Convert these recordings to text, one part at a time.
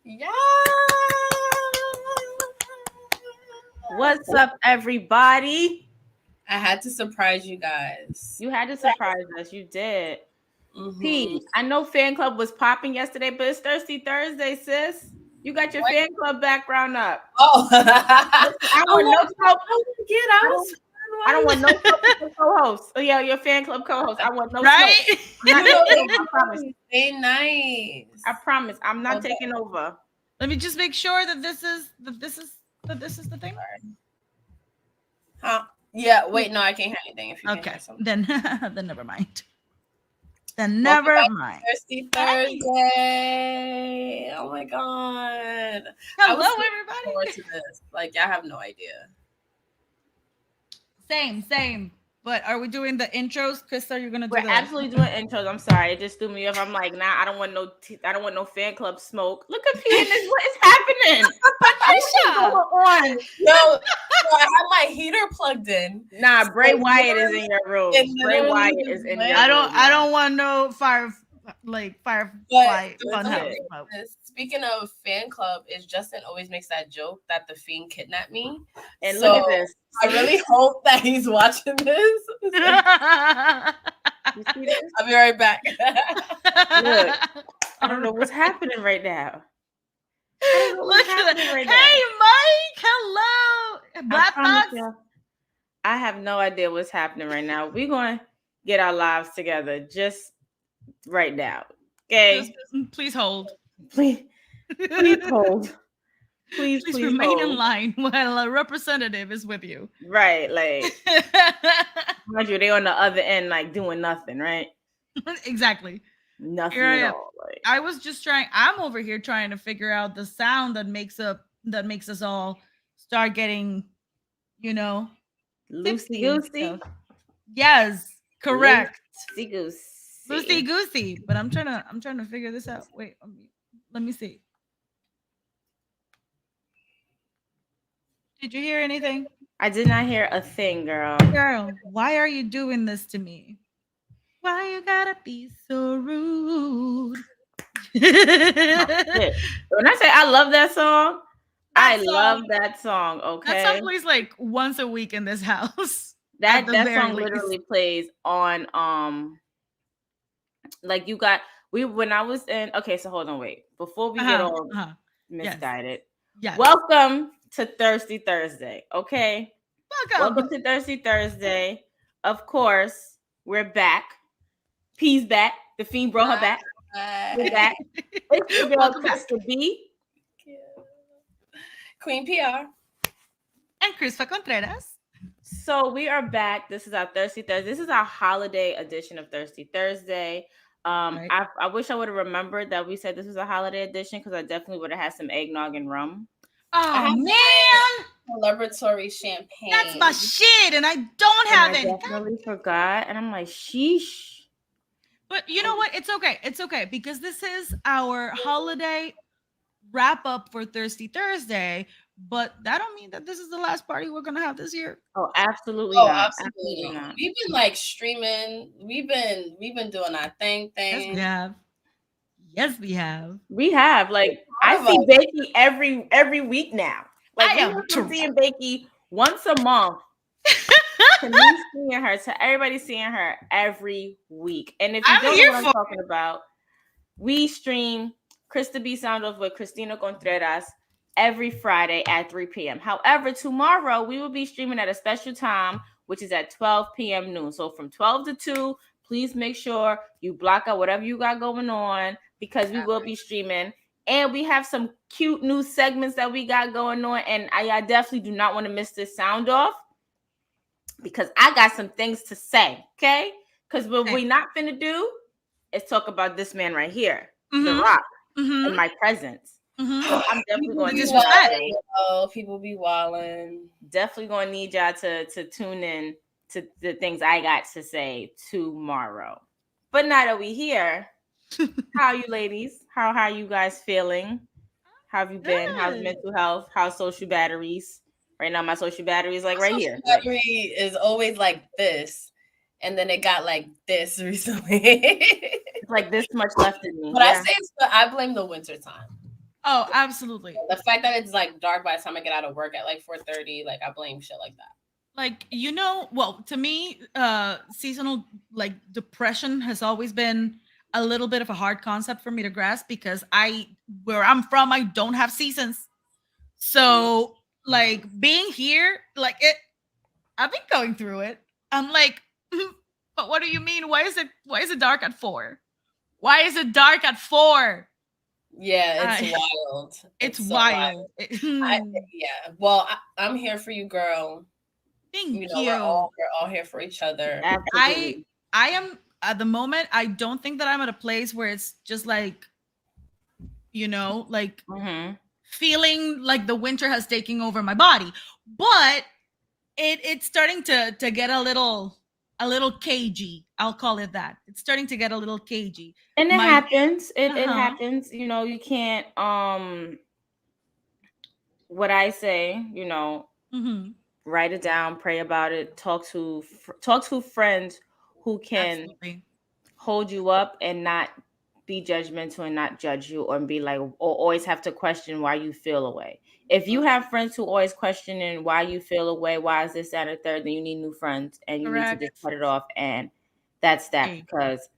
Yeah. What's up, everybody? I had to surprise you guys. You had to surprise us. You did. Mm-hmm. P, I know fan club was popping yesterday, but it's Thirsty Thursday, sis. You got your fan club background up. Oh, Listen, I want no smoke. I don't. I don't want no smoke with your co-host. Oh yeah, your fan club co-host. I want no smoke. Right? I'm not taking over. I promise. They nice. I promise. I'm not Okay. taking over. Let me just make sure that this is the thing. Huh? Yeah. Wait. No, I can't hear anything. If you can Okay, hear something. then then never mind. Then Welcome never back to mind. Thirsty Thursday. Oh my god. I was Hello, looking everybody. forward to this. Like, I have no idea. Same. But are we doing the intros? Chris, are you gonna do We're the absolutely doing intros. I'm sorry, it just threw me off. I'm like, nah, I don't want no fan club smoke. Look at P in this. What is happening? Patricia? on? Yo, I have my heater plugged in. Nah, Bray Wyatt is in your room. Bray Wyatt is in your room. I don't want no firefly fun house. Speaking of fan club, is Justin always makes that joke that the Fiend kidnapped me. And So, look at this. I really hope that he's watching this. You see this? I'll be right back. Look, I don't know what's happening right now. I don't know what's happening right now. Hey, Mike. Hello. Black Fox. I have no idea what's happening right now. We're going to get our lives together just right now. Okay? Please hold. Please hold. Please remain hold. in line while a representative is with you. Right, like, mind you, they on the other end, like, doing nothing, right? Exactly. Nothing at all. Like, I was just I'm over here trying to figure out the sound that makes us all start getting, loosey goosey. Yes, correct. Loosey goosey. But I'm trying to figure this out. Wait, let me see. Did you hear anything? I did not hear a thing, girl. Girl, why are you doing this to me? Why you gotta be so rude? When I say I love that song, love that song. Okay, that song plays like once a week in this house. That song literally plays on like you got when I was in. Okay, so hold on, wait. Before we get all misguided, yes. Welcome to Thirsty Thursday. Okay, welcome to Thirsty Thursday. Of course, we're back. P's back. The Fiend brought her back. We're back. It's your girl Crispa B, Queen PR, and Crispa Contreras. So we are back. This is our Thirsty Thursday. This is our holiday edition of Thirsty Thursday. Right. I wish I would have remembered that we said this was a holiday edition because I definitely would have had some eggnog and rum. Oh man! Celebratory champagne. That's my shit, and I don't have it. I definitely forgot, and I'm like, sheesh. But you know what? It's okay. It's okay because this is our holiday wrap up for Thirsty Thursday. But that don't mean that this is the last party we're gonna have this year. Oh, absolutely not. Absolutely not. We've been like streaming. We've been doing our thing. Yes, we have. Yes, we have. We have. Like I see Bakey every week now. Like I'm seeing Bakey once a month. To me seeing her, to everybody seeing her every week. And if you don't know what I'm talking about, we stream Krista B Sound Off with Cristina Contreras every Friday at 3 p.m. However, tomorrow we will be streaming at a special time, which is at 12 p.m. noon. So from 12 to 2, please make sure you block out whatever you got going on because we will be streaming. And we have some cute new segments that we got going on. And I definitely do not want to miss this sound off because I got some things to say, okay? Because what we not finna do is talk about this man right here, The Rock, in my presence. I'm definitely going to need people be wilding. Definitely going to need y'all to tune in to the things I got to say tomorrow. But now that we here, how are you ladies? How are you guys feeling? How have you been? Good. How's mental health? How's social batteries? Right now, my social battery is like right here. Battery is always like this, and then it got like this recently. It's like this much left in me. But I say I blame the winter time. Oh, absolutely. The fact that it's like dark by the time I get out of work at like 4:30, like I blame shit like that. Like, well, to me, seasonal like depression has always been a little bit of a hard concept for me to grasp because where I'm from, I don't have seasons. So like being here, like I've been going through it. I'm like, but what do you mean? Why is it dark at 4? Why is it dark at 4? Yeah, it's wild. It's so wild. Yeah. Well, I'm here for you, girl. Thank you. We're all here for each other. Absolutely. I am at the moment. I don't think that I'm at a place where it's just like, like feeling like the winter has taken over my body, but it's starting to get a little cagey. I'll call it that. It's starting to get a little cagey. And it happens. It happens. You can't what I say, write it down, pray about it, talk to friends who can hold you up and not be judgmental and not judge you or be like, or always have to question why you feel away. If you have friends who always questioning why you feel away, why is this, that, or third, then you need new friends and you need to just cut it off. And that's that, because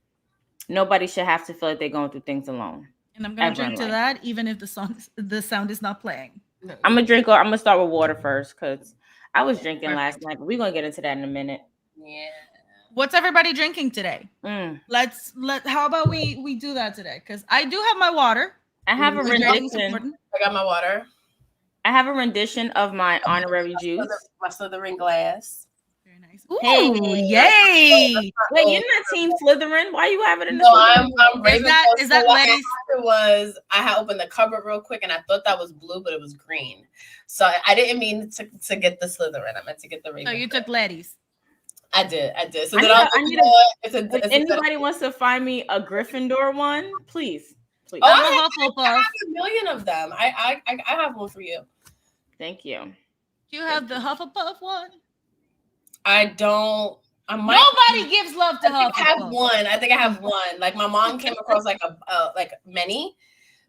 nobody should have to feel like they're going through things alone. And I'm going to drink to that, even if the sound is not playing. I'm going to start with water first, because I was drinking last night, but we're going to get into that in a minute. Yeah. What's everybody drinking today? How about we do that today? Because I do have my water. I have a rendition. I got my water. I have a rendition of my honorary juice. My Slytherin glass. Very nice. Ooh, hey, yay! Wait, you're not Team Slytherin? Why are you having it in the I'm Ravenclaw. Is that ladies? I had opened the cupboard real quick and I thought that was blue, but it was green. So I didn't mean to get the Slytherin. I meant to get the Ravenclaw. So you took ladies. I did. So if anybody wants to find me a Gryffindor one, please. Oh, I have a million of them. I have one for you. Thank you. Do you have the Hufflepuff one? I don't. Nobody gives love to Hufflepuff. I think I have one. Like my mom came across like many.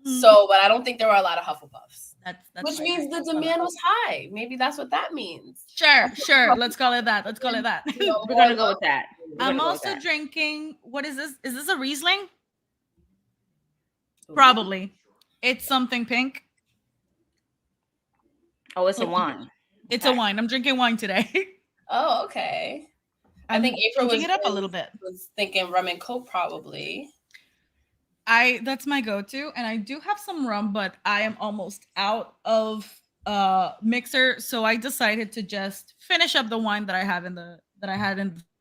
So, but I don't think there were a lot of Hufflepuffs. That's which means the demand was high. Maybe that's what that means. Sure. Let's call it that. We're gonna go with that. I'm also drinking. What is this? Is this a Riesling? Probably. It's something pink. Oh, it's a wine. It's a wine. I'm drinking wine today. Oh, okay. I think April was it up a little bit. Was thinking rum and coke probably. That's my go-to, and I do have some rum, but I am almost out of mixer, so I decided to just finish up the wine that I had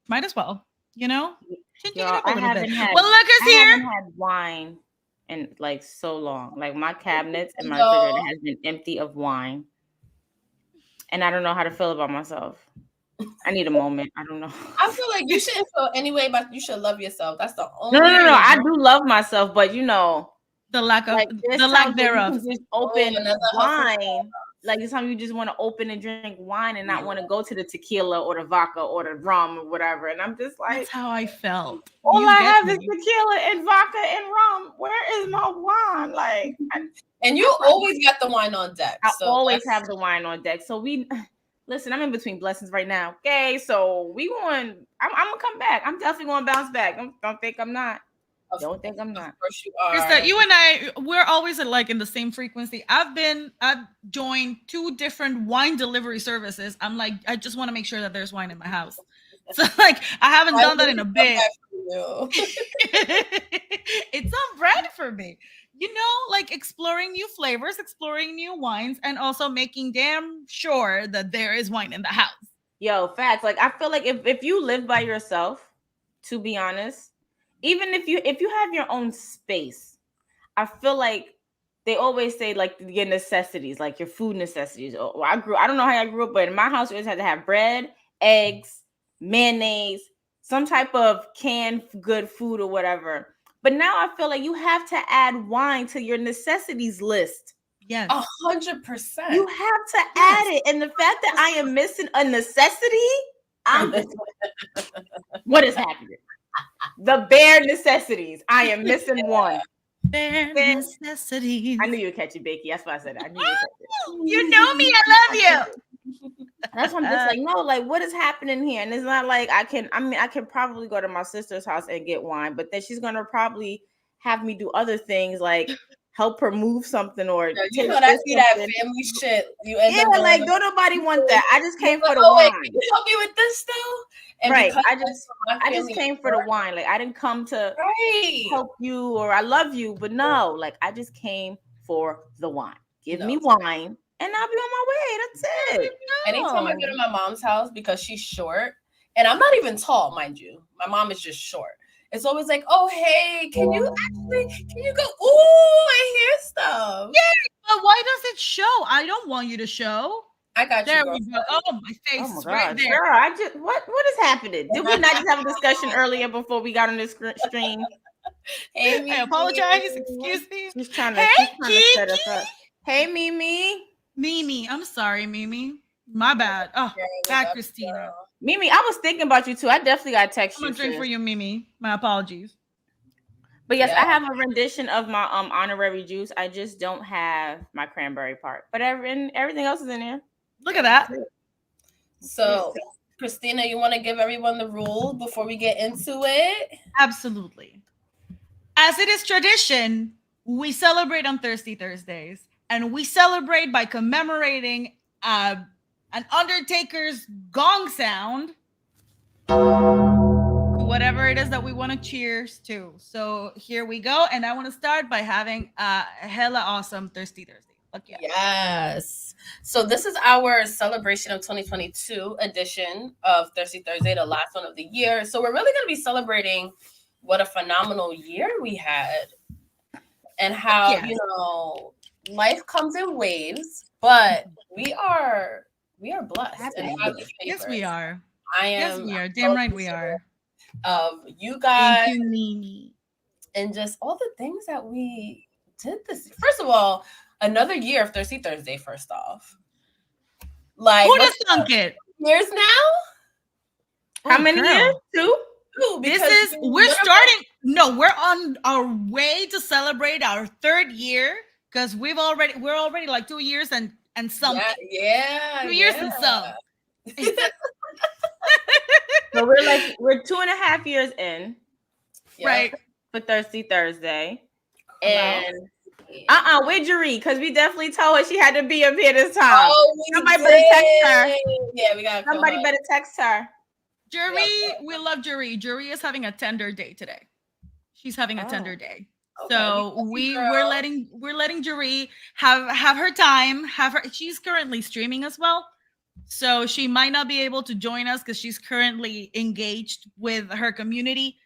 might as well, Changing it up a little bit. Well, look who's here. I haven't had wine in like so long. Like my cabinets and my refrigerator has been empty of wine, and I don't know how to feel about myself. I need a moment. I don't know. I feel like you shouldn't feel any way, but you should love yourself. That's the only. No. I do love myself, but the lack thereof. Just open wine. Like this time you just want to open and drink wine and not want to go to the tequila or the vodka or the rum or whatever. And I'm just like, that's how I felt. All I have is tequila and vodka and rum. Where is my wine? Like, and you always got the wine on deck. I always have the wine on deck. So listen, I'm in between blessings right now. Okay, so I'm gonna come back. I'm definitely gonna bounce back. Don't think I'm not. Don't think I'm not. Of course you are. Krista, you and I, we're always in the same frequency. I've joined 2 different wine delivery services. I'm like, I just want to make sure that there's wine in my house. So I haven't done that in a bit. It's on brand for me. Exploring new flavors, exploring new wines, and also making damn sure that there is wine in the house. Yo, facts. Like I feel like if you live by yourself, to be honest, even if you have your own space, I feel like they always say like your necessities, like your food necessities. I don't know how I grew up, but in my house we always had to have bread, eggs, mayonnaise, some type of canned good food or whatever. But now I feel like you have to add wine to your necessities list. Yes. 100%. You have to add it. And the fact that I am missing a necessity, what is happening? The bare necessities. I am missing one. bare necessities. I knew you would catch it, Becky. That's why I said it. I knew you would catch it. You know me. I love you. That's why I'm just like, no, like, what is happening here? And it's not like I can probably go to my sister's house and get wine, but then she's gonna probably have me do other things like help her move something or you know that family shit. You end up like don't nobody want that. I just came for the wine. Can you help me with this though? And right. I just came for the wine. Like I didn't come to help you or I love you, but no, like I just came for the wine. Give me wine. And I'll be on my way. That's it. Anytime I go to my mom's house, because she's short, and I'm not even tall, mind you. My mom is just short. It's always like, oh, hey, can you go? Ooh, I hear stuff. Yeah, but why does it show? I don't want you to show. I got there you. We go. Oh, my face is right there. Girl, what is happening? Did we not just have a discussion earlier before we got on this stream? Hey, I apologize. Excuse me. She's trying to set us up. Hey, Mimi, I'm sorry, Mimi. My bad. Oh, bad, Christina. Mimi, I was thinking about you too. I definitely got to text you. I'm gonna drink for you, Mimi. My apologies. But yes, I have a rendition of my honorary juice. I just don't have my cranberry part. But everything else is in there. Look at that. So, Christina, you want to give everyone the rule before we get into it? Absolutely. As it is tradition, we celebrate on Thirsty Thursdays. And we celebrate by commemorating an Undertaker's gong sound, whatever it is that we want to cheers to. So here we go. And I want to start by having a hella awesome Thirsty Thursday. Fuck yeah. Yes. So this is our celebration of 2022 edition of Thirsty Thursday, the last one of the year. So we're really going to be celebrating what a phenomenal year we had and how, life comes in waves, but we are blessed. And yes, we are. Yes, we are. Damn right we are. Of you guys. Thank you, Mimi. And just all the things that we did this. First of all, another year of Thirsty Thursday, first off. Like who just thunk it? Years now? How many years? Two? We're on our way to celebrate our third year. Because we're already like 2 years and something. Yeah. 2 years and some. So we're 2.5 years in. Right. For Thirsty Thursday. And where'd Jeree? Because we definitely told her she had to be up here this time. Somebody better text her. Yeah, we got somebody better text her. Jeree, we love Jeree. Jeree is having a tender day today. She's having a tender day. Okay. So we're letting Jeree have her time. She's currently streaming as well, so she might not be able to join us because she's currently engaged with her community.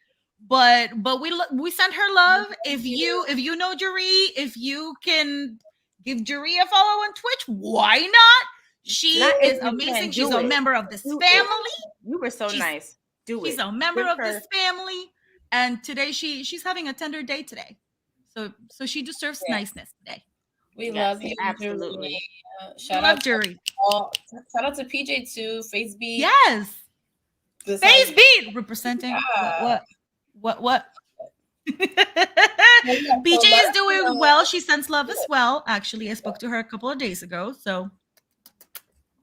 But we send her love. If you know Jeree, if you can give Jeree a follow on Twitch, why not? She is amazing. She's a member of this family. You were so nice. She's a member of this family. And today she's having a tender day today. So she deserves niceness today. We love you. Absolutely. Shout out Jeree. Shout out to PJ too. Face Beat. Yes. Face Beat representing what? PJ is doing well. She sends love as well. Actually, I spoke to her a couple of days ago. So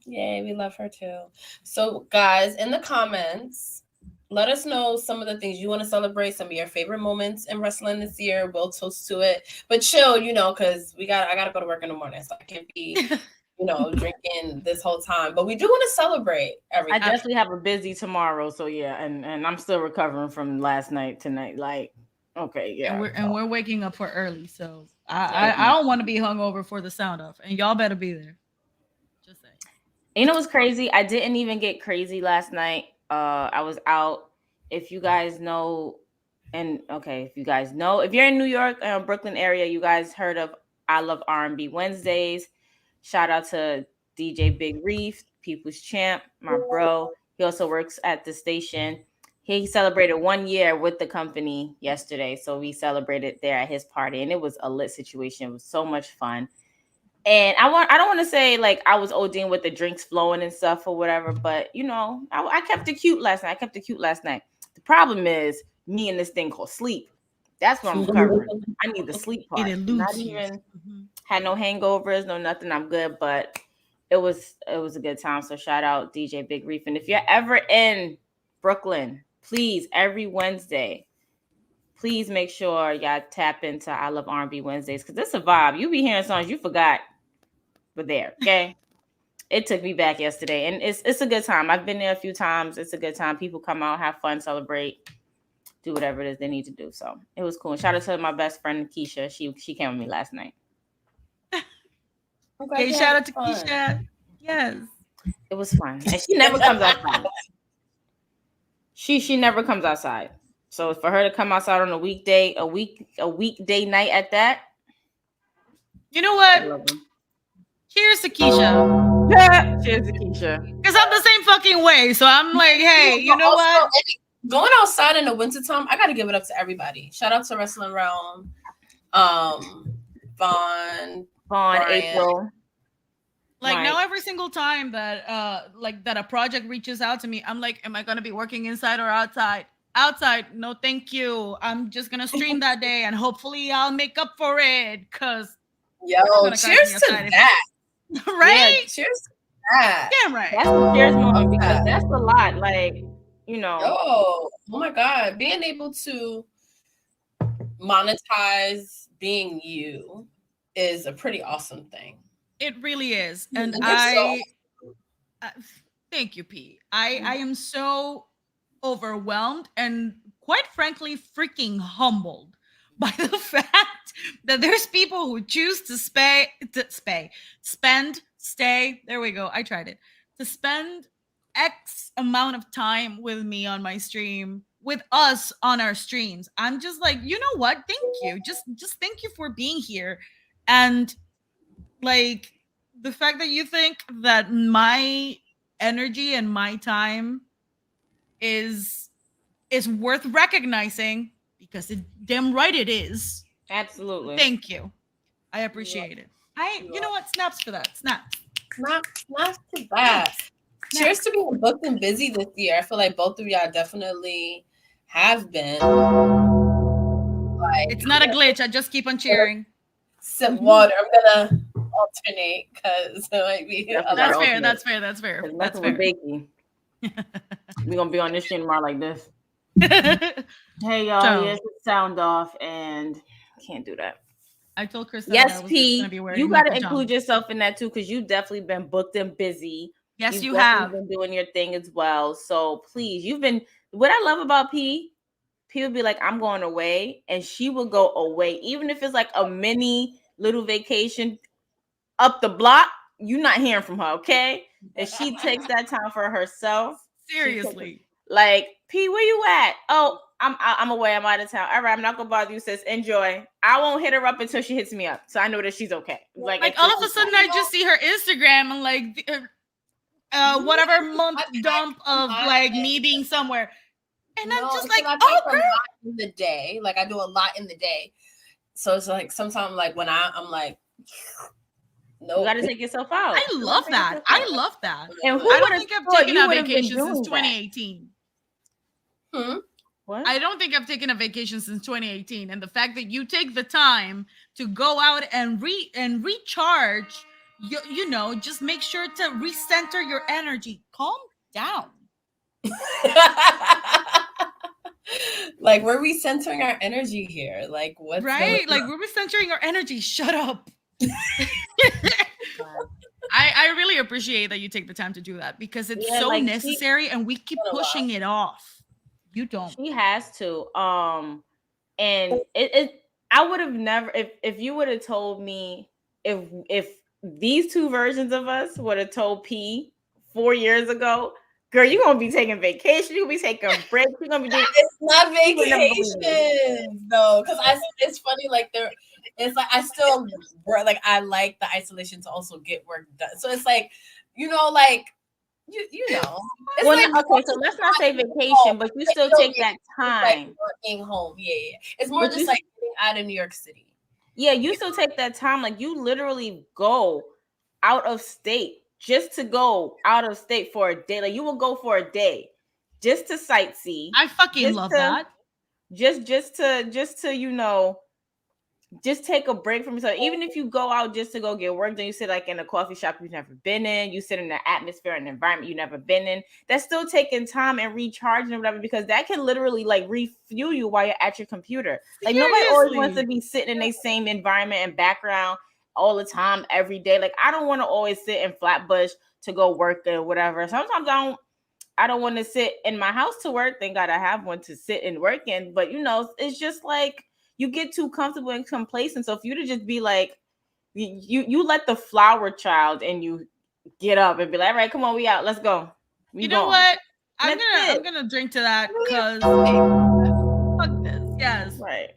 yay, we love her too. So guys, in the comments, let us know some of the things you want to celebrate, some of your favorite moments in wrestling this year. We'll toast to it. But chill, because I gotta go to work in the morning, so I can't be, drinking this whole time. But we do want to celebrate everything. I definitely have a busy tomorrow, so yeah, and I'm still recovering from last night tonight. Like, okay, yeah. And we're waking up for early, so I don't want to be hungover for the sound off, and y'all better be there. Just saying. You know what's crazy? I didn't even get crazy last night. I was out. If you guys know, if you're in New York, Brooklyn area, you guys heard of I Love R&B Wednesdays. Shout out to DJ Big Reef, People's Champ, my bro. He also works at the station. He celebrated 1 year with the company yesterday, so we celebrated there at his party, and it was a lit situation. It was so much fun. And I don't want to say like I was ODing with the drinks flowing and stuff or whatever, but I kept it cute last night. The problem is me and this thing called sleep. That's what I'm recovering. I need the sleep It part. Not eludes you. even had no hangovers, no nothing. I'm good, but it was a good time. So shout out DJ Big Reef. And if you're ever in Brooklyn, please every Wednesday, please make sure y'all tap into I Love R&B Wednesdays because it's a vibe. You be hearing songs you forgot were there. Okay. It took me back yesterday, and it's a good time. I've been there a few times. It's a good time. People come out, have fun, celebrate, do whatever it is they need to do. So it was cool. Shout out to my best friend Keisha. She came with me last night. Hey, shout out to Keisha. Yes, it was fun, and she never comes outside. She never comes outside. So for her to come outside on a weekday, a weekday night at that, you know what? Cheers to Keisha. Yeah, cheers to Keisha. Because I'm the same fucking way. So I'm like, hey, you know what? Going outside in the wintertime, I got to give it up to everybody. Shout out to Wrestling Realm, Vaughn, April. Like now, every single time that that a project reaches out to me, I'm like, am I gonna be working inside or outside? Outside, no, thank you. I'm just gonna stream that day, and hopefully, I'll make up for it. Cause cheers to that, right? Yeah, cheers to that. Damn right. That's a cheers moment because that's a lot. Like oh my God, being able to monetize being you is a pretty awesome thing. It really is. And thank you, P. I am so overwhelmed and quite frankly freaking humbled by the fact that there's people who choose to stay, there we go, I tried it, to spend X amount of time with me on my stream, with us on our streams. I'm just like, you know what? Thank you. Just thank you for being here. And like the fact that you think that my energy and my time is worth recognizing, because damn right it is. Absolutely. Thank you. I appreciate it. You know what? Snaps for that. Snaps. Snaps to that. Cheers to being booked and busy this year. I feel like both of y'all definitely have been. Like, it's not a glitch. I just keep on cheering. Sip water. I'm gonna alternate because it might be. That's fair. That's fair. That's fair. That's fair. We're gonna be on this stream tomorrow like this. Hey y'all, here's the sound off, and can't do that. I told Chris. Yes, P. You got to include yourself in that too, because you've definitely been booked and busy. Yes, you have been doing your thing as well. So please, you've been. What I love about P would be like, I'm going away, and she will go away, even if it's like a mini little vacation up the block. You're not hearing from her, okay? And she takes that time for herself. Seriously. Like, P, where you at? Oh, I'm away. I'm out of town. All right, I'm not gonna bother you, sis. Enjoy. I won't hit her up until she hits me up, so I know that she's okay. Like all of a sudden, I just see her Instagram and like, whatever month dump of like me being somewhere, and I'm just like, oh, girl. In the day, like I do a lot in the day, so it's like sometimes like when I'm like. No, you got to take yourself out. I love that. I love that. And I don't think I've taken a vacation since 2018. What? I don't think I've taken a vacation since 2018. And the fact that you take the time to go out and recharge, you know, just make sure to recenter your energy. Calm down. Like we're recentering our energy here. Like what? Right? Like we're recentering our energy. Shut up. I really appreciate that you take the time to do that, because it's so like necessary, and we keep pushing it off. You don't. She has to. And it I would have never, if you would have told me, if these two versions of us would have told P 4 years ago, girl, you're gonna be taking vacation, you're gonna be taking breaks, you're gonna be doing. It's not vacation though, because it's funny, like it's like I still like I like the isolation to also get work done. So it's like, you know, like you know. It's well, like, okay, so let's not say vacation, but you still take that time. Like working home, yeah. It's more just like getting out of New York City. Yeah, you still take that time. Like you literally go out of state just to go out of state for a day. Like you will go for a day just to sightsee. I fucking love that. just to just take a break from yourself. Even if you go out just to go get work, then you sit like in a coffee shop you've never been in, you sit in an atmosphere and environment you've never been in. That's still taking time and recharging or whatever, because that can literally like refuel you while you're at your computer. Like nobody always wants to be sitting in the same environment and background all the time every day. Like I don't want to always sit in Flatbush to go work or whatever. Sometimes I don't want to sit in my house to work. Thank God I have one to sit and work in. But it's just like you get too comfortable and complacent. So if you to just be like, you let the flower child and you get up and be like, all right, come on, we out, let's go. You know what? I'm gonna drink to that because fuck this. Yes. Right.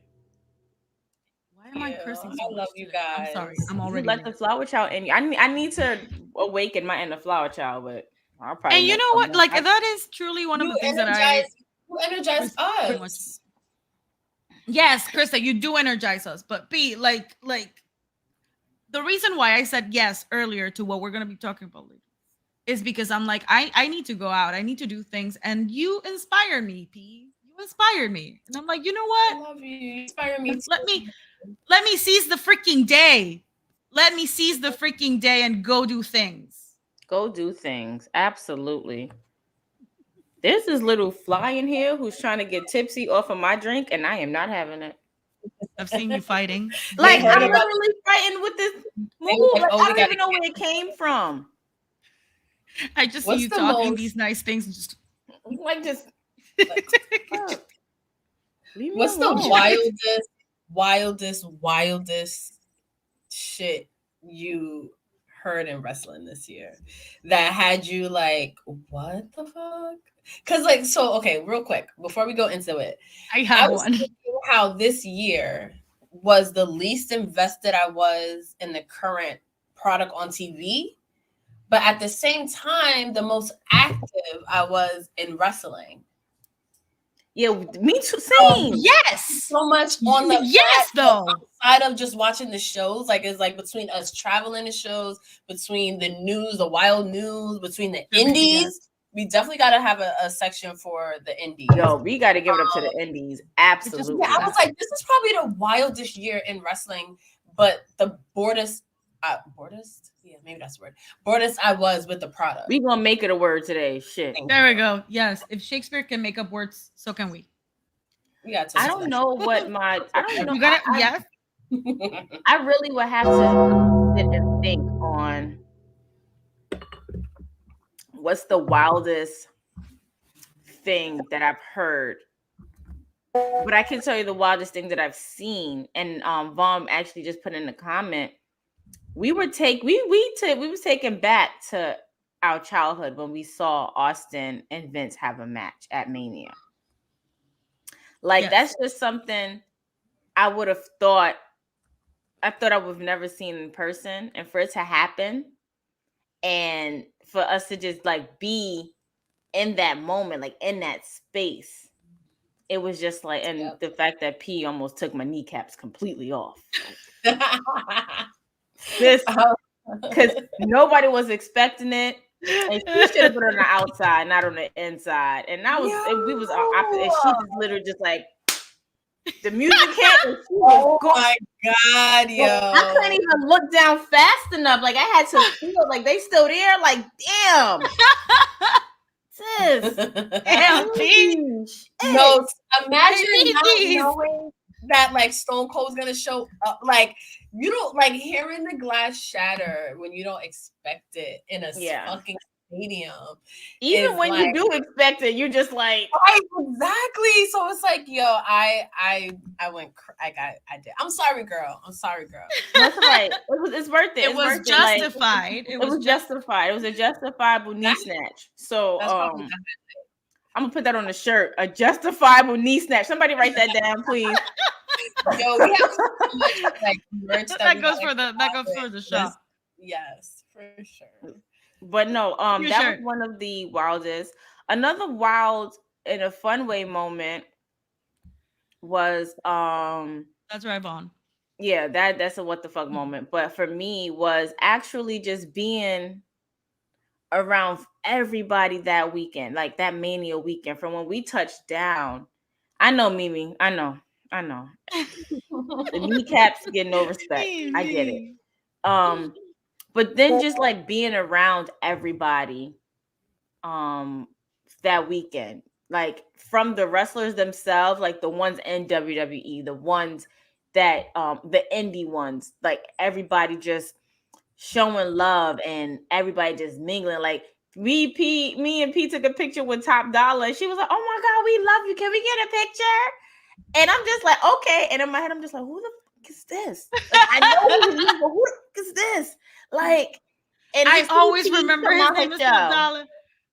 Why am I cursing so I love you guys. I'm sorry. I'm already. You let the flower child in you. I need to awaken my inner flower child, but I'll probably. And you know what? Like that is truly one of the things that you energize us. Yes, Krista, you do energize us. But B, like the reason why I said yes earlier to what we're gonna be talking about later is because I'm like, I need to go out, I need to do things, and you inspire me, P. You inspire me. And I'm like, you know what? I love you. You inspire me. Let me seize the freaking day. Let me seize the freaking day and go do things. Go do things. Absolutely. There's this little fly in here who's trying to get tipsy off of my drink, and I am not having it. I've seen you fighting. Like I'm literally fighting with this move. Like, I don't even know where it came from. I just see you talking these nice things and just like just. What's the wildest shit you heard in wrestling this year that had you like, what the fuck? Because like, so okay, real quick before we go into it, I was one. How this year was the least invested I was in the current product on TV, but at the same time, the most active I was in wrestling. Yeah, me too. Same. Yes. So much on the though. Outside of just watching the shows, like it's like between us traveling to shows, between the news, the wild news, between the indies. We definitely got to have a section for the indies. Yo, we got to give it up to the indies. Absolutely. I was like, this is probably the wildest year in wrestling, but the boredest, yeah, maybe that's the word. Boredest I was with the product. We gonna make it a word today. Shit. There we go. Yes, if Shakespeare can make up words, so can we. We got. I don't know what my. I don't know. You got it. Yes. I really would have to sit and think on what's the wildest thing that I've heard. But I can tell you the wildest thing that I've seen, and Vom actually just put in the comment. We was taken back to our childhood when we saw Austin and Vince have a match at Mania. Like that's just something I would have thought. I thought I would have never seen in person, and for it to happen, and for us to just like be in that moment, like in that space, it was just like, and the fact that P almost took my kneecaps completely off. This because nobody was expecting it, and she should have been on the outside, not on the inside. And that was, and we was, and she was literally just like the music hit. And she was my god, yo! I couldn't even look down fast enough. Like I had to feel like they still there. Like damn, sis, damn, no, imagine not knowing that like Stone Cold's gonna show up. Like you don't like hearing the glass shatter when you don't expect it in a fucking stadium. Even when like, you do expect it, you're just like exactly. So it's like, yo, I went, I did. I'm sorry, girl. That's right. It's worth it. It was justified. It was justified. It was a justifiable knee snatch. So I'm gonna put that on the shirt. A justifiable knee snatch. Somebody write that down, please. Yo, we have so much, like merch that goes for the shop. Yes, for sure. But no, that was one of the wildest. Another wild in a fun way moment was that's right, Vaughn. Yeah, that's a what the fuck moment. But for me was actually just being around everybody that weekend, like that Mania weekend. From when we touched down, I know, Mimi. I know. The kneecaps get no respect. I get it. But then just like being around everybody, that weekend, like from the wrestlers themselves, like the ones in WWE, the ones that the indie ones, like everybody just showing love and everybody just mingling. Like me and P took a picture with Top Dollar, and she was like, "Oh my God, we love you. Can we get a picture?" And I'm just like, okay. And in my head, I'm just like, who the fuck is this? Like, I know who he is, but who the fuck is this? Like, and I always remember his out name her is Top show, Dollar.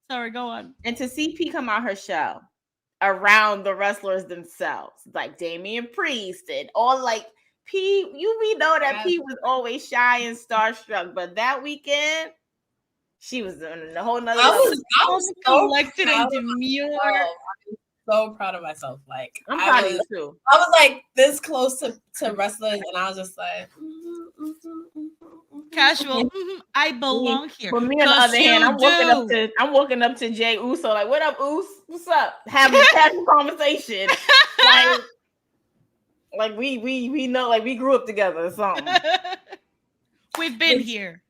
Sorry, go on. and to see P come out her show around the wrestlers themselves, like Damian Priest and all, like P, we know that P was always shy and starstruck, but that weekend she was on a whole nother level. I was so collected and demure. So proud of myself. Like, I'm proud of you too. I was like this close to wrestlers, and I was just like, casual. I belong here. But me on the other hand, I'm walking up to Jay Uso, like, what up, Us? What's up? Having a casual conversation. Like we know, like we grew up together or something. We've been here.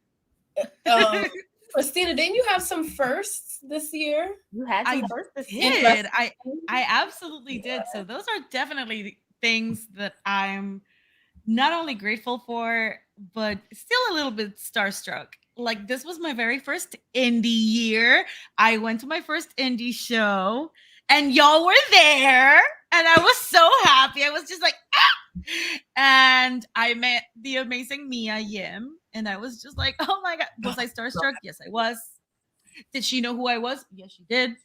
Christina, didn't you have some firsts this year? You had some firsts this year. I absolutely did. So those are definitely things that I'm not only grateful for, but still a little bit starstruck. Like, this was my very first indie year. I went to my first indie show, and y'all were there, and I was so happy. I was just like, ah! And I met the amazing Mia Yim, and I was just like, oh my God. Was I starstruck? Yes, I was. Did she know who I was? Yes, she did.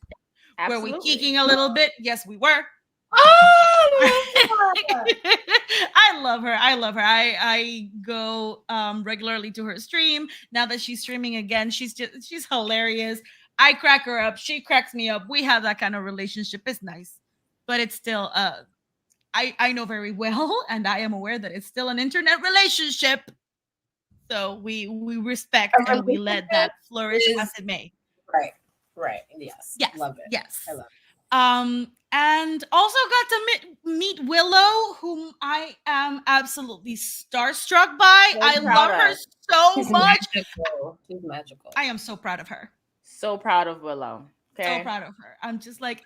Absolutely. Were we geeking a little bit? Yes, we were. Oh, I love her. I go regularly to her stream. Now that she's streaming again, she's hilarious. I crack her up. She cracks me up. We have that kind of relationship. It's nice, but it's still I know very well, and I am aware that it's still an internet relationship. So we respect and we let that flourish as it may. Right. Yes. Love it. Yes. I love it. And also got to meet Willow, whom I am absolutely starstruck by. I love her so much. She's magical. I am so proud of her. So proud of Willow. Okay. So proud of her. I'm just like,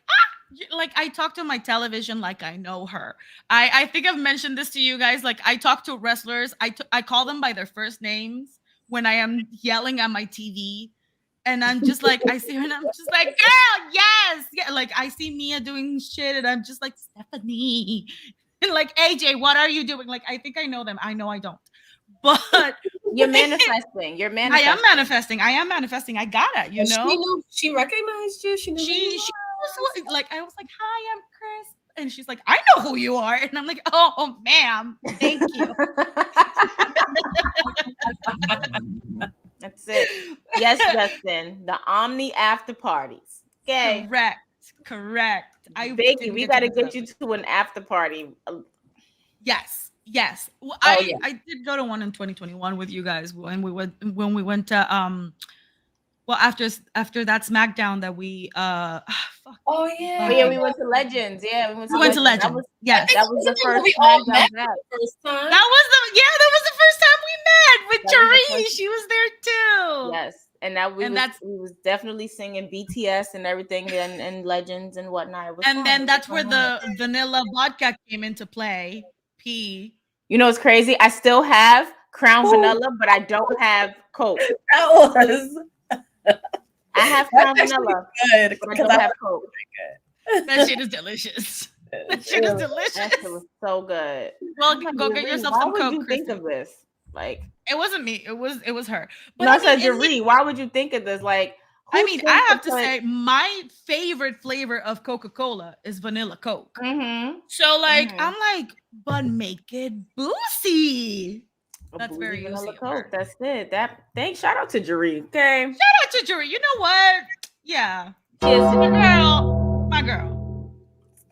like I talk to my television like I know her. I think I've mentioned this to you guys. Like, I talk to wrestlers. I call them by their first names when I am yelling at my TV. And I'm just like, I see her and I'm just like, girl, yes. Yeah. Like, I see Mia doing shit and I'm just like, Stephanie. And like, AJ, what are you doing? Like, I think I know them. I know I don't. But you're manifesting. I am manifesting. I got it, you know? She recognized you. She was like, I was like, hi, I'm Chris. And she's like, I know who you are. And I'm like, oh, ma'am. Thank you. That's it. Yes, Justin. The Omni after parties. Okay. Correct. Becky, we got to get you to an after party. Yes. Well, I did go to one in 2021 with you guys when we went to well, after that SmackDown that we we went to Legends. Yeah, we went to Legends. That was the first SmackDown. That was the first time we met with Therese. She was there too. Yes, and we was definitely singing BTS and everything and Legends and whatnot. Then that's where the vanilla vodka came into play. P. You know, it's crazy. I still have Crown Vanilla, but I don't have Coke. That was. I have Crown Vanilla, good, but I don't have Coke. That shit is delicious. That shit is delicious. That shit was so good. Well, go get yourself some Coke. Why would you think of this? Like, it wasn't me. It was her. But I said, Jaree, why would you think of this? Like, I mean, I have to say, my favorite flavor of Coca-Cola is vanilla Coke. Mm-hmm. So, like, I'm like, but make it boozy. That's very vanilla Coke. That's it. Thanks. Shout out to Jaree. Okay. Shout out to Jaree. You know what? Yeah. Cheers to my girl.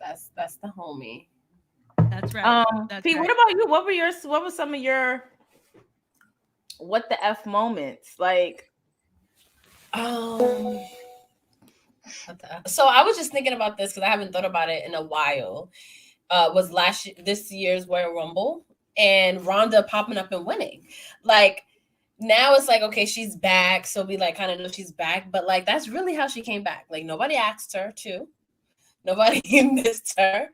That's the homie. That's right. Pete, what about you? What were some of your what the F moments? Like, So I was just thinking about this because I haven't thought about it in a while. Was this year's Royal Rumble and Ronda popping up and winning. Like now it's like, okay, she's back, so we like kind of know she's back, but like that's really how she came back. Like nobody asked her to, nobody missed her,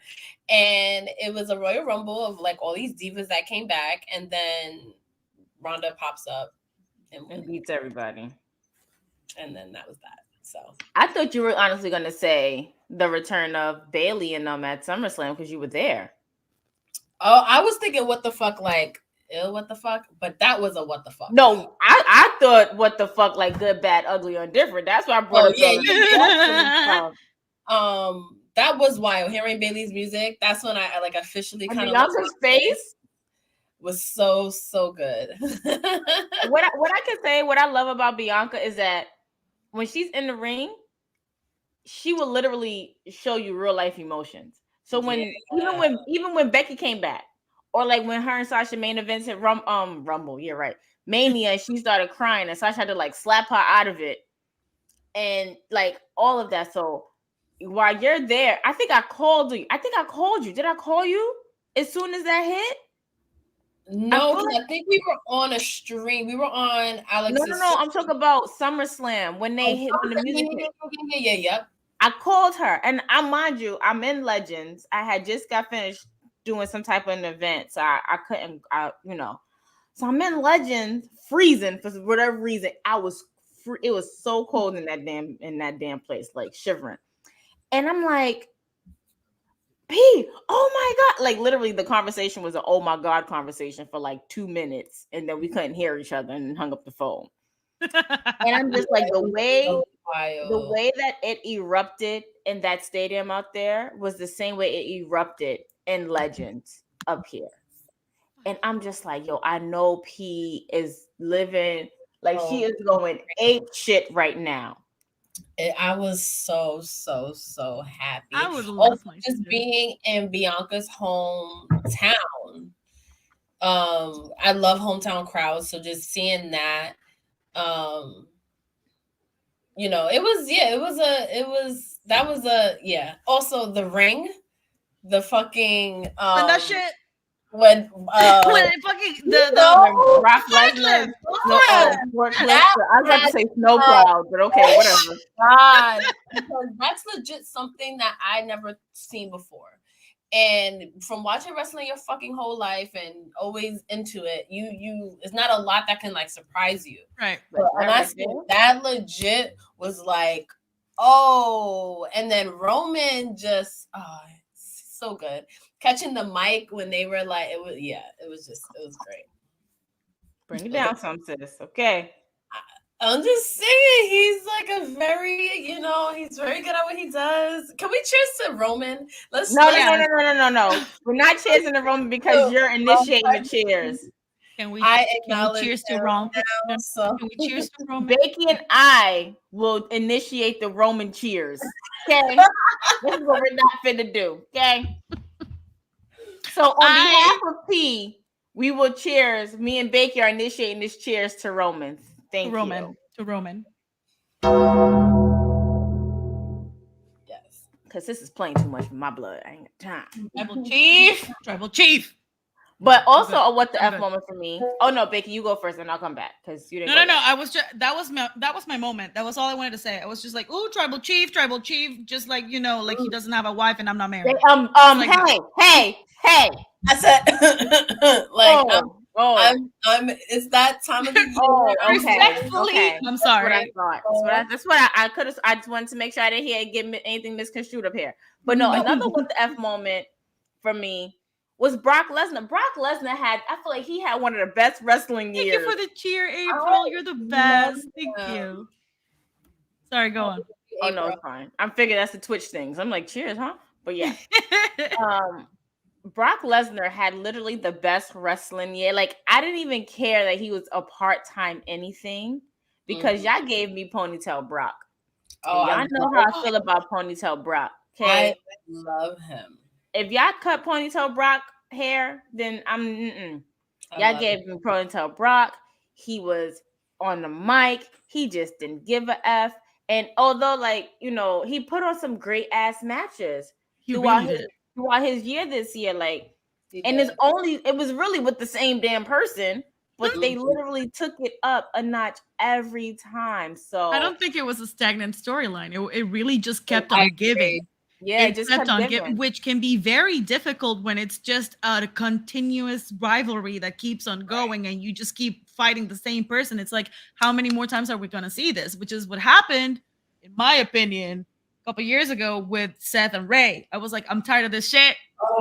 and it was a Royal Rumble of like all these divas that came back, and then Ronda pops up and beats everybody, and then that was that. So I thought you were honestly going to say the return of Bailey and them at SummerSlam because you were there. Oh, I was thinking, what the fuck, like, ew, what the fuck? But that was a what the fuck. No, I thought what the fuck, like good, bad, ugly, or indifferent. That's why I brought up that was wild. Hearing Bailey's music, that's when I like officially kind of Bianca's face was so good. what I can say, what I love about Bianca is that when she's in the ring, she will literally show you real life emotions. So even when Becky came back, or like when her and Sasha main events at Rumble, yeah, right, Mania, she started crying and Sasha had to like slap her out of it, and like all of that. So while you're there, I think I called you. Did I call you as soon as that hit? No, I think we were on a stream. We were on Alex's. No. I'm talking about SummerSlam when they hit when the music. Yep. I called her, and mind you, I'm in Legends. I had just got finished doing some type of an event, so I couldn't, So I'm in Legends, freezing for whatever reason. It was so cold in that damn place, like shivering. And I'm like, P, oh my God. Like literally the conversation was an oh my God conversation for like 2 minutes. And then we couldn't hear each other and hung up the phone. And I'm just like, the way that it erupted in that stadium out there was the same way it erupted in Legends up here. And I'm just like, yo, I know P is living, like she is going ape shit right now. I was so happy. I would love just being in Bianca's hometown. I love hometown crowds, so just seeing that, also the ring, the fucking when that shit when when fucking the Brock Lesnar, I was about to say snowplow, but okay, whatever. God, because that's legit something that I never seen before. And from watching wrestling your fucking whole life and always into it, you it's not a lot that can like surprise you. Right. But when I said that legit was like, oh, and then Roman just so good. Catching the mic when they were like, it was great. Bring it down some, sis. Okay. I'm just saying, he's like he's very good at what he does. Can we cheers to Roman? No. We're not cheersing to Roman because you're initiating the cheers. Can we cheers to Roman? So. Can we cheers to Roman? Becky and I will initiate the Roman cheers. Okay. This is what we're not finna do. Okay. So on behalf of P, we will cheers. Me and Becky are initiating this cheers to Roman. Thank you. To Roman. Yes. Because this is playing too much for my blood. I ain't got time. Tribal chief. But also a what the F moment for me. Oh no, Becky, you go first and I'll come back because you didn't. No. I was just that was my moment. That was all I wanted to say. I was just like, "Ooh, tribal chief," just like like he doesn't have a wife and I'm not married. Hey. I said I'm it's that time of the year. Okay. I'm sorry. That's what I could have. I just wanted to make sure I didn't hear get anything misconstrued up here. But no, another what the F moment for me was Brock Lesnar. Brock Lesnar I feel like he had one of the best wrestling years. Thank you for the cheer, April. You're the best. Thank you. Sorry, go on. Oh no, it's fine. I'm figuring that's the Twitch things. I'm like, cheers, huh? But yeah. Brock Lesnar had literally the best wrestling year. Like, I didn't even care that he was a part-time anything because y'all gave me Ponytail Brock. Oh, y'all know how I feel about Ponytail Brock. Okay, I love him. If y'all cut Ponytail Brock hair, then y'all gave me Ponytail Brock. He was on the mic. He just didn't give a F. And although, like, he put on some great ass matches He throughout really his did. throughout his year this year, like, He and did. it was really with the same damn person, but they literally took it up a notch every time. I So don't think it was a stagnant storyline. It really just kept I on agree. giving. yeah, it It just kept kept on giving, giving. which can be very difficult when it's just a continuous rivalry that keeps on going and you just keep fighting the same person. It's like, how many more times are we going to see this? Which is what happened, in my opinion, a couple years ago with Seth and Ray. I was like, I'm tired of this shit.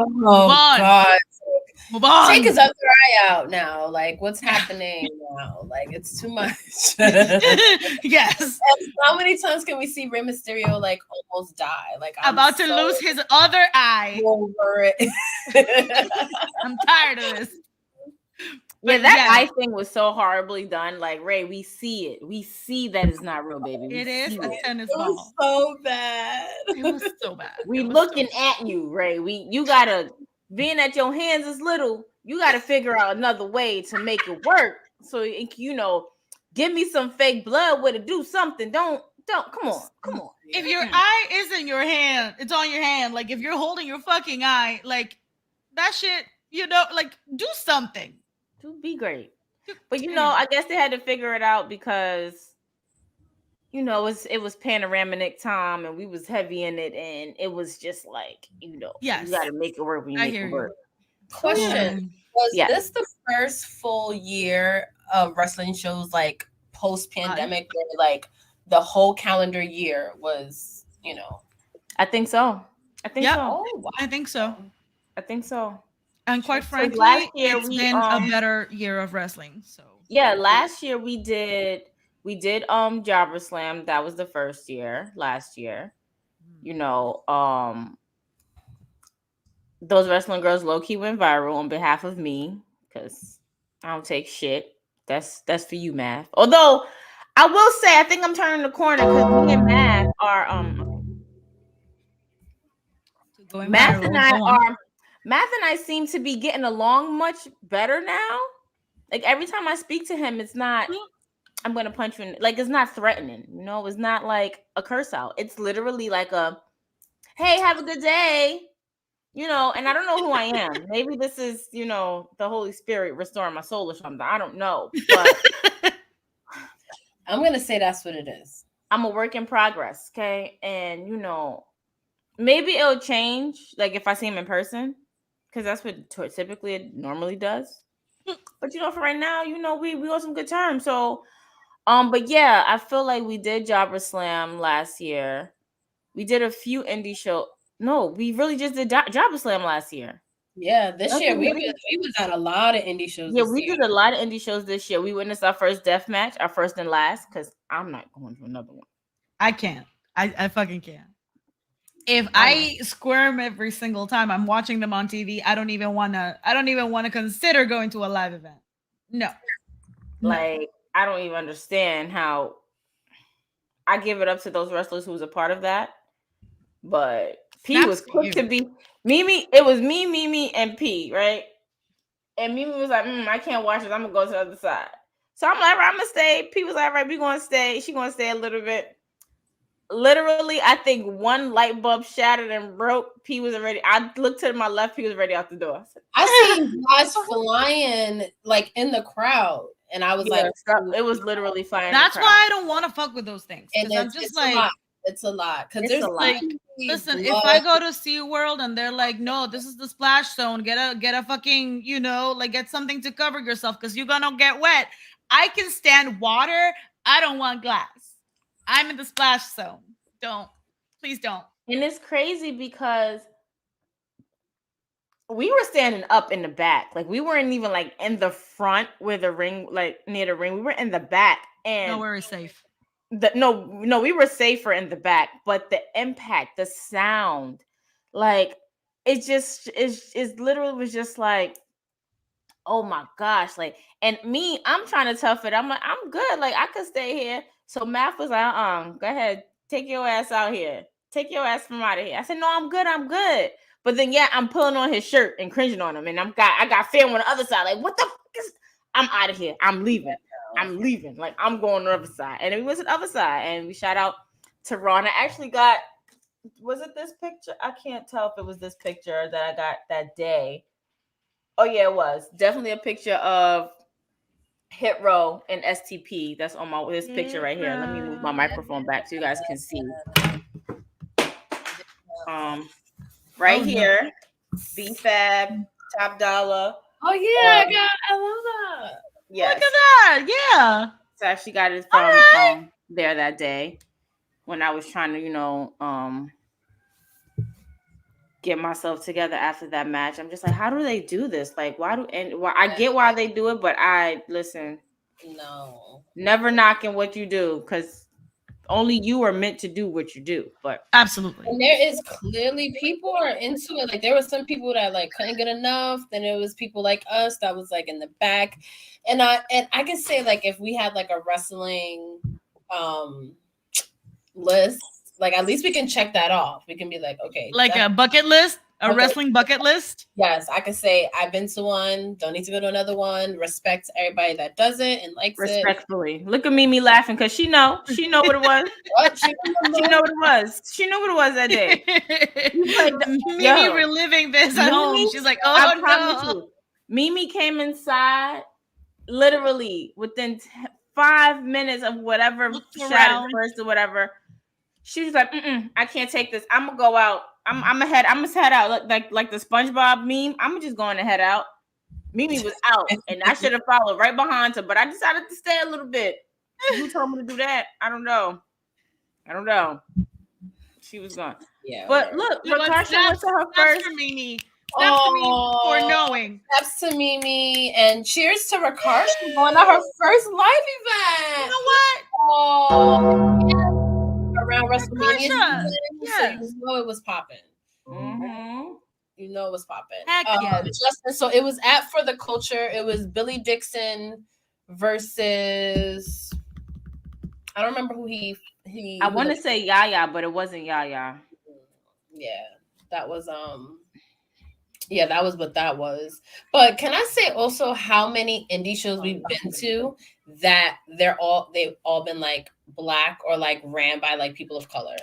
Move Oh on. God. Move Take on. his other eye out now. Like, what's happening now? Like, it's too much. Yes. And how many times can we see Rey Mysterio like almost die? Like, I'm About to so lose his other eye. over it. I'm tired of this. Yeah, But that yeah, eye thing was so horribly done. Like, Ray, we see it. We see that it's not real, baby. We it is see a it. tennis It was ball. so bad. It was so bad. We It was so looking at you, Ray. You gotta, being that your hands is little, you gotta figure out another way to make it work. So give me some fake blood with it. Do something. Don't. Come on. if your eye is in your hand, it's on your hand. Like if you're holding your fucking eye, like that shit, like do something. To be great. But I guess they had to figure it out because it was panoramic time and we was heavy in it, and it was just like, Yes. you gotta make it work when you I make hear it you. work. Question: Was this the first full year of wrestling shows like post pandemic, where like the whole calendar year was, I think so. Oh, wow. I think so. I think so. And quite frankly, last year it's we, been a better year of wrestling. So yeah, last year we did Jobber Slam. That was the first year last year. Those wrestling girls low key went viral on behalf of me because I don't take shit. That's for you, Math. Although I will say I think I'm turning the corner because me and Math are going viral. Math and I seem to be getting along much better now. Like every time I speak to him, it's not I'm gonna punch you in, like it's not threatening, it's not like a curse out. It's literally like a hey, have a good day. And I don't know who I am. Maybe this is, the Holy Spirit restoring my soul or something. I don't know. But I'm gonna say that's what it is. I'm a work in progress, okay? And maybe it'll change, like if I see him in person, because that's what typically it normally does. But for right now, we on some good terms. So, but yeah, I feel like we did Jobber Slam last year. We did a few indie shows. No, we really just did Jobber Slam last year. Yeah, this year we was at a lot of indie shows. Yeah, we did a lot of indie shows this year. We witnessed our first death match, our first and last, because I'm not going to another one. I can't. I fucking can't. If I squirm every single time I'm watching them on TV, I don't even wanna consider going to a live event. No. Like, I don't even understand how I give it up to those wrestlers who was a part of that. But P was quick to be Mimi. It was me, Mimi, and P, right? And Mimi was like, I can't watch it. I'm gonna go to the other side. So I'm like, I'm gonna stay. P was like, all right, we gonna stay. She gonna stay a little bit. Literally, I think one light bulb shattered and broke. P was already. I looked to my left. P was already out the door. I seen guys flying like in the crowd, and I was like, it was literally flying. That's why I don't want to fuck with those things. And I'm just like, it's a lot because there's like, listen, if I go to SeaWorld and they're like, no, this is the splash zone, get a fucking, like get something to cover yourself because you're gonna get wet. I can stand water. I don't want glass. I'm in the splash zone. Please don't. And it's crazy because we were standing up in the back. Like we weren't even like in the front where the ring, like near the ring. We were in the back, and nowhere is safe. No, we were safer in the back, but the impact, the sound, like it just is literally was just like, oh my gosh, like, and me, I'm trying to tough it. I'm like, I'm good, like I could stay here. So Math was like, go ahead, take your ass out here, take your ass from out of here. I said, no, I'm good. But then I'm pulling on his shirt and cringing on him, and I got film on the other side, like what the fuck is? I'm out of here. I'm leaving. Like I'm going to the other side. And we went to the other side and we shout out to Raw. And I actually got, was it this picture? I can't tell if it was this picture that I got that day. Oh yeah, it was definitely a picture of Hit Row and STP. That's on this picture right here. Let me move my microphone back so you guys can see. Right here, B-Fab, Top Dollar. Oh yeah, I love that. Yes. Look at that. Yeah. So I actually got it from there that day when I was trying to, get myself together after that match. I'm just like, how do they do this? Like, why I get why they do it, but No, never knocking what you do, because only you are meant to do what you do. But absolutely, and there is clearly people are into it. Like there were some people that like couldn't get enough. Then it was people like us that was like in the back, and I can say like if we had like a wrestling list, like at least we can check that off. We can be like, okay, like a bucket list, a wrestling bucket list. Yes, I could say I've been to one. Don't need to go to another one. Respect everybody that does it and likes it. Respectfully, look at Mimi laughing because she know what it was. She know what it was. She knew what it was that day. Mimi reliving this at home. She's like, oh no. Mimi came inside literally within 5 minutes of whatever shattered first or whatever. She was like, I can't take this. I'm gonna go out. I'm gonna head out like the SpongeBob meme. I'm just going to head out. Mimi was out, and I should have followed right behind her, but I decided to stay a little bit. Who told me to do that? I don't know. She was gone. Yeah. But look, Rakasha went to her first. For Mimi. Snaps to me for knowing. Snaps to Mimi, and cheers to Rakasha going to her first live event. You know what? Oh, yeah. Around WrestleMania, yes. So you know it was popping. Mm-hmm. You know it was popping. Heck yeah. Justin, so it was at For the Culture. It was Billy Dixon versus I don't remember who he. I want to say Yaya, but it wasn't Yaya. Yeah, that was Yeah, that was what that was. But can I say also how many indie shows we've been to that they've all been like Black or like ran by like people of color.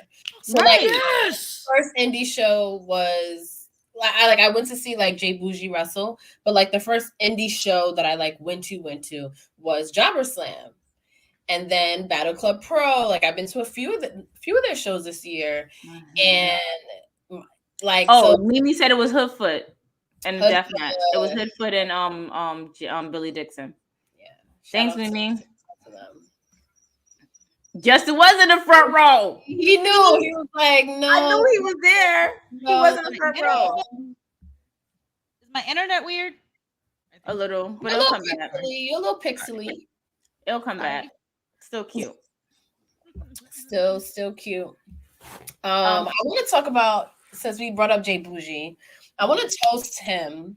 So like first indie show was I went to see like Jay Bougie wrestle, but like the first indie show that I like went to was Jobber Slam. And then Battle Club Pro, like I've been to a few of their shows this year. And like Mimi said it was Hoodfoot. And definitely it was Hoodfoot and Billy Dixon. Yeah. Thanks, Mimi. Justin was in the front row. He knew. He was like, no. I knew he was there. No, he was in the front row. Is my internet weird? A little, but it'll come back. A little pixely. It'll come back. Still cute. Still cute. I want to talk about, since we brought up Jay Bougie, I want to toast him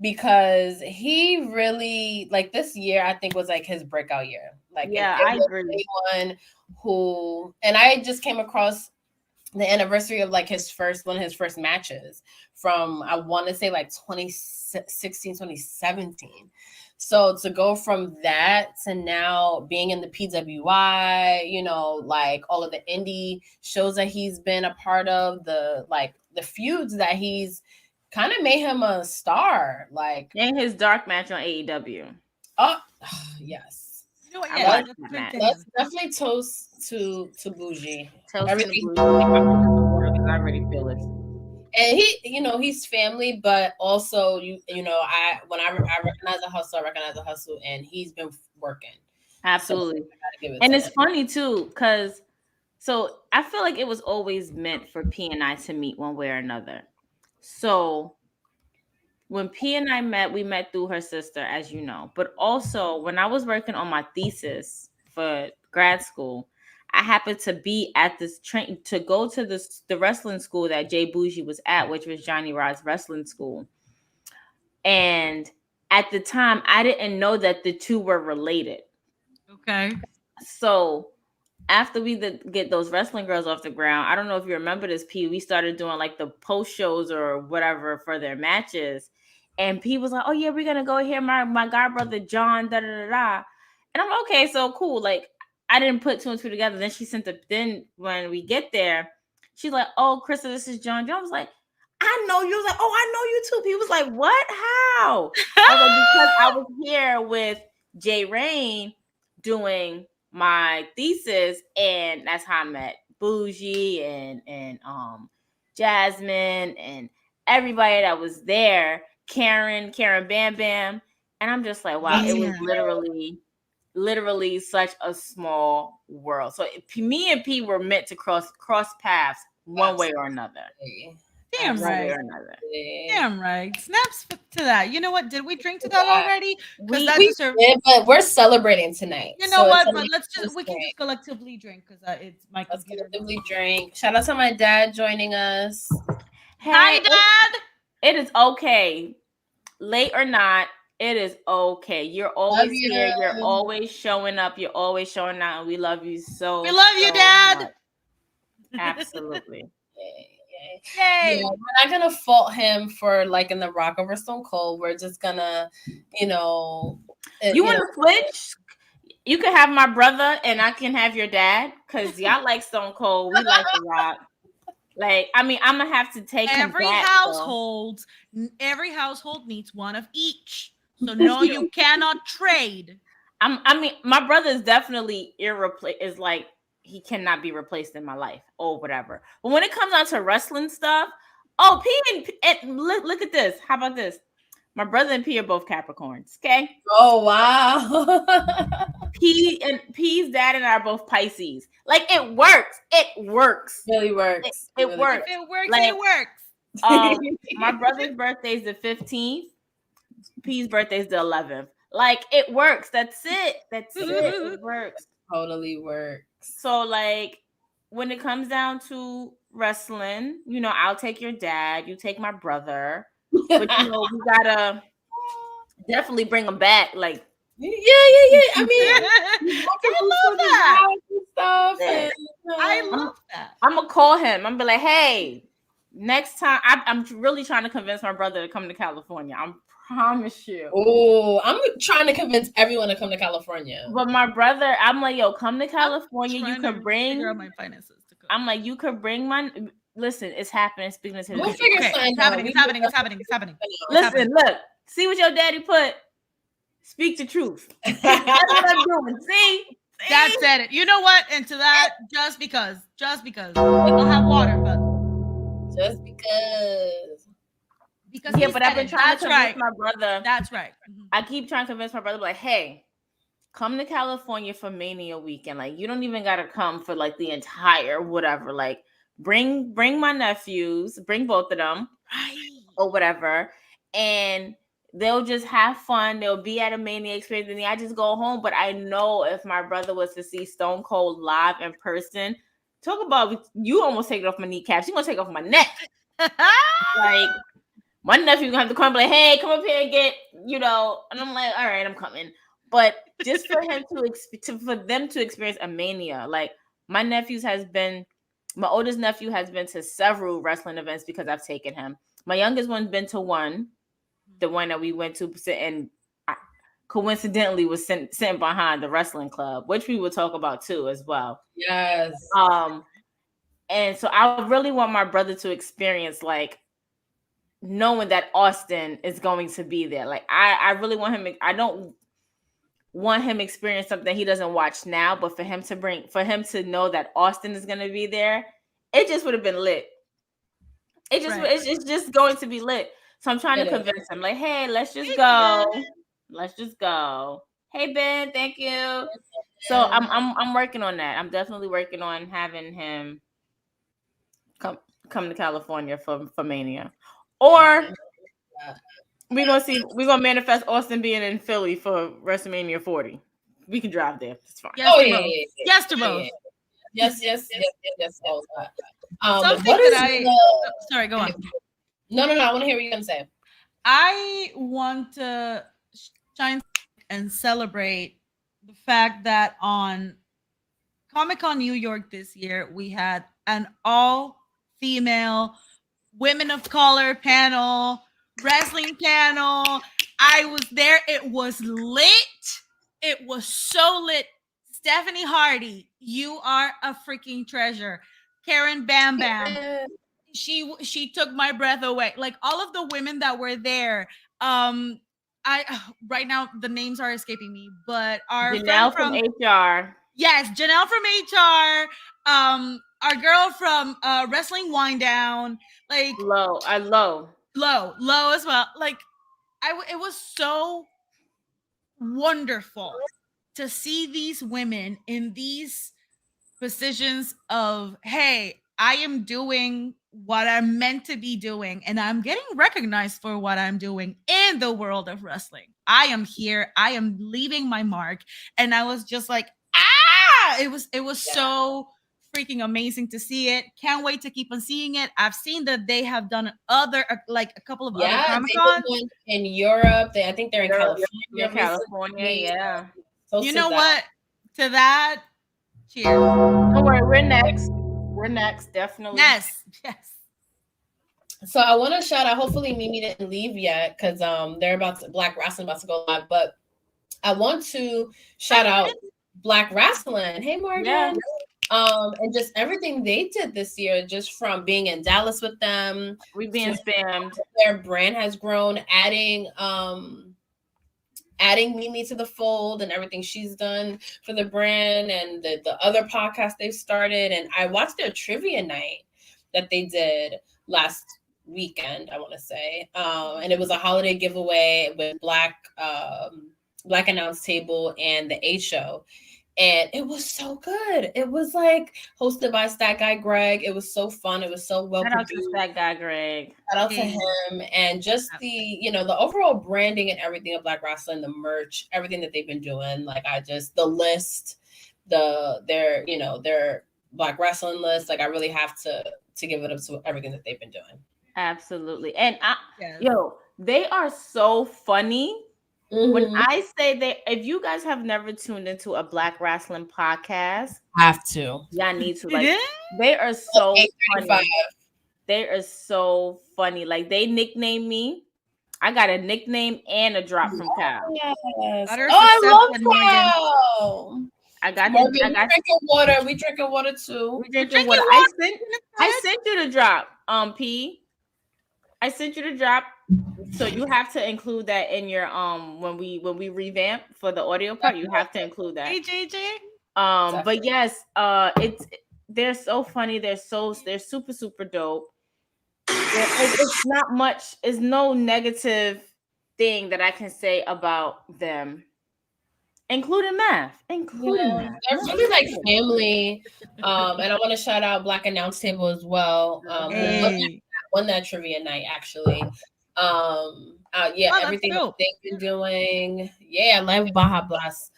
because he really, like this year, I think was like his breakout year. Like, yeah, I agree. Anyone who, and I just came across the anniversary of like one of his first matches from, I want to say like 2016, 2017. So to go from that to now being in the PWI, you know, like all of the indie shows that he's been a part of, the feuds that he's kind of made him a star. Like, and his dark match on AEW. Oh, yes. You know what? Yeah, let's definitely toast to Bougie. Toast to Bougie. I already feel it. And he, you know, he's family, but also you know, when I recognize a hustle, I recognize a hustle, and he's been working. Absolutely. So and it's funny too, because so I feel like it was always meant for P and I to meet one way or another. So when P and I met, we met through her sister, as you know. But also when I was working on my thesis for grad school, I happened to be at this train to go to the wrestling school that Jay Bougie was at, which was Johnny Rod's wrestling school. And at the time, I didn't know that the two were related. Okay. So after we get those wrestling girls off the ground, I don't know if you remember this, P, we started doing like the post shows or whatever for their matches. And P was like, oh yeah, we're going to go hear my god brother, John, da-da-da-da. And I'm like, okay, so cool. Like, I didn't put two and two together. Then she sent the. Then when we get there, she's like, "Oh, Krista, this is John." John was like, "I know you." Was like, "Oh, I know you too." He was like, "What? How?" I was like, "Because I was here with Jay Rain doing my thesis, and that's how I met Bougie and Jasmine and everybody that was there. Karen Bam Bam." And I'm just like, wow, it was literally such a small world. So me and P were meant to cross paths one way or another. Damn right. Damn right. Snaps to that. You know what? Did we drink to that already? We did, but we're celebrating tonight. You know what? But we can just collectively drink because it's my computer. Collectively drink. Shout out to my dad joining us. Hey, hi, Dad. It is okay. Late or not, it is okay. You're always here. You're always showing up. You're always showing out. And we love you so. We love you, Dad. Much. Absolutely. Yay. Yeah, we're not gonna fault him for liking The Rock over Stone Cold. We're just gonna, you want to switch? You can have my brother and I can have your dad because y'all like Stone Cold. We like The Rock. Like, I mean, I'm gonna have to take every household. Every household needs one of each. So no, you cannot trade. I mean, my brother is definitely is like he cannot be replaced in my life or whatever. But when it comes down to wrestling stuff, P and look at this. How about this? My brother and P are both Capricorns. Okay. Oh wow. P's dad and I are both Pisces. Like it works. It works. Really works. It works. If it works, like, it works. My brother's birthday is the 15th. P's birthday is the 11th. Like it works. That's it. It works. Totally works. So like when it comes down to wrestling, I'll take your dad, you take my brother. But we gotta definitely bring them back. Like yeah. I mean, I love that. I love that. I'm gonna call him. I'm gonna be like, hey, next time I'm really trying to convince my brother to come to California. I promise you. Oh, I'm trying to convince everyone to come to California. But my brother, I'm like, yo, come to California. You could bring my finances to come. I'm like, you could bring my. Listen, it's happening. Speaking to we'll figure something out. It's happening. Listen, look, see what your daddy put. Speak the truth. That's what I'm doing. See? Dad said it. You know what? And to that, just because we don't have water, but just because. Yeah, but I've been trying to convince my brother. That's right. Mm-hmm. I keep trying to convince my brother, like, hey, come to California for Mania weekend. Like, you don't even gotta come for like the entire whatever. Like, bring my nephews, bring both of them, or whatever, and they'll just have fun. They'll be at a Mania experience, and I just go home. But I know if my brother was to see Stone Cold live in person, talk about you almost take it off my kneecaps. You gonna take it off my neck? Like my nephew gonna have to come, like, hey, come up here and get, and I'm like, all right, I'm coming. But just for him for them to experience a Mania, like my oldest nephew has been to several wrestling events because I've taken him. My youngest one's been to one, the one that we went to, and coincidentally was sitting behind the wrestling club, which we will talk about too as well. Yes. And so I really want my brother to experience like knowing that Austin is going to be there. Like I really want him. I don't want him to experience something he doesn't watch now, but for him to know that Austin is going to be there, it just would have been lit. It's just going to be lit. So I'm trying to convince him, like, hey, let's just go. Let's just go. Hey Ben, thank you. So I'm working on that. I'm definitely working on having him come to California for Mania. Or we're gonna manifest Austin being in Philly for WrestleMania 40. We can drive there. It's fine. Yes to both. Yes. Sorry, go on. No. I want to hear what you're gonna say. I want to shine and celebrate the fact that on Comic-Con New York this year, we had an all-female women of color panel, wrestling panel. I was there. It was lit. It was so lit. Stephanie Hardy, you are a freaking treasure. Karen Bam Bam, she took my breath away. Like all of the women that were there. I right now the names are escaping me, but our friend Janelle from HR. Yes, Janelle from HR. Our girl from Wrestling Wind Down. Like Low low as well. Like it was so wonderful to see these women in these positions of, hey, I am doing what I'm meant to be doing and I'm getting recognized for what I'm doing in the world of wrestling. I am here. I am leaving my mark. And I was just like, it was so freaking amazing to see it. Can't wait to keep on seeing it. I've seen that they have done other like a couple of other Comic Cons in Europe. I think they're in California. California, yeah. You know what? To that, cheers. Don't worry, we're next, definitely. Yes. So I want to shout out. Hopefully, Mimi didn't leave yet because they're Black Wrestling about to go live. But I want to shout out Black Wrestling. Hey, Morgan. Yeah. And just everything they did this year, just from being in Dallas with them, we being spammed. Their brand has grown, adding Mimi to the fold and everything she's done for the brand and the other podcast they've started. And I watched their trivia night that they did last weekend, I want to say, and it was a holiday giveaway with Black Announce Table and the A Show. And it was so good. It was like hosted by Stat Guy Greg. It was so fun. It was so well produced. Shout out to Stat Guy Greg. Shout out to him. And just the overall branding and everything of Black Wrestling, the merch, everything that they've been doing. Like the list, their Black Wrestling list. Like I really have to give it up to everything that they've been doing. Absolutely. And they are so funny. Mm-hmm. When I say if you guys have never tuned into a Black Wrestling podcast, have to. Y'all need to. Like, they are so funny. They are so funny. Like, they nicknamed me. I got a nickname and a drop from Cal. Yes. I love Cal. I got drinking water. We drinking water too. We drinking water. I sent you the drop, P. I sent you the drop. So you have to include that in your when we revamp for the audio part, you have to include that. Hey JJ. But yes, they're so funny. They're super, super dope. It's not much, it's no negative thing that I can say about them. Including math. They're really like family. And I want to shout out Black Announce Table as well. Won that trivia night actually. Everything they've been doing. Yeah, live Baja Blast.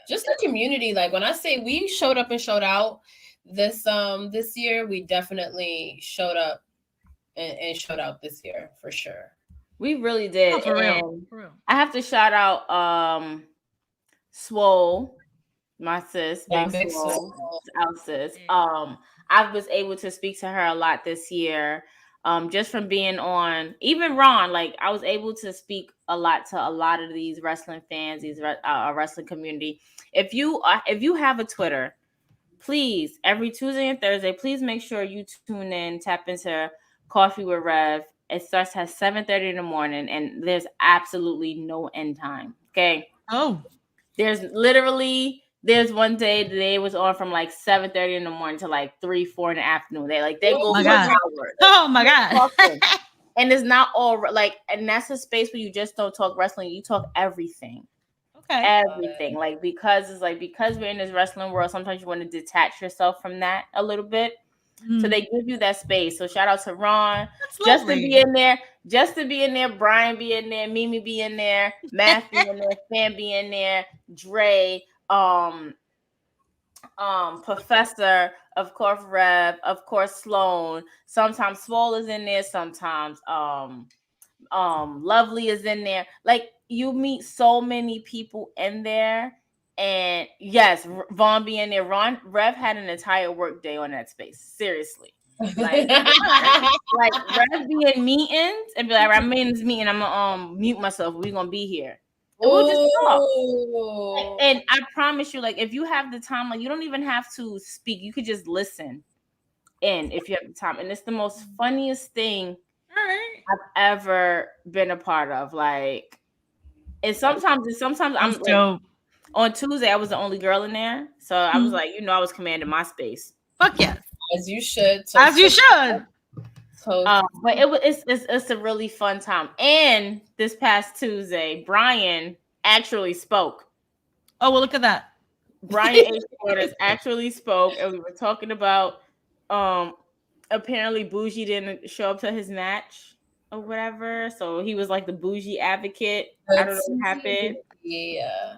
Just the community. Like when I say we showed up and showed out this year, we definitely showed up and showed out this year for sure. We really did. For real. I have to shout out Swole, my sis, Big Swole, our sis. I was able to speak to her a lot this year. Just from being on, even Ron, like I was able to speak a lot to a lot of these wrestling fans, these wrestling community. If you have a Twitter, please every Tuesday and Thursday, please make sure you tune in, tap into Coffee with Rev. It starts at 7:30 in the morning, and there's absolutely no end time. Okay. Oh, there's one day they was on from like 7:30 in the morning to like 3-4 in the afternoon. They go for hours. Oh my God. And it's not all like, and that's a space where you just don't talk wrestling. You talk everything. Okay. Everything. Like, because we're in this wrestling world, sometimes you want to detach yourself from that a little bit. So they give you that space. So shout out to Ron. Just to be in there, Brian be in there, Mimi be in there, Matt be in there, Sam be in there, Dre, Professor, of course, Rev, of course, Sloan. Sometimes Swole is in there, sometimes Lovely is in there. Like, you meet so many people in there. And yes, Vaughn be in there. Rev had an entire work day on that space. Seriously. Like Rev be in meetings and be like, I'm in this meeting, I'm gonna mute myself. We're gonna be here. and we'll just talk. Ooh. And I promise you, like, if you have the time, like, you don't even have to speak. You could just listen in if you have the time. And it's the most funniest thing All right. I've ever been a part of. Like, and sometimes I'm That's like, dope. on Tuesday, I was the only girl in there. So I was like, I was commanding my space. Fuck yes. As you should. As you should. But it's a really fun time. And this past Tuesday, Brian actually spoke. Oh, well, look at that. Brian H. Waters actually spoke, and we were talking about apparently Bougie didn't show up to his match or whatever. So he was like the bougie advocate. I don't know what happened. Yeah.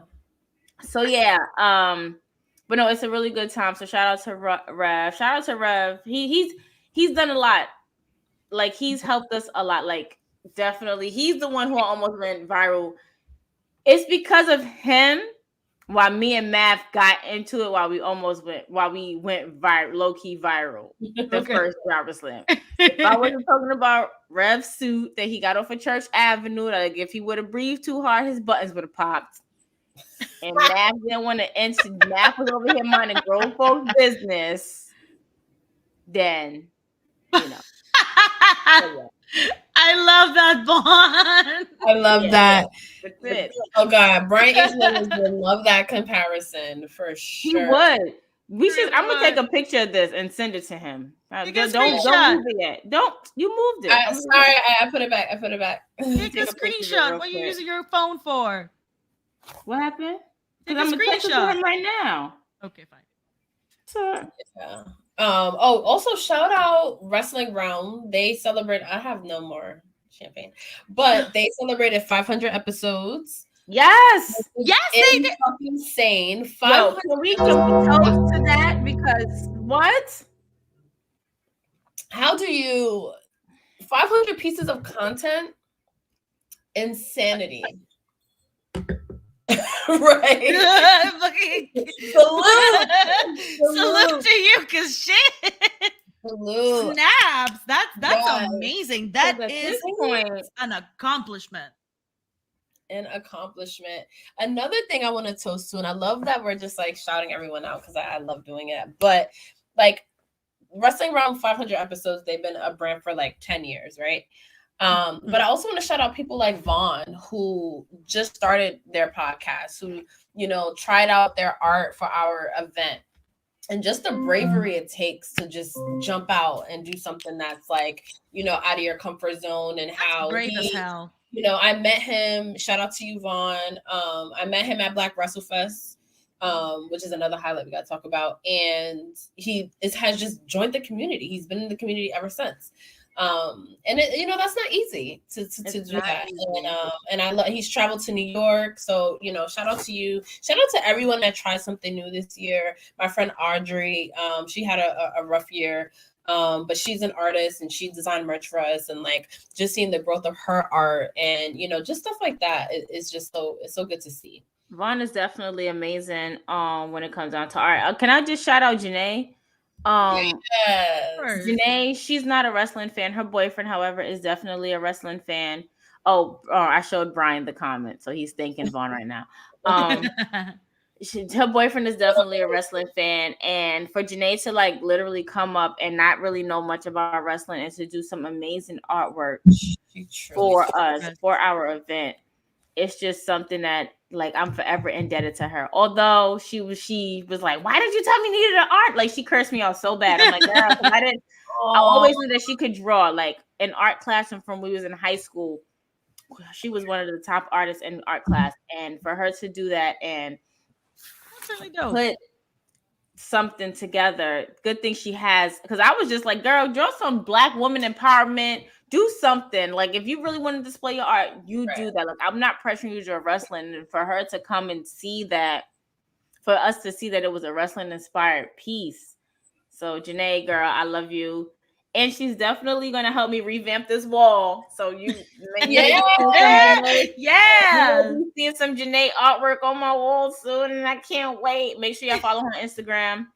So yeah, but no, it's a really good time. So shout out to Rev. Shout out to Rev. He's done a lot. Like, he's helped us a lot. Like, definitely, he's the one who almost went viral. It's because of him why me and Math got into it. Why we went viral, low key viral. The first Power Slam. If I wasn't talking about Rev's suit that he got off of Church Avenue, like, if he would have breathed too hard, his buttons would have popped. And Math didn't want to enter. Math was over here minding grown folks' business. Then, you know. I love that bond. I love that. That's it. Oh God, Brian H. Waters would love that comparison for sure. He would. I'm gonna take a picture of this and send it to him. Don't move it yet. Don't you moved it? Sorry, I put it back. Take a screenshot. What are you using your phone for? What happened? Take a I'm gonna text it to him right now. Okay, fine. So, yeah. Also shout out Wrestling Realm. They celebrate. I have no more champagne, but they celebrated 500 episodes. Yes, they did. Insane. 500. Can we toast to that? Because what? How do you 500 pieces of content? Insanity. Right. Salute to you, because shit. Salute. Snaps. That's amazing. That is an accomplishment. Another thing I want to toast to, and I love that we're just like shouting everyone out because I love doing it. But like, Wrestling Realm 500 episodes, they've been a brand for like 10 years, right? But I also want to shout out people like Vaughn, who just started their podcast, who, tried out their art for our event. And just the bravery it takes to just jump out and do something that's like, out of your comfort zone, and how brave as hell. I met him. Shout out to you, Vaughn. I met him at Black WrestleFest, which is another highlight we got to talk about. And he has just joined the community. He's been in the community ever since. And that's not easy to do that. And he's traveled to New York. So, shout out to you. Shout out to everyone that tried something new this year. My friend Audrey, she had a rough year. But she's an artist and she designed merch for us, and like just seeing the growth of her art and just stuff like that is just it's so good to see. Vaughn is definitely amazing when it comes down to art. Can I just shout out Janae? Yes. Janae, she's not a wrestling fan. Her boyfriend, however, is definitely a wrestling fan. I showed Brian the comment, so he's thanking Vaughn right now. Her boyfriend is definitely a wrestling fan, and for Janae to like literally come up and not really know much about wrestling and to do some amazing artwork for us for our event, it's just something that like I'm forever indebted to her. Although she was like, "Why did you tell me you needed an art?" Like, she cursed me out so bad. I'm like, "Girl, I didn't." I always knew that she could draw. Like, in art class and from when we was in high school, she was one of the top artists in art class, and for her to do that and really dope. Put something together. Good thing she has, because I was just like, girl, draw some Black woman empowerment. Do something. Like, if you really want to display your art, you do that. Like, I'm not pressuring you to draw wrestling. And for her to come and see that, for us to see that it was a wrestling inspired piece. So Janae, girl, I love you. And she's definitely going to help me revamp this wall. So you yeah. You'll be seeing some Janae artwork on my wall soon, and I can't wait. Make sure y'all follow her on Instagram.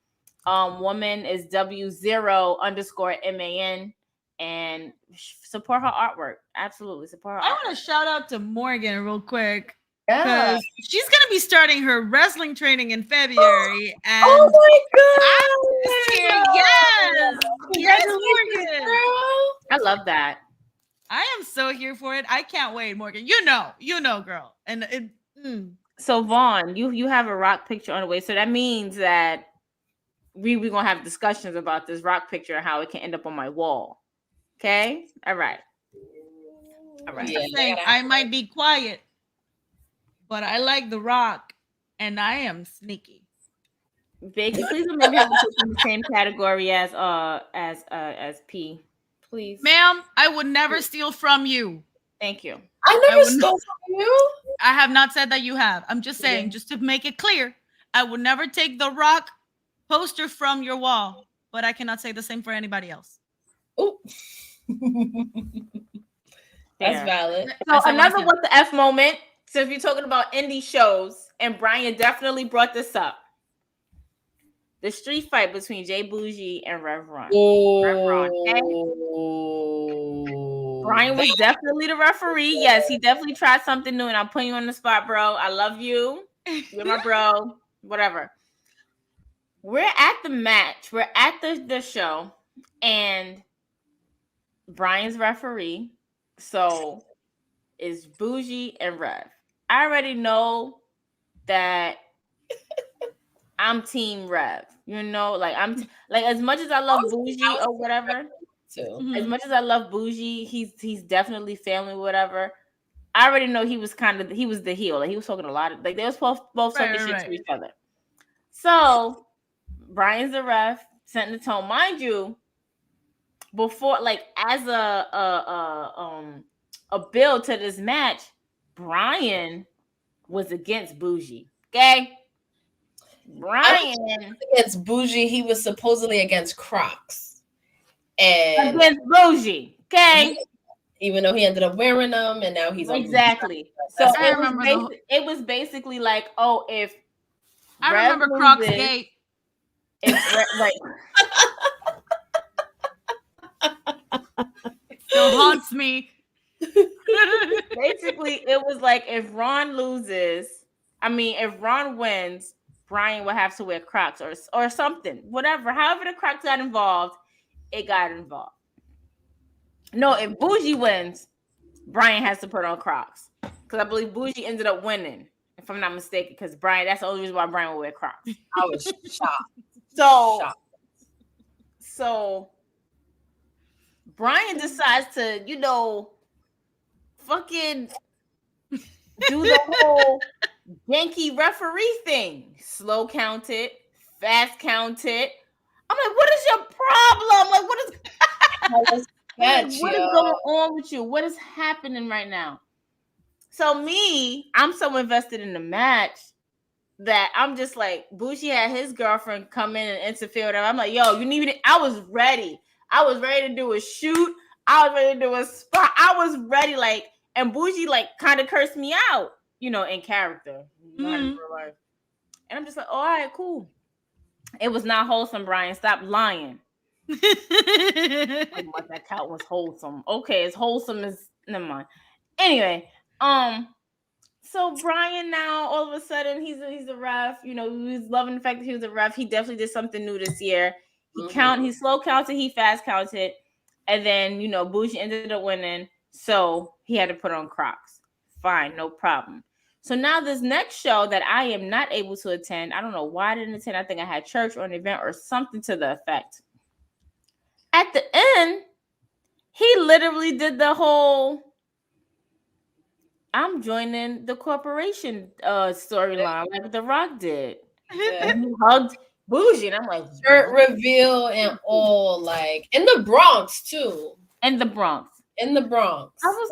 Woman is W0_MAN, and support her artwork. Absolutely support her. I want to shout out to Morgan real quick. Yeah. because she's gonna be starting her wrestling training in February, Oh and I'm just my here. God! Yes, Congratulations, Morgan. girl. I love that. I am so here for it. I can't wait, Morgan. You know, girl. And it. So Vaughn, you have a rock picture on the way. So that means that we gonna have discussions about this rock picture and how it can end up on my wall. Okay? All right. All I'm right. just Yeah, saying, I might be quiet, but I like The Rock, and I am sneaky. Becky, please don't make me have to put you in the same category as P. Please. Ma'am, I would never steal from you. Thank you. I I never would. stole from you. I have not said that you have. I'm just saying, Yeah. just to make it clear, I would never take The Rock poster from your wall, but I cannot say the same for anybody else. Oh, that's There. valid. So I another said. what the F moment. So if you're talking about indie shows, and Brian definitely brought this up. The street fight between Jay Bougie and Rev Run. Okay? Brian was definitely the referee. Yes, he definitely tried something new, and I'm putting you on the spot, bro. I love you. You're my bro. Whatever. We're at the match. We're at the show, and Brian's referee. So is Bougie and Rev. I already know that I'm Team Rev. You know, like like as much as I love Bougie or whatever, Too. as much as I love Bougie, he's definitely family, whatever. I already know he was the heel. Like he was talking a lot of, like they was both talking shit to each other. So Brian's the ref, setting the tone, mind you. Before, like as a build to this match, Brian was against Bougie. Okay, Brian Against Bougie, he was supposedly against Crocs, and against Bougie. Okay, even though he ended up wearing them, and now he's on exactly. So it was basically like, oh, if I Rev remember loses, Crocs Gate. Right. It still haunts me. Basically, it was like if Ron wins, Brian would have to wear Crocs or something, whatever. However, the Crocs got involved, it got involved. No, if Bougie wins, Brian has to put on Crocs because I believe Bougie ended up winning, if I'm not mistaken. Because Brian, that's the only reason why Brian would wear Crocs. I was shocked. So Brian decides to, fucking do the whole Yankee referee thing. Slow count it, fast count it. I'm like, what is your problem? Like, what is going on with you? What is happening right now? So I'm so invested in the match that I'm just like, Bushi had his girlfriend come in and interfere with him. I'm like, yo, you need me? I was ready. I was ready to do a shoot. I was ready to do a spot. I was ready, like, and Bougie like kind of cursed me out, in character. And I'm just like, oh, all right, cool. It was not wholesome, Brian. Stop lying. That count was wholesome. Okay, it's wholesome as never mind. Anyway, so Brian now all of a sudden he's a ref. He's loving the fact that he was a ref. He definitely did something new this year. He slow counted, he fast counted, and then Bougie ended up winning, so he had to put on Crocs. Fine, no problem. So now this next show that I am not able to attend, I don't know why I didn't attend. I think I had church or an event or something to the effect. At the end, he literally did the whole I'm joining the corporation storyline like The Rock did. And he hugged Bougie, and I'm like, shirt reveal and all, like in the Bronx too. In the Bronx. I was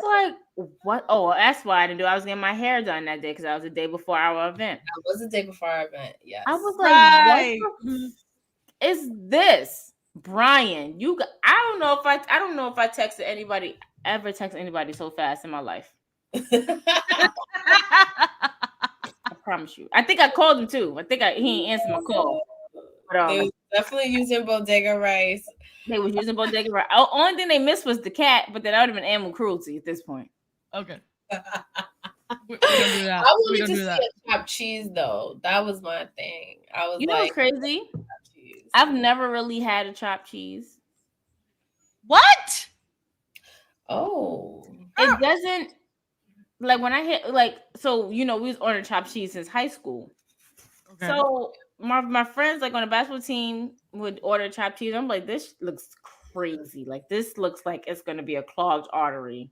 like, what? Oh, that's why I didn't do it. I was getting my hair done that day because that was the day before our event. That was the day before our event. Yes. I was like, what is this, Brian? I don't know if I texted anybody so fast in my life. I promise you. I think I called him too. I think he ain't answered my call. But, they was definitely using bodega rice. They was using bodega rice. Only thing they missed was the cat, but that would have been animal cruelty at this point. Okay. We don't do that. I We wanted don't to do see that. a chopped cheese though. That was my thing. I was You know what's like, crazy? chopped cheese. I've never really had a chopped cheese. What? Oh, It doesn't like when I hit like so we was ordering chopped cheese since high school. Okay. So my friends like on the basketball team would order chopped cheese. I'm like, this looks crazy. Like this looks like it's gonna be a clogged artery.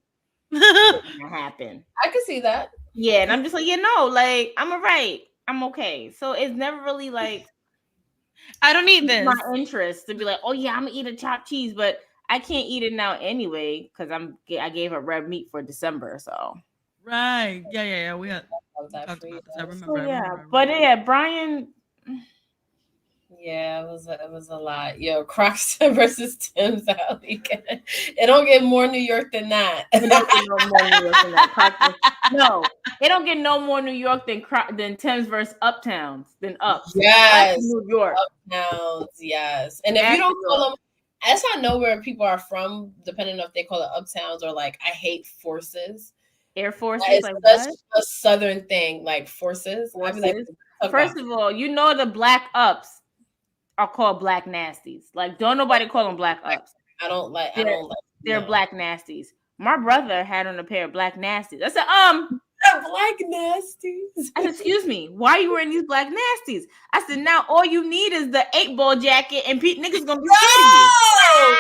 Gonna happen. I could see that. Yeah, and I'm just like, like I'm alright. I'm okay. So it's never really like I don't need my this. interest to be like, oh yeah, I'm gonna eat a chopped cheese, but I can't eat it now anyway because I gave her red meat for December. So Right. Yeah. We had Love that talked for you about this. I guys. remember. so I yeah, remember. I but remember. yeah, Brian. Yeah, it was a lot. Yo, Crocs versus Tim's that weekend. It don't get more New York than that. It don't get no more New York than that. No, it don't get no more New York than Thames versus Uptowns than Ups. That's Yes, New York. Uptowns, yes. And if That's you don't New call York. them, that's how I know where people are from, depending on if they call it Uptowns or like I hate forces. Air That Forces, is like such what? a southern thing, like forces. I'd be like, Forces. talk First about. of all, the black Ups are called black nasties. Like, don't nobody call them black Ups. I don't like. They're No. black nasties. My brother had on a pair of black nasties. I said, Black nasties. I said, excuse me, why are you wearing these black nasties? I said, now all you need is the 8-ball jacket and niggas gonna be scared of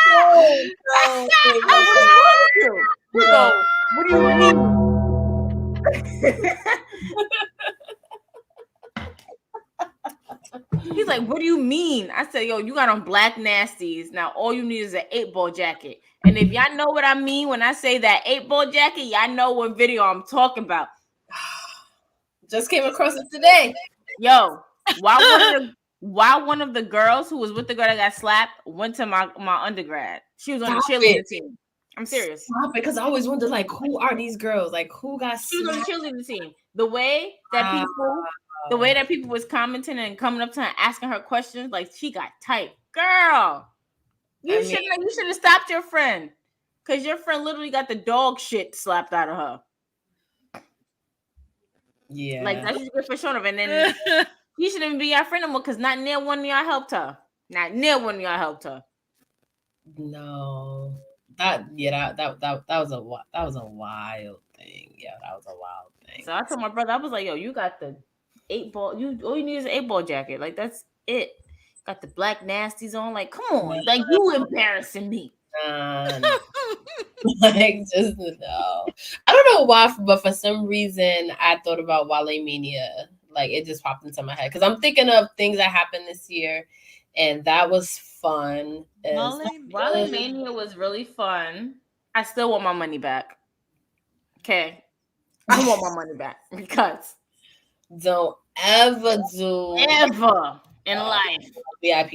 you. What is wrong with you? You go, what do you mean? He's like, what do you mean? I said, yo, you got on black nasties. Now all you need is an 8-ball jacket. And if y'all know what I mean when I say that 8-ball jacket, y'all know what video I'm talking about. Just came across it today. Yo, why one of the girls who was with the girl that got slapped went to my undergrad. She was on the cheerleading team. I'm serious. Stop it, because I always wonder, like, who are these girls? Like, who got She was on the slapped? cheerleading team. The way that people was commenting and coming up to her and asking her questions, like she got tight. Girl, you should have stopped your friend. Because your friend literally got the dog shit slapped out of her. Yeah. Like that's just good for showing up. And then you shouldn't even be your friend anymore because not near one of y'all helped her. Not near one of y'all helped her. No. That was a wild thing. Yeah, that was a wild thing. So I told my brother, I was like, yo, you got the 8-ball, all you need is an 8-ball jacket. Like that's it. Got the black nasties on. Like, come on. Like you embarrassing me. Like just no. I don't know why, but for some reason I thought about Wale Mania. Like it just popped into my head because I'm thinking of things that happened this year, and that was fun. Wale Mania was really fun. I still want my money back. Okay, I want my money back because don't ever do in life VIP.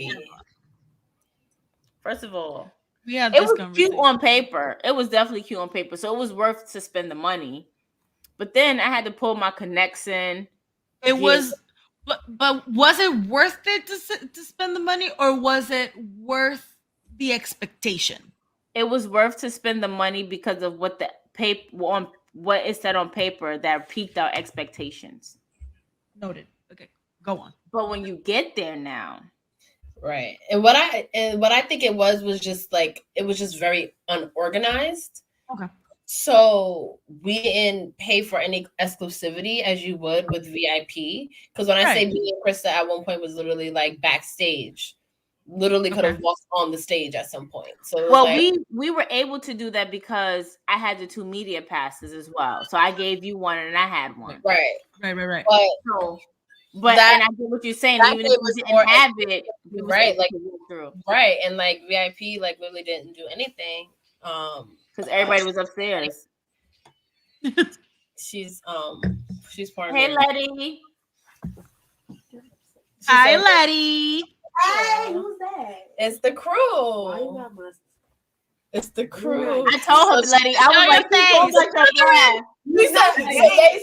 First of all, it was cute on paper. It was definitely cute on paper, so it was worth to spend the money. But then I had to pull my connects in. It was, but was it worth it to spend the money, or was it worth the expectation? It was worth to spend the money because of what the paper on what it said on paper that piqued our expectations. Noted. Okay, go on. But when you get there now. Right. And what I think it was just like it was just very unorganized. Okay. So we didn't pay for any exclusivity as you would with VIP. Because when I say me and Krista at one point was literally like backstage. Literally could have walked on the stage at some point. So we were able to do that because I had the 2 media passes as well. So I gave you one and I had one. Right. But and I get what you're saying. Even if we didn't have it, right? Like right, and like VIP, like really didn't do anything. Because everybody was upstairs. She's part of Hey, Letty. Hi, Letty. Hey, who's that? It's the crew. Why you got my... It's the crew. I told her, Letty. I was like, she pulled out your glass. They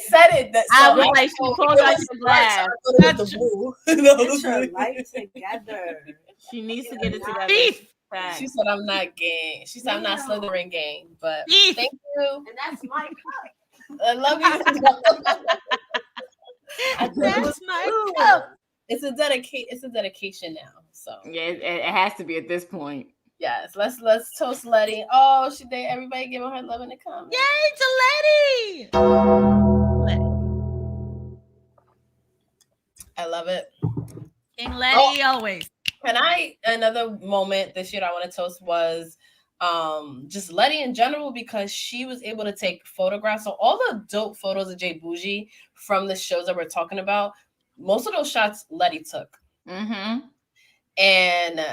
said it. I was like, she pulled out your glass. Get your life together. She needs to get it together. She said, I'm not gang. She said, I'm not Slytherin gang. But thank you. And that's my cup. I love you. I thought it was That's my cute. cup. It's a dedicate. It's a dedication now. So Yeah, it has to be at this point. yes, let's toast Letty. Oh, should they? Everybody give her love in the comments. Yay to Letty! Letty. I love it. King Letty always. And another moment this year I want to toast was just Letty in general, because she was able to take photographs. So all the dope photos of Jay Bougie from the shows that we're talking about, most of those shots Letty took. Mm-hmm. And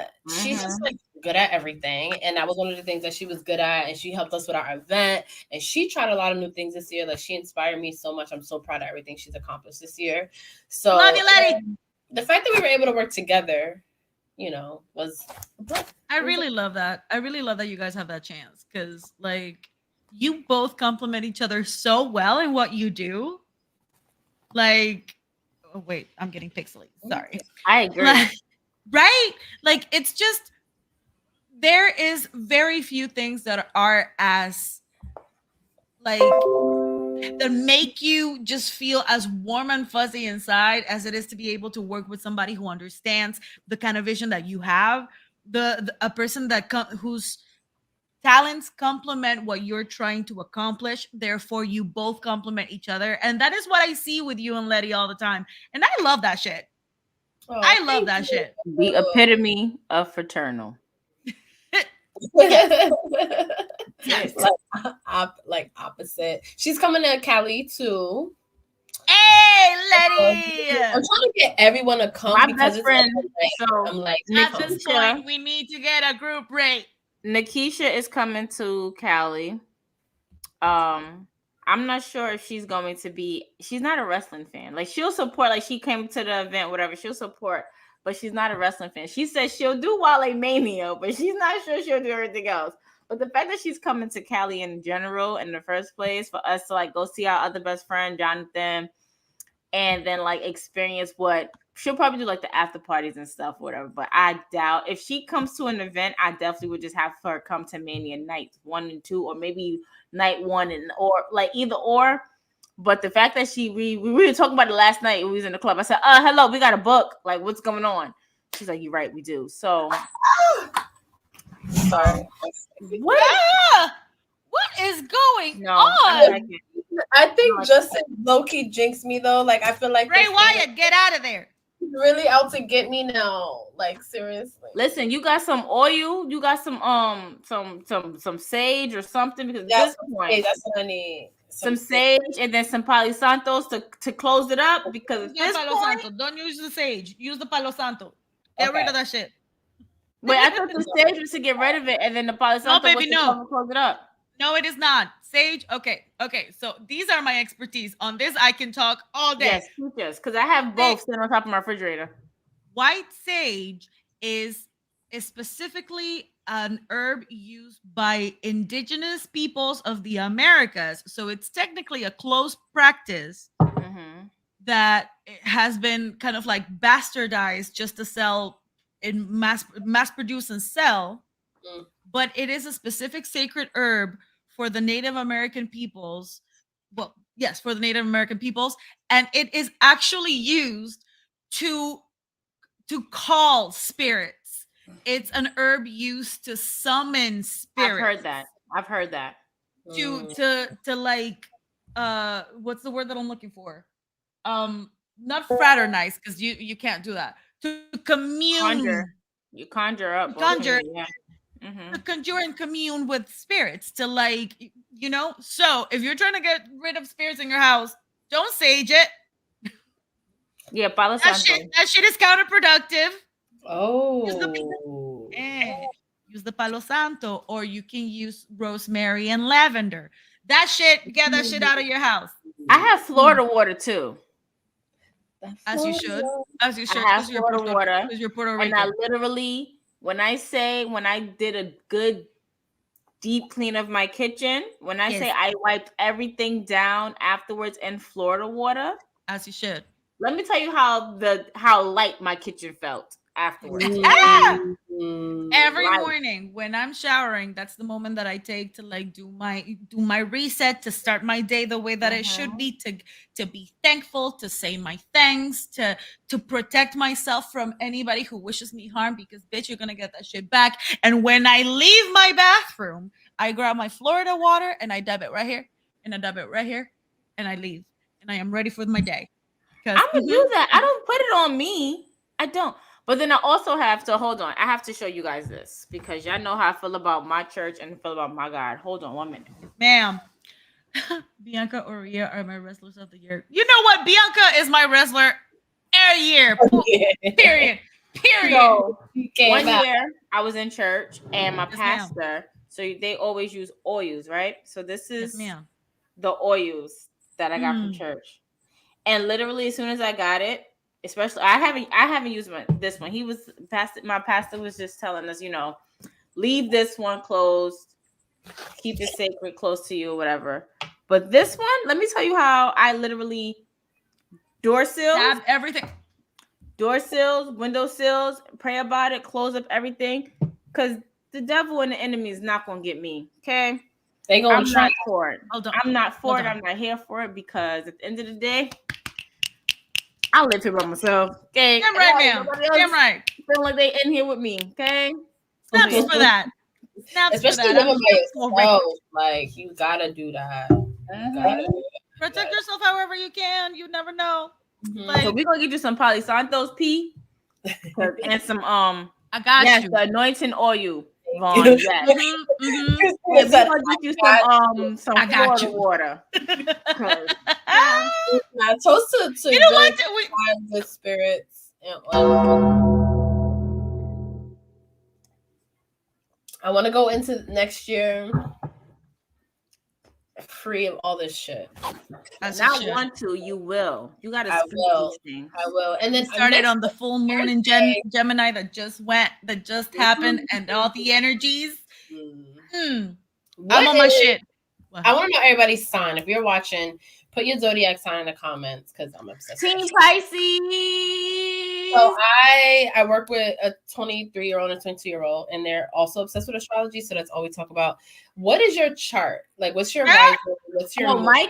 she's just like good at everything, and that was one of the things that she was good at, and she helped us with our event, and she tried a lot of new things this year. Like, she inspired me so much. I'm so proud of everything she's accomplished this year. So Love you, Letty. The fact that we were able to work together, was I really love that. I really love that you guys have that chance, because like you both complement each other so well in what you do. Like, oh wait, I'm getting pixely. Sorry. I agree. Right? Like, it's just, there is very few things that are as like that make you just feel as warm and fuzzy inside as it is to be able to work with somebody who understands the kind of vision that you have, a person that whose talents complement what you're trying to accomplish. Therefore, you both complement each other, and that is what I see with you and Letty all the time. And I love that shit. I love that shit. The epitome of fraternal. Yes. like opposite. She's coming to Cali too. Hey, Letty! I'm trying to get everyone to come. My because best friend. So I'm like, at this point, we need to get a group rate. Nikisha is coming to Cali. I'm not sure if she's going to be. She's not a wrestling fan. Like, she'll support. Like, she came to the event, whatever. She'll support, but she's not a wrestling fan. She says she'll do Wale Mania, but she's not sure she'll do everything else. But the fact that she's coming to Cali in general, in the first place, for us to like go see our other best friend Jonathan, and then like experience what she'll probably do, like the after parties and stuff, whatever. But I doubt if she comes to an event, I definitely would just have her come to Mania nights 1 and 2, or maybe night 1 or like either or. But the fact that we were talking about it last night when we was in the club. I said, hello, we got a book. Like, what's going on? She's like, you're right, we do. So sorry. What is going on? I think Justin low-key jinxed me though. Like, I feel like Ray Wyatt, get out of there. Really out to get me now. Like, seriously. Listen, you got some oil, you got some sage or something, because that's what I need. Some sage and then some Palo Santos to close it up, because Santo. Don't use the sage. Use the Palo Santo. Get rid of that shit. Wait, I thought the sage was to get rid of it, and then the Palo Santo was to close it up. No, it is not. Sage. Okay. So these are my expertise. On this, I can talk all day. Yes, because I have both sitting on top of my refrigerator. White sage is specifically an herb used by indigenous peoples of the Americas. So it's technically a close practice that has been kind of like bastardized just to sell in mass produce and sell. But it is a specific sacred herb for the Native American peoples. Well, yes, for the Native American peoples. And it is actually used to call spirits. It's an herb used to summon spirits. I've heard that. To like, what's the word that I'm looking for? Not fraternize, because you can't do that. To commune. You conjure up. Yeah. To conjure and commune with spirits, to like, so if you're trying to get rid of spirits in your house, don't sage it. Yeah, Palo Santo. That shit is counterproductive. Use the Palo Santo, or you can use rosemary and lavender. Get that shit out of your house. I have Florida water too. As you should. I have Florida water. Because you're Puerto Rico. And I literally, when I did a good deep clean of my kitchen, when I say I wiped everything down afterwards in Florida water. As you should. Let me tell you how light my kitchen felt afterwards. Every Right. morning when I'm showering, that's the moment that I take to like do my reset, to start my day the way that it should be, to be thankful, to say my thanks, to protect myself from anybody who wishes me harm, because bitch, you're gonna get that shit back. And when I leave my bathroom, I grab my Florida water and I dab it right here and I dab it right here and I leave and I am ready for my day. I'm gonna do that. I don't put it on me. I don't. But then I also have to hold on. I have to show you guys this because y'all know how I feel about my church and feel about my God. Hold on 1 minute. Ma'am. Bianca or Rhea are my wrestlers of the year. You know what? Bianca is my wrestler every year. Period. So, 1 year I was in church and my pastor, so they always use oils, right? So this is the oils that I got from church. And literally as soon as I got it, especially I haven't used this one. My pastor was just telling us, leave this one closed, keep it sacred close to you or whatever. But this one, let me tell you how I literally door sills, window sills, pray about it, close up everything, because the devil and the enemy is not gonna get me. Okay, I'm not for it. I'm not for it. I'm not here for it, because at the end of the day, I live here by myself. Okay, damn right, ma'am. Damn right. Feel like they in here with me. Okay, snaps for that. Snaps especially for that. living by yourself. Like you gotta do that. Protect yourself however you can. You never know. Like, so we're gonna get you some Palo Santos pee and some I got you. The anointing oil. Vaughn, yes. We're gonna get you some Florida water. Toast to you know what? Good spirits. I want to go into next year free of all this shit. Not want to, you will. You gotta speak these things. I will. And then started on the full moon in Gemini that just happened, and all the energies. I'm on my shit. I want to know everybody's sign. If you're watching, put your zodiac sign in the comments because I'm obsessed. Team Pisces. So I work with a 23-year-old and a 22-year-old, and they're also obsessed with astrology. So that's all we talk about. What is your chart? Like, what's your rising? What's your my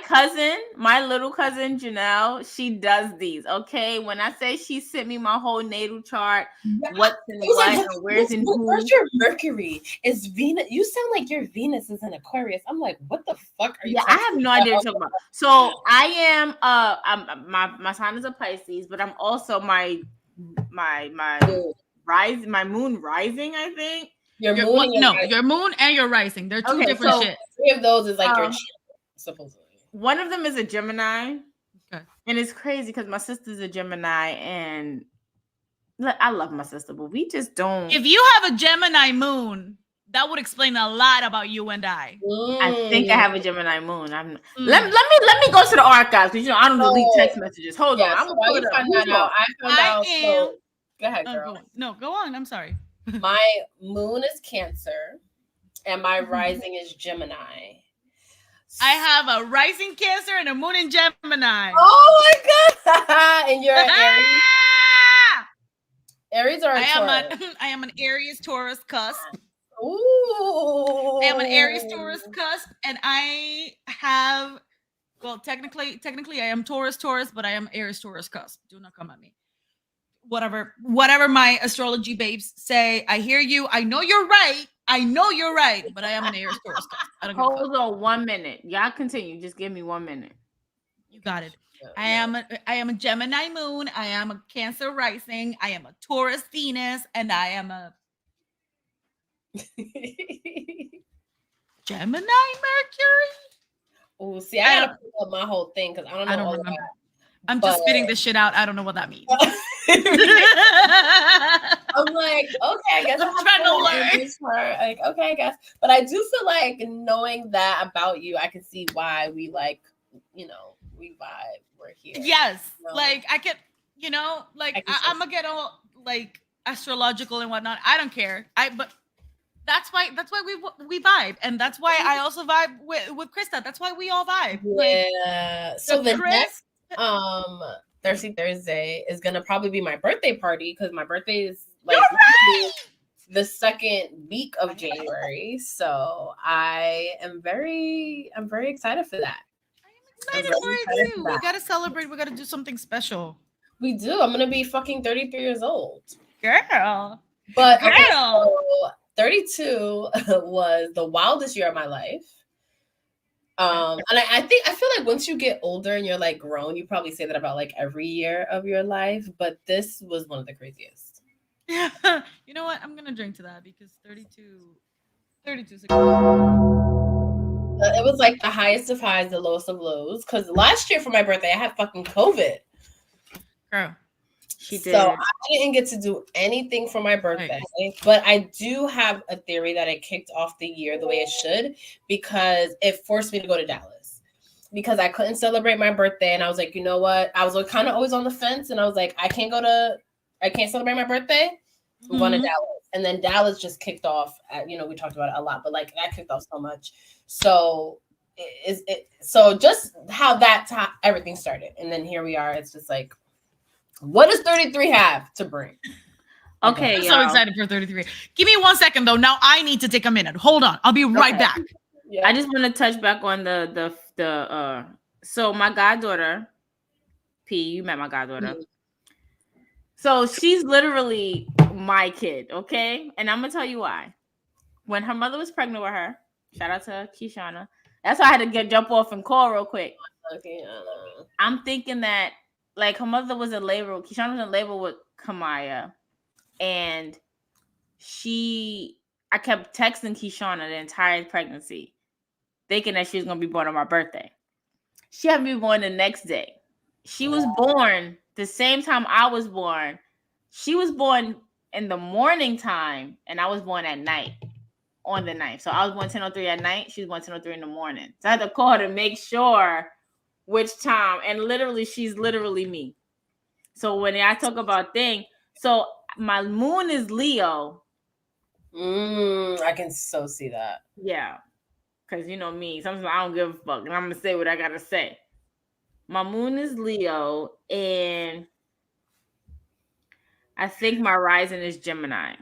little cousin Janelle, she does these. Okay, when I say she sent me my whole natal chart, what's in what and where's in who. Where's your Mercury? Is Venus? You sound like your Venus is in Aquarius. I'm like, what the fuck are you? Yeah, I have no idea what you're talking about. So I am my sign is a Pisces, but I'm also my moon rising, I think. Your moon and your rising. They're two different shit. 3 of those is like your supposedly. One of them is a Gemini. Okay. And it's crazy because my sister's a Gemini, and I love my sister, but we just don't. If you have a Gemini moon, that would explain a lot about you and I. I think I have a Gemini moon. Let me go to the archives because I don't delete text messages. Hold on, I'm gonna find that out. I found out. So, go ahead, girl. Go on. I'm sorry. My moon is Cancer, and my rising is Gemini. I have a rising Cancer and a moon in Gemini. Oh my god! And you're an Aries. Aries or a Taurus? I am an Aries Taurus cusp. Ooh. I am an Aries Taurus cusp, and I have, well, technically I am Taurus, but I am Aries Taurus cusp. Do not come at me. Whatever my astrology babes say, I hear you. I know you're right, but I am an Aries Taurus cusp. Hold on 1 minute. Y'all continue. Just give me 1 minute. You got it. I am a Gemini moon. I am a Cancer rising. I am a Taurus Venus, and I am a Gemini Mercury. Oh, see, I gotta pull up my whole thing because I don't remember. I'm just spitting this shit out. I don't know what that means. I'm like, okay, I guess I'm trying to learn. Like, okay, I guess. But I do feel like knowing that about you, I can see why we like, we vibe. We're here. Yes, like I can, I'm gonna get all like astrological and whatnot. I don't care. But that's why we vibe, and that's why I also vibe with Krista. That's why we all vibe. Yeah. So the next Thirsty Thursday is gonna probably be my birthday party because my birthday is like the second week of January. So I'm very excited for that. I'm excited for it too. We gotta celebrate. We gotta do something special. We do. I'm gonna be fucking 33 years old. Girl. But Girl. okay, so 32 was the wildest year of my life. And I feel like once you get older and you're like grown, you probably say that about like every year of your life, but this was one of the craziest. You know what? I'm gonna drink to that because 32 is a It was like the highest of highs, the lowest of lows. Because last year for my birthday, I had fucking COVID. girl. She did. So I didn't get to do anything for my birthday. Right. But I do have a theory that it kicked off the year the way it should because it forced me to go to Dallas. Because I couldn't celebrate my birthday. And I was like, you know what? I was kind of always on the fence. And I was like, I can't celebrate my birthday. I'm going to Dallas. And then Dallas just kicked off. We talked about it a lot, but like that kicked off so much. So so just how that everything started. And then here we are. It's just like, what does 33 have to bring? Okay, I'm so excited for 33. Give me 1 second though. Now I need to take a minute. Hold on. I'll be right back. Yeah. I just want to touch back on the so my goddaughter, P, you met my goddaughter. Mm-hmm. So she's literally my kid, okay? And I'm gonna tell you why. When her mother was pregnant with her, shout out to Kishana. That's why I had to jump off and call real quick. Okay, I'm thinking that like her mother was in labor. Kishana was in labor with Kamaya, and I kept texting Kishana the entire pregnancy, thinking that she was gonna be born on my birthday. She had me born the next day. She was born the same time I was born. She was born in the morning time, and I was born at night on the night. So I was born 10:03 at night. She was born 10:03 in the morning. So I had to call her to make sure which time. And literally, she's literally me. So when I talk about so my moon is Leo. I can so see that. Yeah. Because you know me, sometimes I don't give a fuck. And I'm going to say what I got to say. My moon is Leo. And I think my rising is Gemini.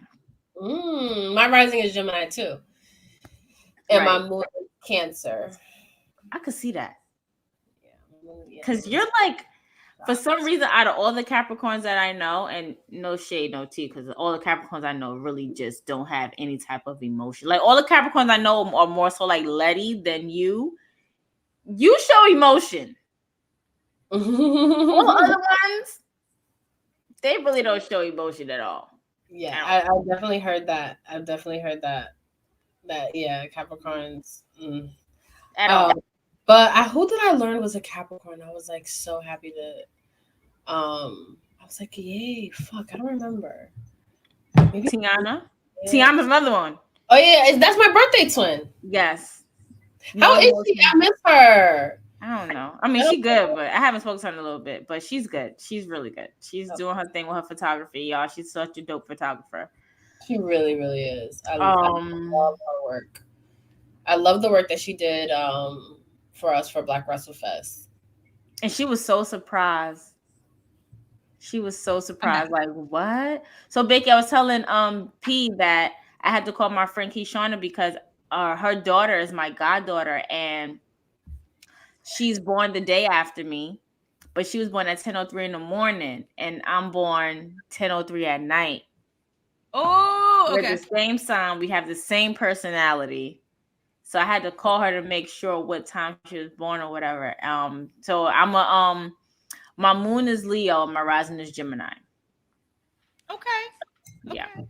My rising is Gemini too. And my moon is Cancer. I could see that. Because you're like, for some reason, out of all the Capricorns that I know, and no shade, no tea, because all the Capricorns I know really just don't have any type of emotion. Like all the Capricorns I know are more so like Letty than you. You show emotion. All the other ones, they really don't show emotion at all. Yeah, I definitely heard that. I've definitely heard that. Yeah, Capricorns. At all. But who did I learn was a Capricorn? I was like so happy to. I was like, yay! Fuck, I don't remember. Maybe Tiana. Yeah. Tiana's another one. Oh yeah, that's my birthday twin. Yes. How is she? I miss her. I don't know. I mean, she's good, but I haven't spoken to her in a little bit. But she's good. She's really good. She's doing her thing with her photography, y'all. She's such a dope photographer. She really, really is. I love her work. I love the work that she did for us for Black Wrestle Fest. And she was so surprised. She was so surprised. Like, what? So, Becky, I was telling P that I had to call my friend Kishana because her daughter is my goddaughter, and she's born the day after me, but she was born at 10:03 in the morning, and I'm born 10:03 at night. Oh, okay. We're the same sign. We have the same personality. So I had to call her to make sure what time she was born or whatever. So I'm my moon is Leo, my rising is Gemini. Okay. Yeah. All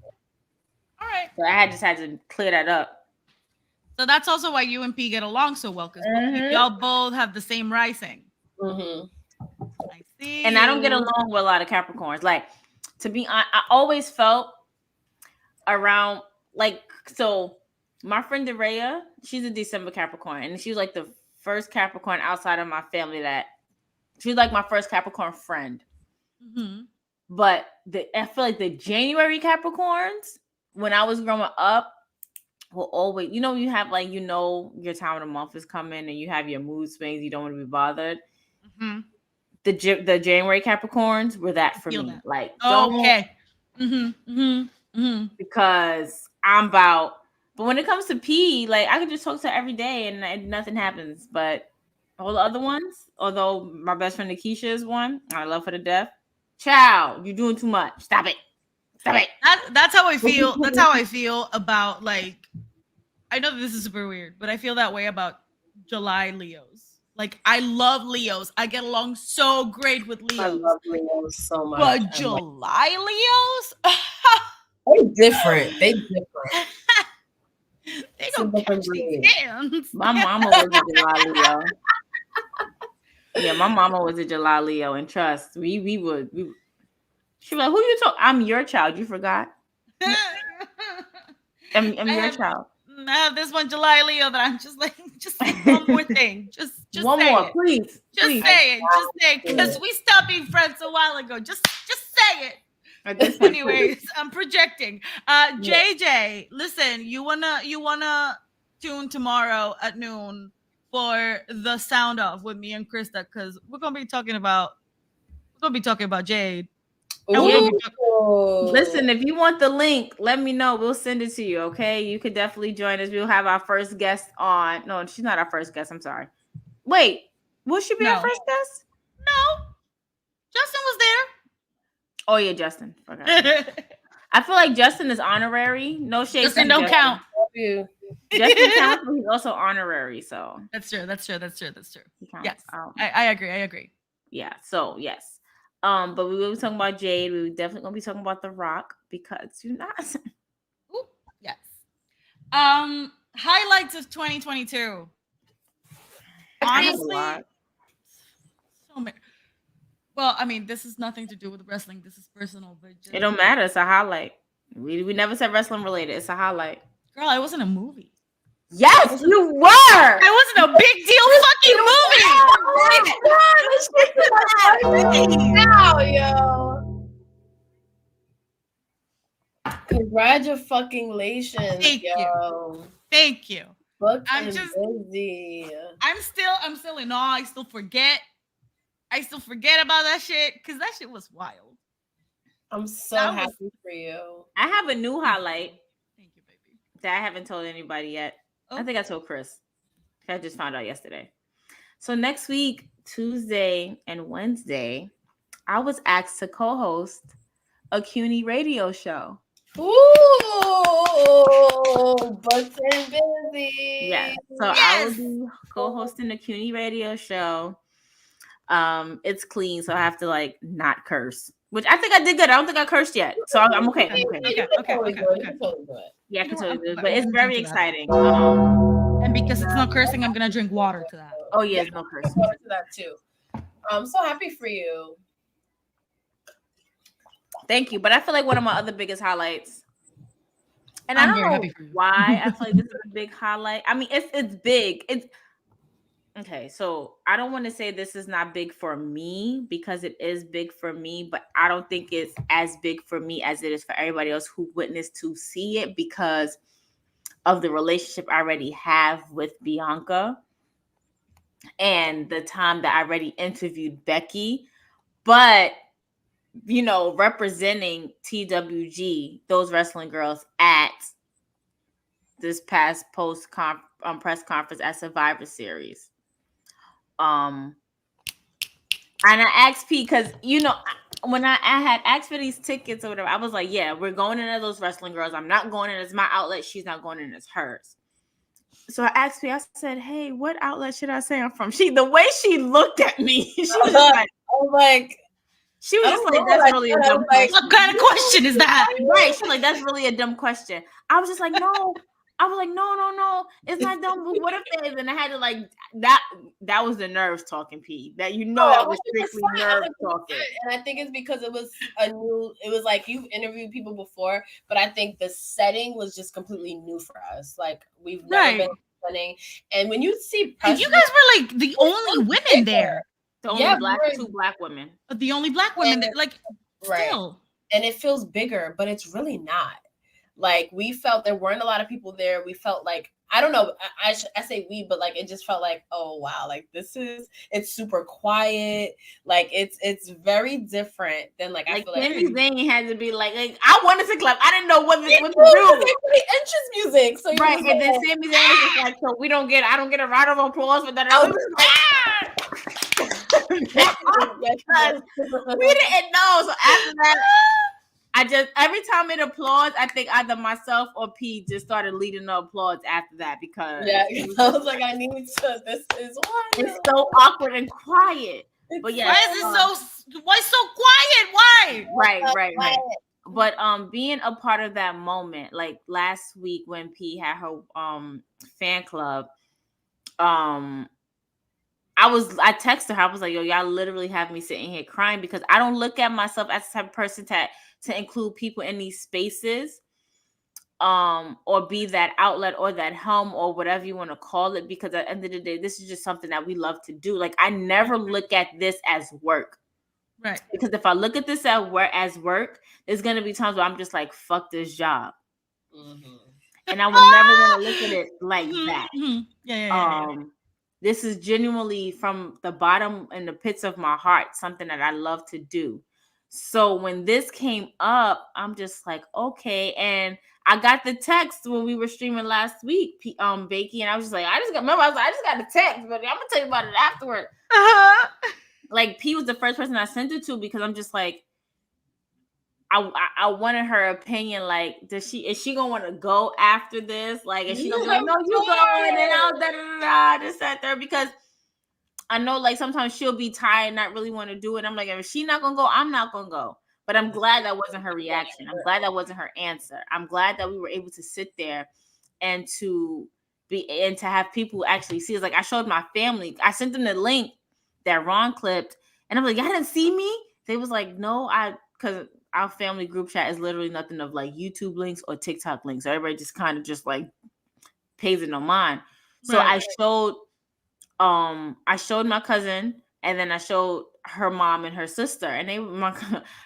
right. So I just had to clear that up. So that's also why you and P get along so well, because y'all both have the same rising. I see. And I don't get along with a lot of Capricorns. Like, to be honest, I always felt around so my friend Derea, she's a December Capricorn, and she was like the first Capricorn outside of my family she was like my first Capricorn friend. But I feel like the January Capricorns, when I was growing up, will always, you have like, your time of the month is coming and you have your mood swings. You don't want to be bothered. The January Capricorns were that for me. That. Like, okay. Because because I'm about. But when it comes to P, like I could just talk to her every day and nothing happens. But all the other ones, although my best friend Nikisha is one, I love her to death. Child, you're doing too much. Stop it. Stop it. That's how I feel. That's how I feel about like. I know that this is super weird, but I feel that way about July Leos. Like I love Leos. I get along so great with Leos. I love Leos so much. But July Leos? They're different. They different. They gonna catch these hands. My mama was a July Leo. Yeah, my mama was a July Leo, and trust, we would. She was like, "Who you talk? I'm your child. You forgot. I'm your child." I have this one July Leo that I'm just like, just say one more thing. Just one more, please. Just please. say it. Just say it. Because we stopped being friends a while ago. Just say it. Anyways, I'm projecting. JJ, listen, you wanna tune tomorrow at noon for the sound off with me and Krista, because we're gonna be talking about Jade. Listen, if you want the link, let me know. We'll send it to you. Okay, you could definitely join us. We'll have our first guest on. No, she's not our first guest. I'm sorry. Wait, will she be our first guest? No, Justin was there. Oh yeah, Justin. Okay. I feel like Justin is honorary. No shade. Justin don't count. Justin counts, but he's also honorary. So that's true. He counts. Yes, I agree. Yeah. So yes. But we will be talking about Jade. We definitely gonna be talking about The Rock because you're not. Ooh, yes. Highlights of 2022. Honestly, so many. Well, I mean, this is nothing to do with wrestling. This is personal, but It don't matter. It's a highlight. We never said wrestling related. It's a highlight. Girl, it wasn't a movie. Yes, you were. It wasn't a big deal fucking movie. Now, yo. Congratulations, Thank yo. Thank you. I'm just busy. I'm still in awe. I still forget about that shit because that shit was wild. I'm so happy for you. I have a new highlight. Thank you, baby. That I haven't told anybody yet. Oh. I think I told Chris. I just found out yesterday. So next week, Tuesday and Wednesday, I was asked to co-host a CUNY radio show. Ooh, booked and busy. Yeah. So I will be co-hosting the CUNY radio show. It's clean, so I have to like not curse, which I think I did good. I don't think I cursed yet, so I'm okay. Okay. Yeah, I can totally do it, but it's very exciting. And because it's no cursing, I'm gonna drink water to that. Oh yeah, it's no cursing. To that too. I'm so happy for you. Thank you, but I feel like one of my other biggest highlights, and I'm I don't know why I feel like this is a big highlight. I mean, it's big. It's okay. So I don't want to say this is not big for me because it is big for me, but I don't think it's as big for me as it is for everybody else who witnessed to see it because of the relationship I already have with Bianca and the time that I already interviewed Becky, but you know, representing TWG, those wrestling girls at this past press conference at Survivor Series. And I asked P because, you know, when I had asked for these tickets or whatever, I was like, yeah, we're going in as those wrestling girls. I'm not going in as my outlet. She's not going in as hers. So I asked P, I said, hey, what outlet should I say I'm from? The way she looked at me, she was like, I'm like, she was just like, that's really a dumb question. What kind of question is that? Right. She's like, that's really a dumb question. I was just like, no. I was like, no. It's not dumb. But what if it is? And I had to like, that was the nerves talking, P. That that was strictly nerves talking. And I think it's because it was like you've interviewed people before, but I think the setting was just completely new for us. Like we've never been setting. And when you see and you guys were like the only women there. The only two black women. The only black women there. Like still. And it feels bigger, but it's really not. Like we felt there weren't a lot of people there. We felt like I don't know. I say we, but like it just felt like, oh wow, like it's super quiet. Like it's very different than like I Like feel like Sami Zayn had to be like I wanted to clap. I didn't know what to do. they play entrance music, so you're Right, just and then like, Sami Zayn was just like, so I don't get a round of applause for that. I was just like, because we didn't know. So after that, I just every time it applauds, I think either myself or P just started leading the applause after that because yeah. I was like, I need to. This is it's wild. so awkward and quiet. But Why yes, is it why so quiet? Why? right. But being a part of that moment, like last week when P had her fan club, I texted her, I was like, yo, y'all literally have me sitting here crying because I don't look at myself as the type of person to include people in these spaces, or be that outlet or that home or whatever you want to call it, because at the end of the day, this is just something that we love to do. Like I never look at this as work. Right. Because if I look at this as work, there's gonna be times where I'm just like, fuck this job. Mm-hmm. And I would never want to look at it like that. Mm-hmm. Yeah. This is genuinely from the bottom and the pits of my heart, something that I love to do. So when this came up, I'm just like, okay. And I got the text when we were streaming last week, Bakey, and I was just like, I just got the text, but I'm gonna tell you about it afterward. Like P was the first person I sent it to because I'm just like, I wanted her opinion. Like, is she gonna want to go after this? Like, is she gonna be like, no, you go, and then I'll this that there, because I know like sometimes she'll be tired, not really want to do it. I'm like, if she's not gonna go, I'm not gonna go. But I'm glad that wasn't her reaction. I'm glad that wasn't her answer. I'm glad that we were able to sit there and to have people actually see. It's like I showed my family. I sent them the link that Ron clipped, and I'm like, y'all didn't see me? They was like, no, because our family group chat is literally nothing of like YouTube links or TikTok links. So everybody just kind of just like pays it no mind. So I showed my cousin, and then I showed her mom and her sister, and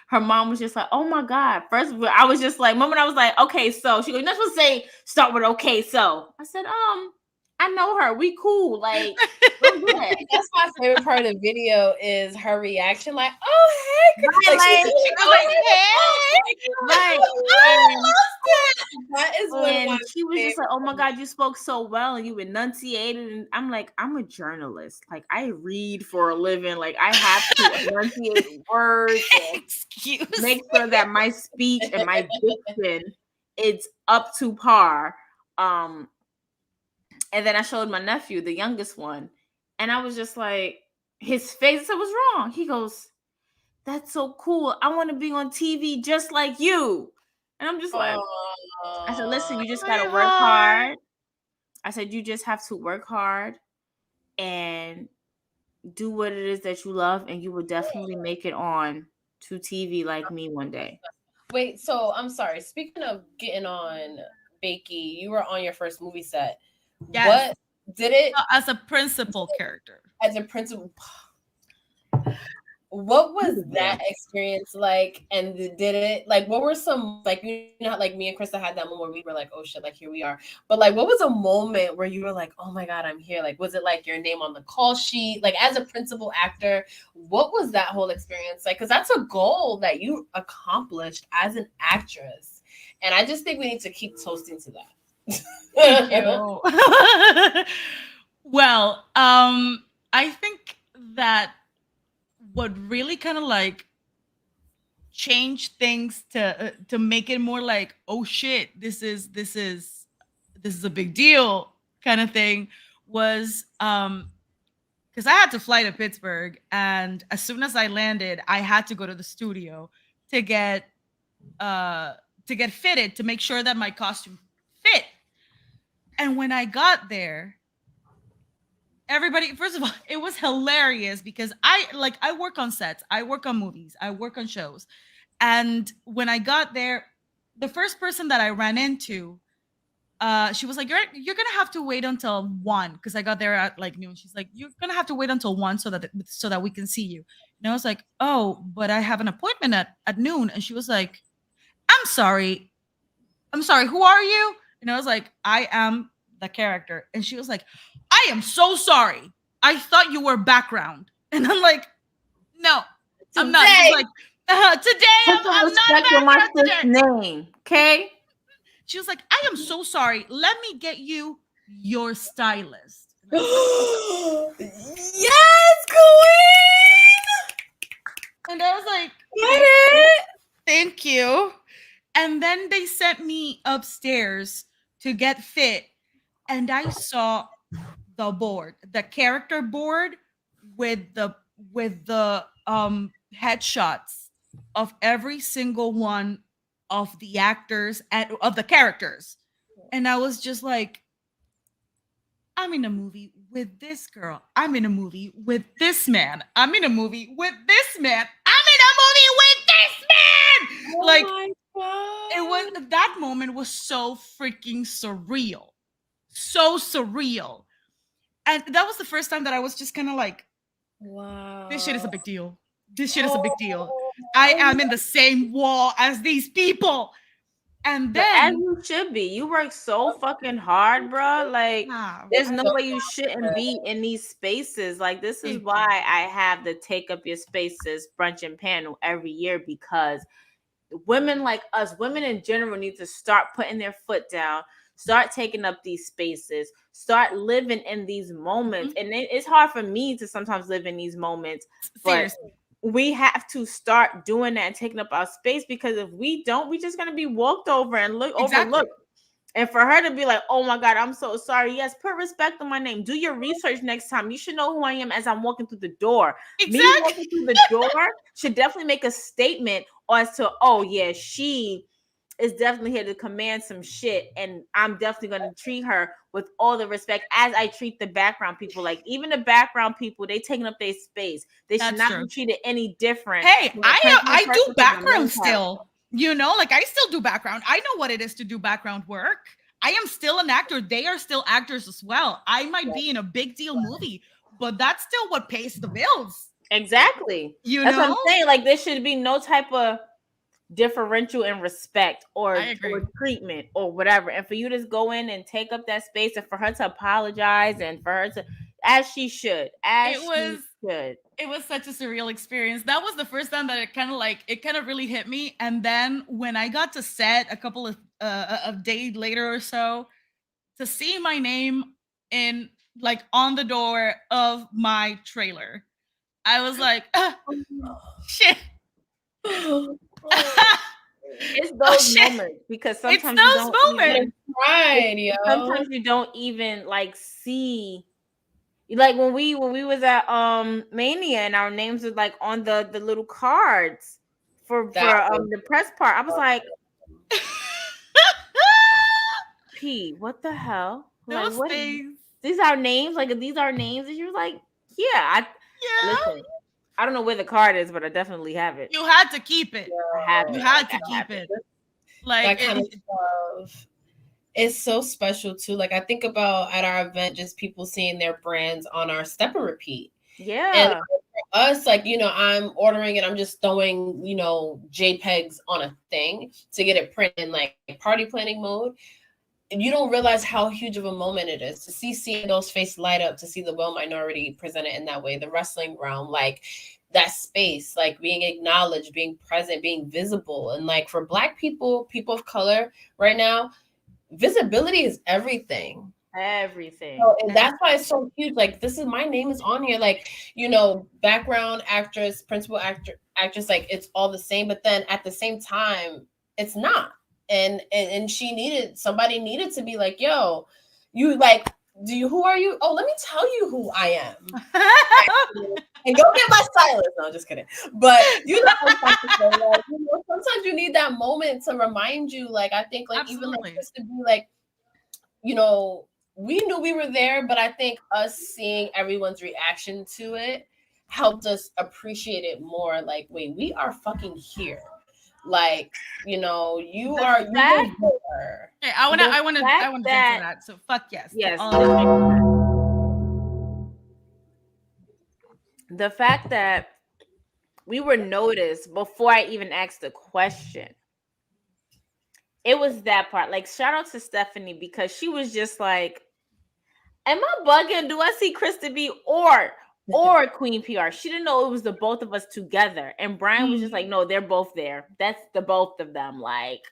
her mom was just like, oh my God. First I was just like, moment I was like, okay, so she goes, you're not supposed to say start with okay, so I said, I know her. We cool. Like, don't do that. That's my favorite part of the video is her reaction, like, oh hey, that is when she was just like, oh my God, you spoke so well and you enunciated. And I'm like, I'm a journalist. Like, I read for a living. Like, I have to enunciate words and make sure that my speech and my diction is up to par. And then I showed my nephew, the youngest one, and I was just like, his face, I said, what's wrong? He goes, that's so cool. I want to be on TV just like you. And I'm just like, I said, listen, you just got to work hard. I said, you just have to work hard and do what it is that you love, and you will definitely make it on to TV like me one day. Wait, so I'm sorry. Speaking of getting on, Bakey, you were on your first movie set. Yes. What did it as a principal character? As a principal, what was that experience like? And did it like? What were some like like me and Krista had that moment where we were like, oh shit, like here we are. But like, what was a moment where you were like, oh my God, I'm here? Like, was it like your name on the call sheet? Like, as a principal actor, what was that whole experience like? Because that's a goal that you accomplished as an actress, and I just think we need to keep toasting to that. Thank you. Well, I think that what really kind of like changed things to make it more like, oh shit, this is a big deal kind of thing was because I had to fly to Pittsburgh, and as soon as I landed, I had to go to the studio to get fitted to make sure that my costume fit. And when I got there, everybody, first of all, it was hilarious because I work on sets, I work on movies, I work on shows. And when I got there, the first person that I ran into, she was like, you're gonna have to wait until 1, because I got there at like noon. She's like, you're gonna have to wait until 1 so that we can see you. And I was like, oh, but I have an appointment at noon. And she was like, I'm sorry, who are you? And I was like, I am the character, and she was like, "I am so sorry. I thought you were background," and I'm like, "No, I'm not." She's Today. like, "Today Put some I'm not respect on my background sis' today." name, okay? She was like, "I am so sorry. Let me get you your stylist." Yes, queen. And I was like, Get it? "Thank you." And then they sent me upstairs to get fit, and I saw the board, the character board with the headshots of every single one of the actors and of the characters. And I was just like, I'm in a movie with this girl. I'm in a movie with this man. I'm in a movie with this man. I'm in a movie with this man. Oh Like, my God. it was, that moment was so freaking surreal. So surreal. And that was the first time that I was just kind of like, Wow. this shit is a big deal. This shit is a big deal. I am in the same wall as these people. And But as then, you should be. You work so fucking hard, bro. Like, there's no way you shouldn't be in these spaces. Like, this is why I have the Take Up Your Spaces brunch and panel every year, because women like us, women in general, need to start putting their foot down, start taking up these spaces, start living in these moments. And it's hard for me to sometimes live in these moments, but seriously, we have to start doing that and taking up our space, because if we don't, we're just going to be walked over and overlooked. And for her to be like, "Oh my God, I'm so sorry." Yes, put respect on my name. Do your research next time. You should know who I am as I'm walking through the door. exactly. Me walking through the door should definitely make a statement as to, oh yeah, she is definitely here to command some shit, and I'm definitely going to treat her with all the respect as I treat the background people. Like, even the background people, they taking up their space. They should not be treated any different. Hey, I do person background still. You know, like, I still do background. I know what it is to do background work. I am still an actor. They are still actors as well. I might be in a big deal movie, but that's still what pays the bills. Exactly. You That's know? what I'm saying. Like, there should be no type of differential in respect or treatment or whatever. And for you to just go in and take up that space, and for her to apologize, and for her to, as she should, it was such a surreal experience. That was the first time that it kind of really hit me. And then when I got to set a couple of a day later or so, to see my name in, like, on the door of my trailer, I was like, shit. It's those moments, because sometimes sometimes you don't even like see, like when we was at Mania, and our names was like on the little cards for the press part. I was like, P, what the hell? Like, what? These are names? Like, these are names? And you're like, yeah. Listen, I don't know where the card is, but I definitely have it. You had to keep it. You had to keep it. Like, that kind of stuff. It's so special too. Like, I think about at our event, just people seeing their brands on our step and repeat. Yeah. And for us, like, you know, I'm ordering it. I'm just throwing, you know, JPEGs on a thing to get it printed in like party planning mode. And you don't realize how huge of a moment it is to seeing those faces light up, to see the well minority presented in that way, the wrestling realm, like that space, like being acknowledged, being present, being visible. And like for Black people, people of color right now, visibility is everything. So, and that's why it's so huge. Like, this is, my name is on here. Like, you know, background actress, principal actress, like, it's all the same. But then at the same time, it's not. And somebody needed to be like, yo, you like, who are you? Oh, let me tell you who I am. And go get my stylist. No, just kidding. But you know, sometimes you need that moment to remind you. Like, I think, like, even like, just to be like, you know, we knew we were there, but I think us seeing everyone's reaction to it helped us appreciate it more. Like, wait, we are fucking here. Like, you know, you are here. Okay, I want to answer that. So fuck yes. Yes. The fact that we were noticed before I even asked the question. It was that part. Like, shout out to Stephanie, because she was just like, Am I bugging? Do I see Krista B or Queen PR? She didn't know it was the both of us together. And Brian was just like, no, they're both there. That's the both of them. Like,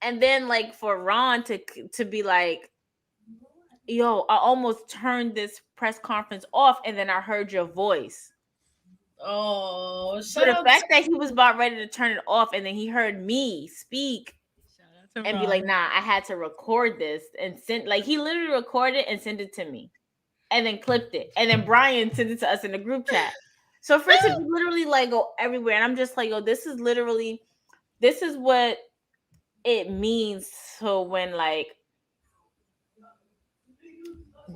and then like for Ron to be like, yo, I almost turned this press conference off, and then I heard your voice. Oh, so the fact that he was about ready to turn it off, and then he heard me speak and be like, nah, I had to record this and send, like, he literally recorded and sent it to me and then clipped it. And then Brian sent it to us in the group chat. So for it to literally like go everywhere. And I'm just like, yo, this is what it means. So when like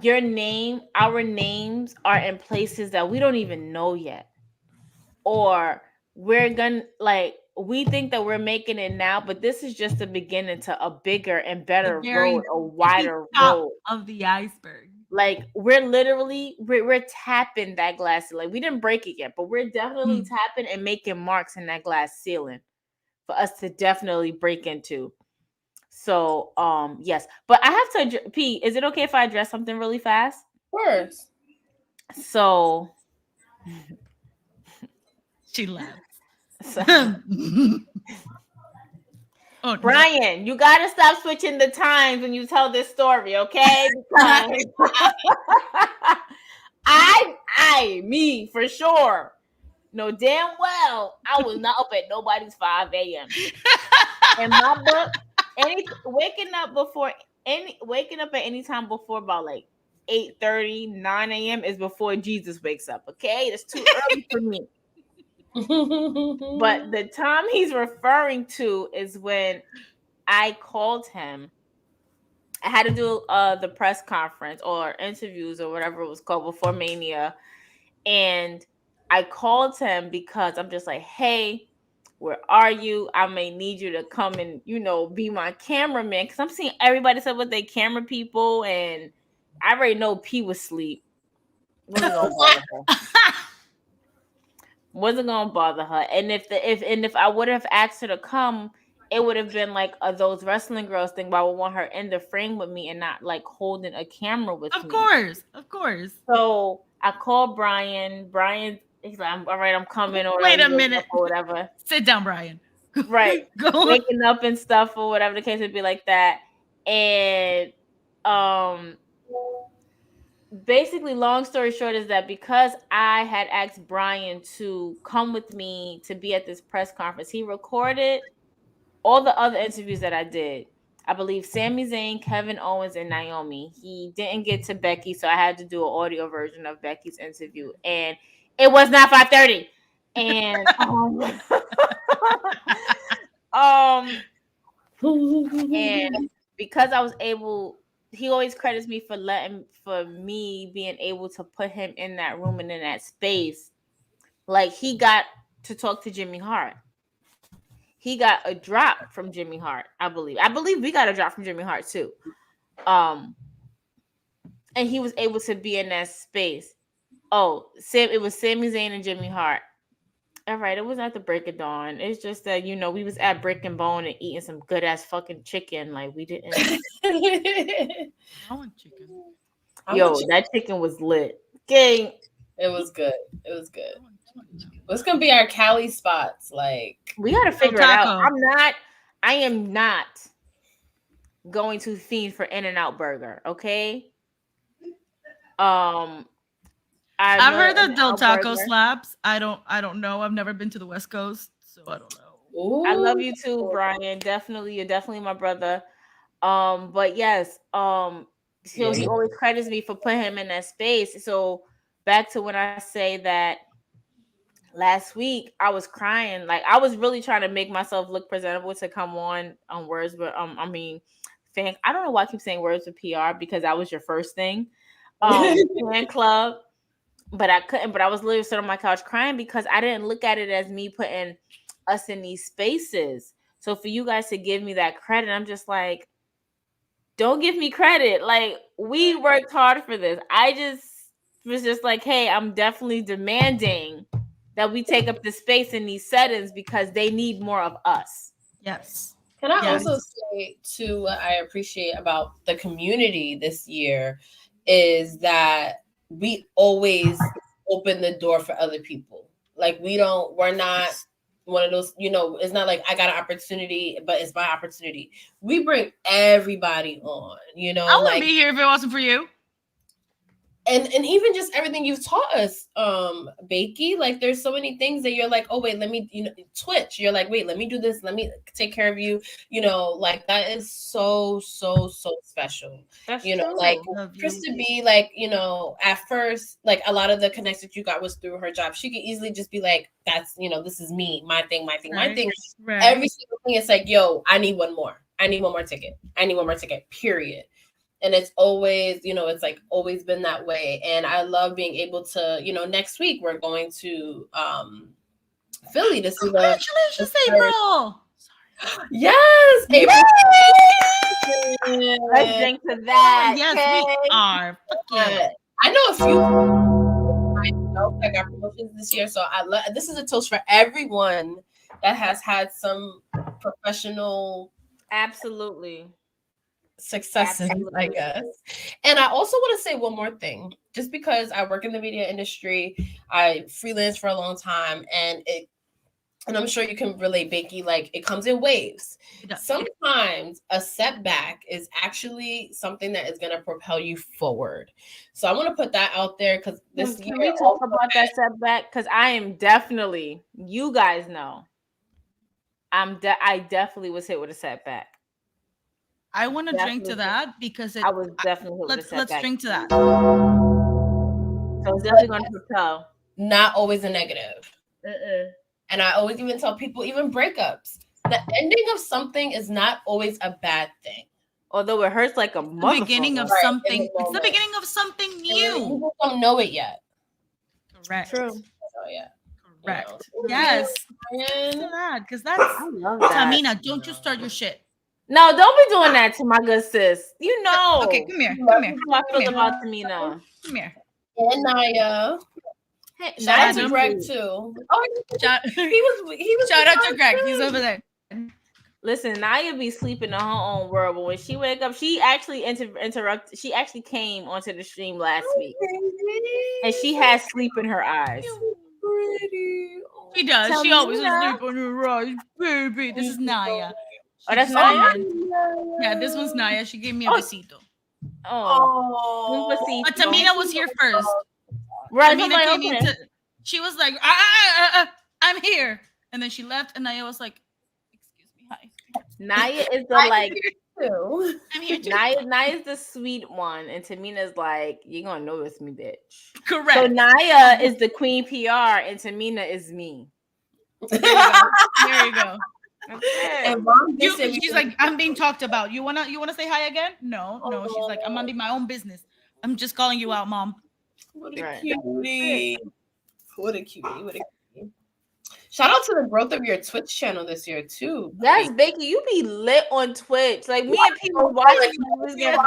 our names are in places that we don't even know yet. Or we're gonna like, we think that we're making it now, but this is just the beginning to a bigger and better road, a wider road of the iceberg. Like we're literally we're tapping that glass. Like we didn't break it yet, but we're definitely tapping and making marks in that glass ceiling for us to definitely break into. So yes, but I have to P. Is it okay if I address something really fast? Of course. So she laughs. So, oh, Brian, you gotta stop switching the times when you tell this story, okay? Because me for sure know damn well I was not up at nobody's 5 a.m. In my book, waking up at any time before about like 8:30, 9 a.m. is before Jesus wakes up. Okay, that's too early for me. But the time he's referring to is when I called him. I had to do the press conference or interviews or whatever it was called before Mania. And I called him because I'm just like, hey, where are you? I may need you to come and, be my cameraman. Because I'm seeing everybody said with their camera people. And I already know P was asleep. Wasn't gonna bother her. And if I would have asked her to come, it would have been like those wrestling girls thing, but I would want her in the frame with me and not like holding a camera with me. Of course. So I called Brian. Brian, he's like, all right, I'm coming. Or wait a minute. Or whatever. Sit down, Brian. Right. Waking up and stuff or whatever the case would be like that. And basically, long story short is that because I had asked Brian to come with me to be at this press conference, he recorded all the other interviews that I did. I believe Sami Zayn, Kevin Owens, and Naomi. He didn't get to Becky, so I had to do an audio version of Becky's interview. And it was not 5:30. And and because I was able, he always credits me for me being able to put him in that room and in that space. Like he got to talk to Jimmy Hart. He got a drop from Jimmy Hart, I believe. I believe we got a drop from Jimmy Hart too. And he was able to be in that space. Oh, it was Sami Zayn and Jimmy Hart. All right, it was not the break of dawn. It's just that, we was at Brick and Bone and eating some good ass fucking chicken. Like we didn't. I want chicken. That chicken was lit. Gang. It was good. What's gonna be our Cali spots? Like we gotta figure it out. I am not going to fiend for In-N-Out Burger. Okay. I've heard that Del Taco slaps. I don't know. I've never been to the West Coast, so I don't know. Ooh. I love you too, Brian. Definitely, you're definitely my brother. But yes, he always credits me for putting him in that space. So back to when I say that last week I was crying. Like I was really trying to make myself look presentable to come on words, but fan. I don't know why I keep saying words with PR because that was your first thing. Fan club. But I couldn't. But I was literally sitting on my couch crying because I didn't look at it as me putting us in these spaces. So for you guys to give me that credit, I'm just like, don't give me credit. Like we worked hard for this. I just was just like, hey, I'm definitely demanding that we take up the space in these settings because they need more of us. Yes. Can I also say too what I appreciate about the community this year is that we always open the door for other people. Like we're not one of those, it's not like I got an opportunity, but it's my opportunity. We bring everybody on, I wouldn't be here if it wasn't for you. And even just everything you've taught us, Bakey, like there's so many things that you're like, oh wait, let me, Twitch. You're like, wait, let me do this. Let me take care of you. Like that is so special. That's true. Like Krista B, like, at first, like a lot of the connections you got was through her job. She could easily just be like, that's, this is me, my thing. Right. Every single thing, it's like, yo, I need one more ticket. Period. And it's always, it's like always been that way. And I love being able to, next week we're going to Philly to see Congratulations, April. Yes, April. Let's drink to that. Yes, we are. I know a few myself that got promotions this year. So this is a toast for everyone that has had some professional successes, I guess. And I also want to say one more thing, just because I work in the media industry, I freelance for a long time, and I'm sure you can relate, Bakey, like it comes in waves. Sometimes a setback is actually something that is going to propel you forward. So I want to put that out there, because can we talk about that setback? Because I am definitely, you guys know, I definitely was hit with a setback. I want to drink to that because I was definitely let's drink to that. So it's definitely going to propel. Not always a negative. And I always even tell people, even breakups, the ending of something is not always a bad thing. Although it hurts like a motherfucker. The beginning of something. It's the beginning of something new. People don't know it yet. Correct. True. Oh yeah. Correct. Yes. Because that's Tamina, don't you start your shit. No, don't be doing that to my good sis. You know. Okay, come here. How I feel about Tamina. Come here. And Naya. Hey, shout out to Greg too. Oh, he was. Shout out to Greg. He's over there. Listen, Naya be sleeping in her own world, but when she wake up, she actually interrupted. She actually came onto the stream last week, and she has sleep in her eyes. She does. She always has sleep on her eyes, baby. This is Naya. Oh, that's Naya? Yeah, this one's Naya. She gave me a besito. Oh. But Tamina was here first. Right. Tamina came into. She was like, I'm here. And then she left, and Naya was like, excuse me, hi. Naya is the like. I'm here too. Naya's the sweet one, and Tamina's like, you're gonna notice me, bitch. Correct. So Naya is the queen PR, and Tamina is me. There you go. And she's like, I'm being talked about. You wanna say hi again? No. She's like, I'm minding my own business. I'm just calling you out, Mom. What a cutie. Shout out to the growth of your Twitch channel this year too. Yes, Becky, you be lit on Twitch. Like me and people watching you.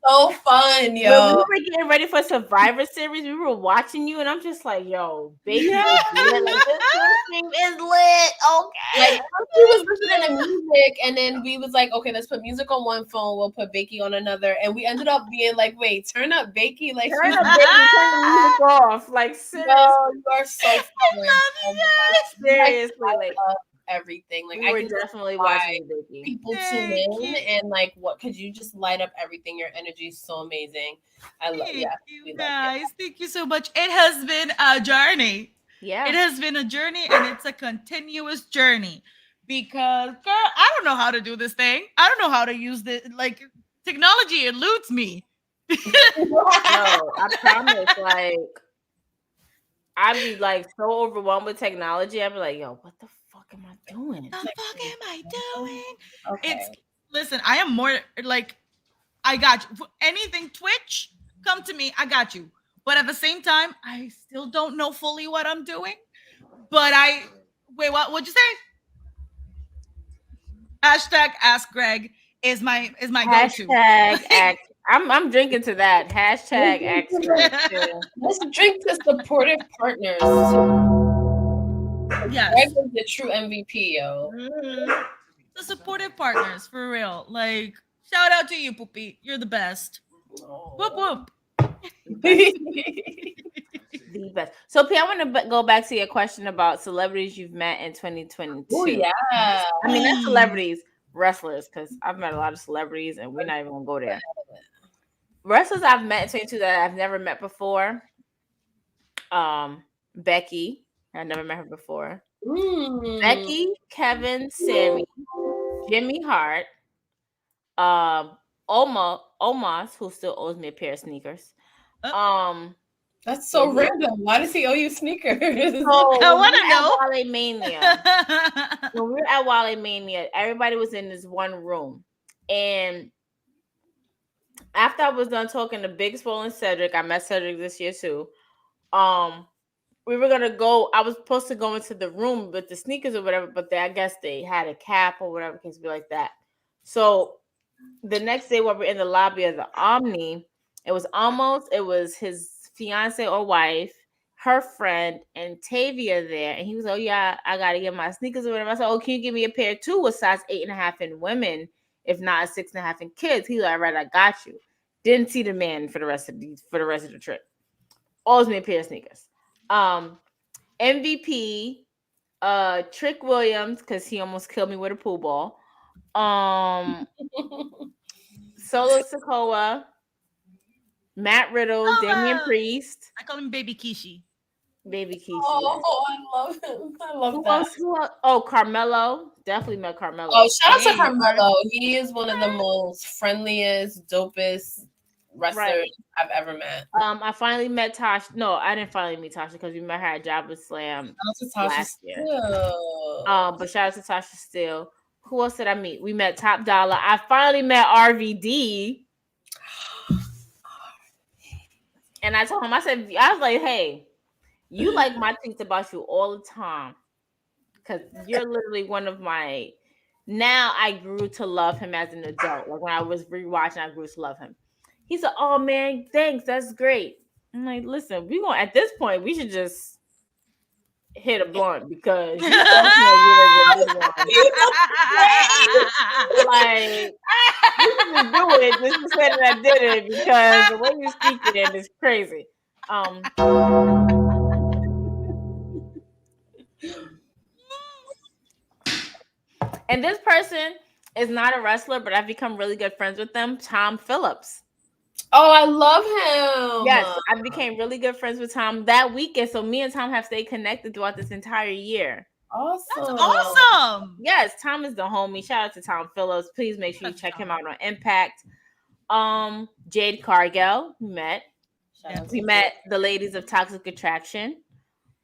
So fun, yo. When we were getting ready for Survivor Series, we were watching you, and I'm just like, yo, Becky is lit. Like, this stream is lit. Okay. Like, we was listening to music, and then we was like, okay, let's put music on one phone, we'll put Becky on another, and we ended up being like, wait, turn up Becky, like turn up Becky, turn the music off. Like, seriously. No, you are so fun. Seriously, like everything. Like, we were definitely watching Becky. People tune in and like, what could you just light up everything? Your energy is so amazing. I love you guys. Thank you so much. It has been a journey. Yeah, it has been a journey, and it's a continuous journey because, girl, I don't know how to do this thing. I don't know how to use the like technology. It eludes me. No, I promise. Like, I'd be like so overwhelmed with technology. I'd be like, yo, what the fuck am I doing? What the fuck am I doing? Okay. Listen, I am more like, I got you. Anything Twitch, come to me. I got you. But at the same time, I still don't know fully what I'm doing. But what'd you say? Hashtag Ask Greg is my go-to. Hashtag I'm drinking to that. Hashtag Ask Greg. Let's drink to supportive partners. Yes. Greg is the true MVP, yo. Mm-hmm. The supportive partners, for real. Like, shout out to you, Poopy. You're the best. Whoop whoop. The best. So, P, I want to go back to your question about celebrities you've met in 2022. Oh yeah. I mean, not celebrities, wrestlers, because I've met a lot of celebrities, and we're not even gonna go there. Wrestlers I've met in 22 that I've never met before. Becky, I never met her before. Becky, Kevin, Sammy, Jimmy Hart, Omos, who still owes me a pair of sneakers. That's so random. Why does he owe you sneakers? So I want to know. Wale Mania. When we were at Wale Mania, everybody was in this one room, and after I was done talking to Big Swole and Cedric, I met Cedric this year too. We were gonna go. I was supposed to go into the room with the sneakers or whatever, but I guess they had a cap or whatever, case be like that. So the next day, while we're in the lobby of the Omni, it was his fiance or wife, her friend, and Tavia there. And he was, oh yeah, I gotta get my sneakers or whatever. I said, oh, can you give me a pair too with size 8.5 in women, if not a 6.5 in kids? He's like, right, I got you. Didn't see the man for the rest of the trip. Owes me a pair of sneakers. MVP, Trick Williams, because he almost killed me with a pool ball. Solo Sokoa, Matt Riddle, Damian Priest. I call him Baby Kishi. Baby Kishi. Oh, I love him. I love who that. Else? Oh, Carmelo. Definitely met Carmelo. Oh, shout out to Carmelo. He is one of the most friendliest, dopest wrestlers I've ever met. I finally met Tasha. No, I didn't finally meet Tasha because we met her at Jabba Slam last year. But shout out to Tasha still. Who else did I meet? We met Top Dollar. I finally met RVD. And I told him, I was like, hey, you like my tweets about you all the time. Because you're literally one of my... Now I grew to love him as an adult. Like when I was rewatching, I grew to love him. He said, oh man, thanks. That's great. I'm like, listen, at this point, we should just hit a blunt because you are a good one. Like, you can do it just to say that I did it because the way you speak it is crazy. And this person is not a wrestler, but I've become really good friends with them. Tom Phillips. Oh, I love him. Yes, I became really good friends with Tom that weekend. So me and Tom have stayed connected throughout this entire year. Awesome. That's awesome. Yes, Tom is the homie. Shout out to Tom Phillips. Please make sure you check him out on Impact. Jade Cargill, we met. We met the ladies of Toxic Attraction.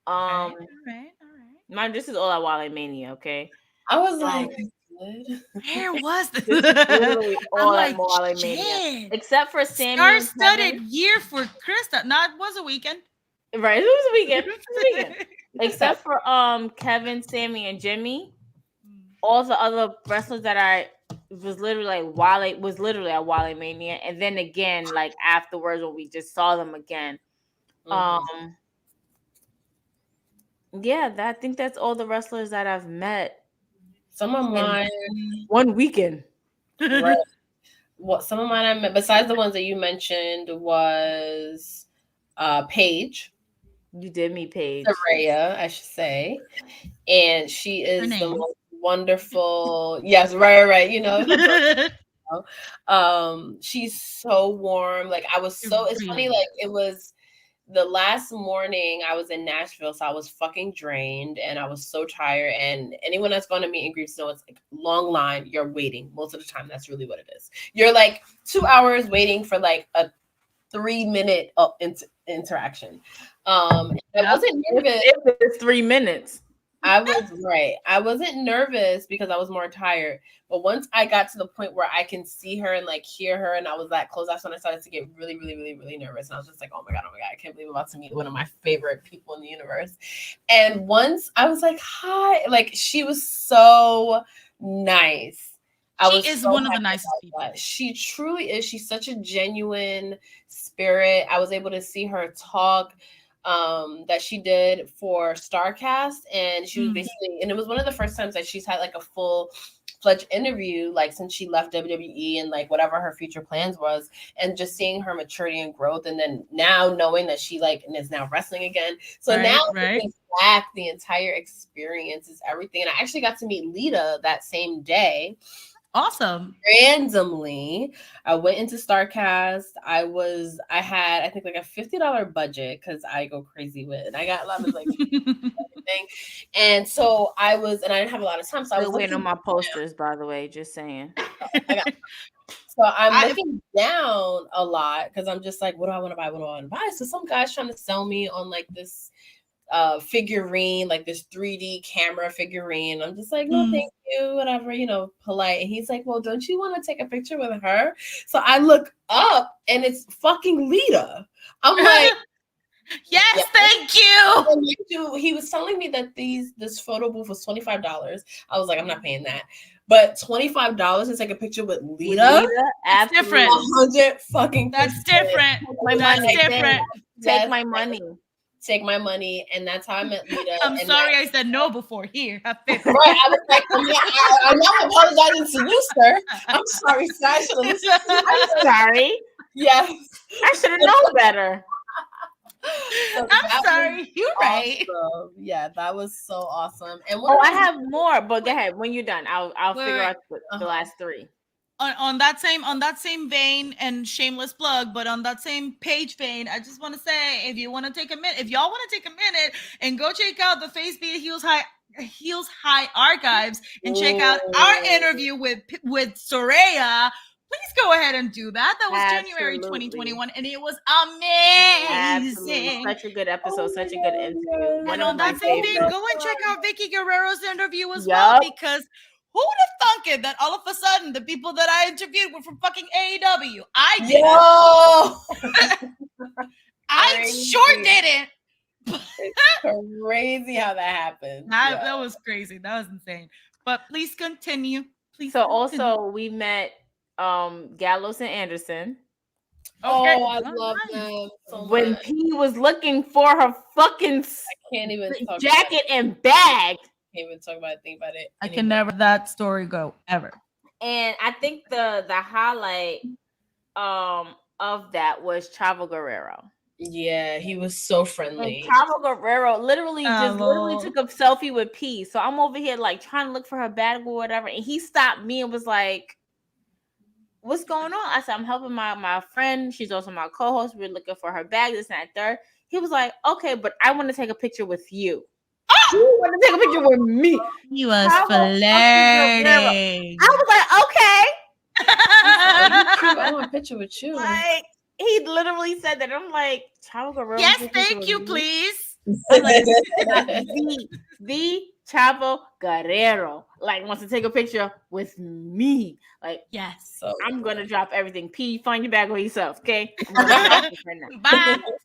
All right. This is all at Wale Mania, okay? I was like, where was this? Literally all at Wale Mania, except for Sammy. Star-studded year for Krista. It was a weekend. Right, it was a weekend. Except for Kevin, Sammy, and Jimmy. All the other wrestlers that I was literally at Wale Mania, and then again, like afterwards when we just saw them again. Yeah, I think that's all the wrestlers that I've met. Some of mine one weekend. Right. What some of mine I met besides the ones that you mentioned was Paige. You did meet Paige. Saraya, I should say. And she is the most wonderful. Yes, right. You know. She's so warm. Like it's funny, like it was the last morning I was in Nashville, so I was fucking drained and I was so tired. And anyone that's going to meet and greet, it's like long line. You're waiting most of the time. That's really what it is. You're like 2 hours waiting for like a 3-minute interaction. I wasn't nervous. If it's 3 minutes. I wasn't nervous because I was more tired. But once I got to the point where I can see her and like hear her, and I was that close, that's when I started to get really, really, really, really nervous. And I was just like, oh my God, I can't believe I'm about to meet one of my favorite people in the universe. And once I was like, hi, like she was so nice. She is one of the nicest people. She truly is. She's such a genuine spirit. I was able to see her talk that she did for StarCast, and she was basically, and it was one of the first times that she's had like a full fledged interview, like since she left WWE and like whatever her future plans was, and just seeing her maturity and growth, and then now knowing that she like and is now wrestling again. So now looking back, the entire experience is everything. And I actually got to meet Lita that same day. Awesome. Randomly, I went into StarCast. I had I think like a $50 budget because I go crazy with it. I got a lot of like everything. And so I didn't have a lot of time. So I was waiting on my posters, by the way, just saying. So I'm looking down a lot because I'm just like, what do I want to buy? What do I want to buy? So some guy's trying to sell me on like this figurine, like this 3D camera figurine. I'm just like, no, thank you, whatever, polite. And he's like, well, don't you want to take a picture with her? So I look up and it's fucking Lita. I'm like, yes, thank you. He was telling me that this photo booth was $25. I was like, I'm not paying that. But $25 to take a picture with Lita? That's different. 100 fucking That's different. That's different. Take my money. Take my money, and that's how I met Lita. I'm sorry I said no before. Here, have 50. Right, I was like, I'm not apologizing to you, sir. I'm sorry, sir. I should have listened. I'm sorry. Yes. I should have known better. So I'm sorry. You're right. Yeah, that was so awesome. And I have more, but go ahead. When you're done, I'll figure out the last three. On that same vein, and shameless plug, but on that same page vein, I just want to say, if y'all want to take a minute and go check out the Face Beat Heels High archives and check out our interview with Soraya, please go ahead and do that. That was January 2021, and it was amazing. Absolutely. Such a good episode, such a good interview. And on that same vein, go and check out Vicky Guerrero's interview as well, because who would have thunk it that all of a sudden the people that I interviewed were from fucking AEW? I didn't. I sure didn't. It's crazy how that happened. That was crazy. That was insane. But please continue. Also we met Gallows and Anderson. Okay. Oh, I love them so when much. P was looking for her fucking can't even talk jacket and bag. Can't even talk about it, think about it. I can never let that story go ever. And I think the highlight of that was Chavo Guerrero. Yeah, he was so friendly. And Chavo Guerrero literally took a selfie with P. So I'm over here like trying to look for her bag or whatever, and he stopped me and was like, "What's going on?" I said, "I'm helping my friend. She's also my co-host. We're looking for her bag, this and that third." He was like, "Okay, but I want to take a picture with you." You want to take a picture with me? He was flirting. I was like, okay. I want a picture with you. Like, he literally said that. I'm like, Chavo Guerrero. Yes, thank you, please. I'm like, the Chavo Guerrero wants to take a picture with me. Like, yes. So I'm gonna drop everything. P, find your bag for yourself, okay? Bye. See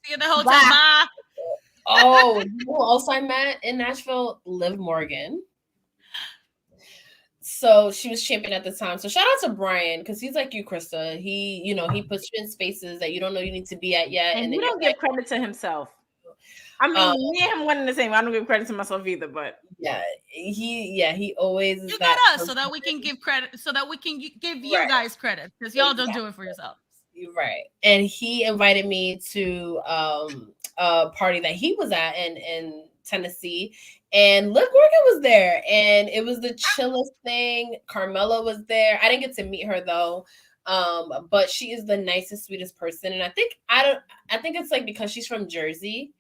you at the hotel. Bye. Oh, also I met in Nashville, Liv Morgan. So she was champion at the time. So shout out to Brian, because he's like you, Krista. He puts you in spaces that you don't know you need to be at yet. And you don't give credit to himself. I mean, me and him one and the same. I don't give credit to myself either, but he always is. You got us so that we can give credit, so that we can give you guys credit, because y'all don't do it for yourselves. Right. And he invited me to a party that he was at in Tennessee, and Liv Morgan was there, and it was the chillest thing. Carmella was there. I didn't get to meet her though, but she is the nicest, sweetest person. And I think it's like because she's from Jersey,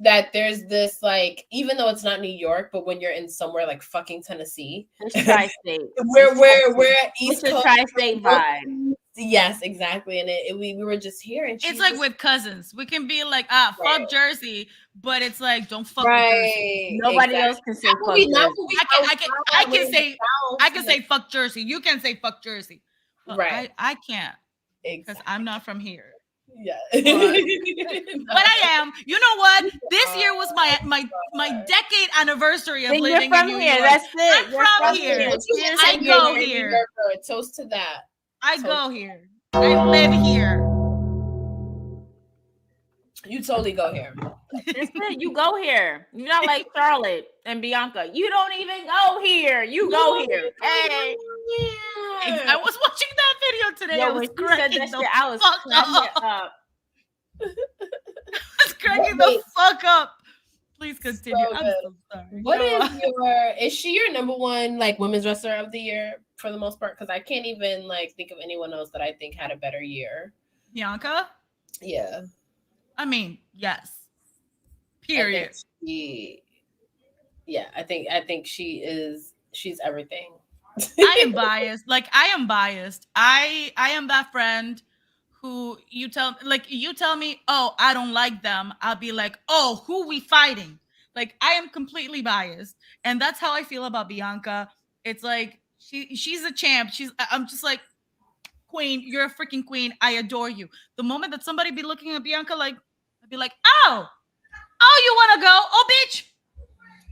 that there's this like, even though it's not New York, but when you're in somewhere like fucking Tennessee, tri-state, we're at East Coast, tri-state vibe. Yes, exactly. And we were just here, and it's like with cousins. We can be like, fuck Jersey, but it's like, don't fuck with Jersey. Nobody else can say fuck Jersey. I can say fuck Jersey. You can say fuck Jersey. Right. I can't, because I'm not from here. Yeah. But I am. You know what? This year was my decade anniversary of living in New York. That's it. I'm from here. I go here. Toast to that. I go here. I live here. You totally go here. That's it. You go here. You're not like Charlotte and Bianca. You don't even go here. You go here. Hey. I was watching that video today. I Yo, was when she said cracking that the shit, I was fuck cracking up. up. I was cracking the Wait. fuck up. Please continue. So I'm good. so sorry. What Go is on. is she your number one like women's wrestler of the year for the most part? Because I can't even like think of anyone else that I think had a better year. Bianca? Yeah. I mean, yes. I Period. think I think she's everything. I am biased. Like I am biased. I am that friend who you tell me, oh, I don't like them. I'll be like, oh, who we fighting? Like I am completely biased. And that's how I feel about Bianca. It's like she's a champ. I'm just like, queen, you're a freaking queen. I adore you. The moment that somebody be looking at Bianca like, I'd be like, oh, you wanna go? Oh, bitch.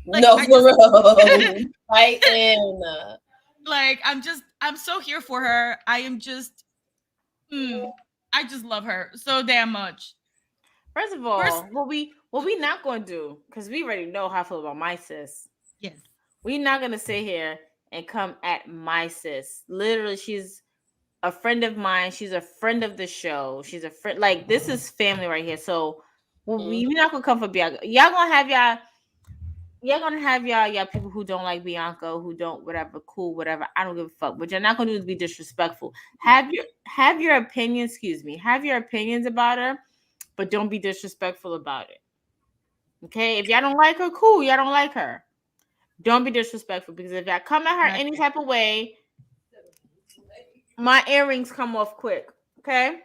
Like, no, I for just real. Fighting. like I'm so here for her. I am just I just love her so damn much. First of First, all, what we not gonna do, because we already know how I feel about my sis. yes. We not gonna sit here and come at my sis. Literally, she's a friend of mine. She's a friend of the show. She's a friend. Like, this is family right here. So we're not gonna come for Bianca. Y'all gonna have y'all people who don't like Bianca, who don't whatever, cool, whatever. I don't give a fuck. What you're not gonna do is be disrespectful. Have your opinions, excuse me. Have your opinions about her, but don't be disrespectful about it. Okay? If y'all don't like her, cool. Y'all don't like her. Don't be disrespectful, because if y'all come at her any type of way, my earrings come off quick. Okay?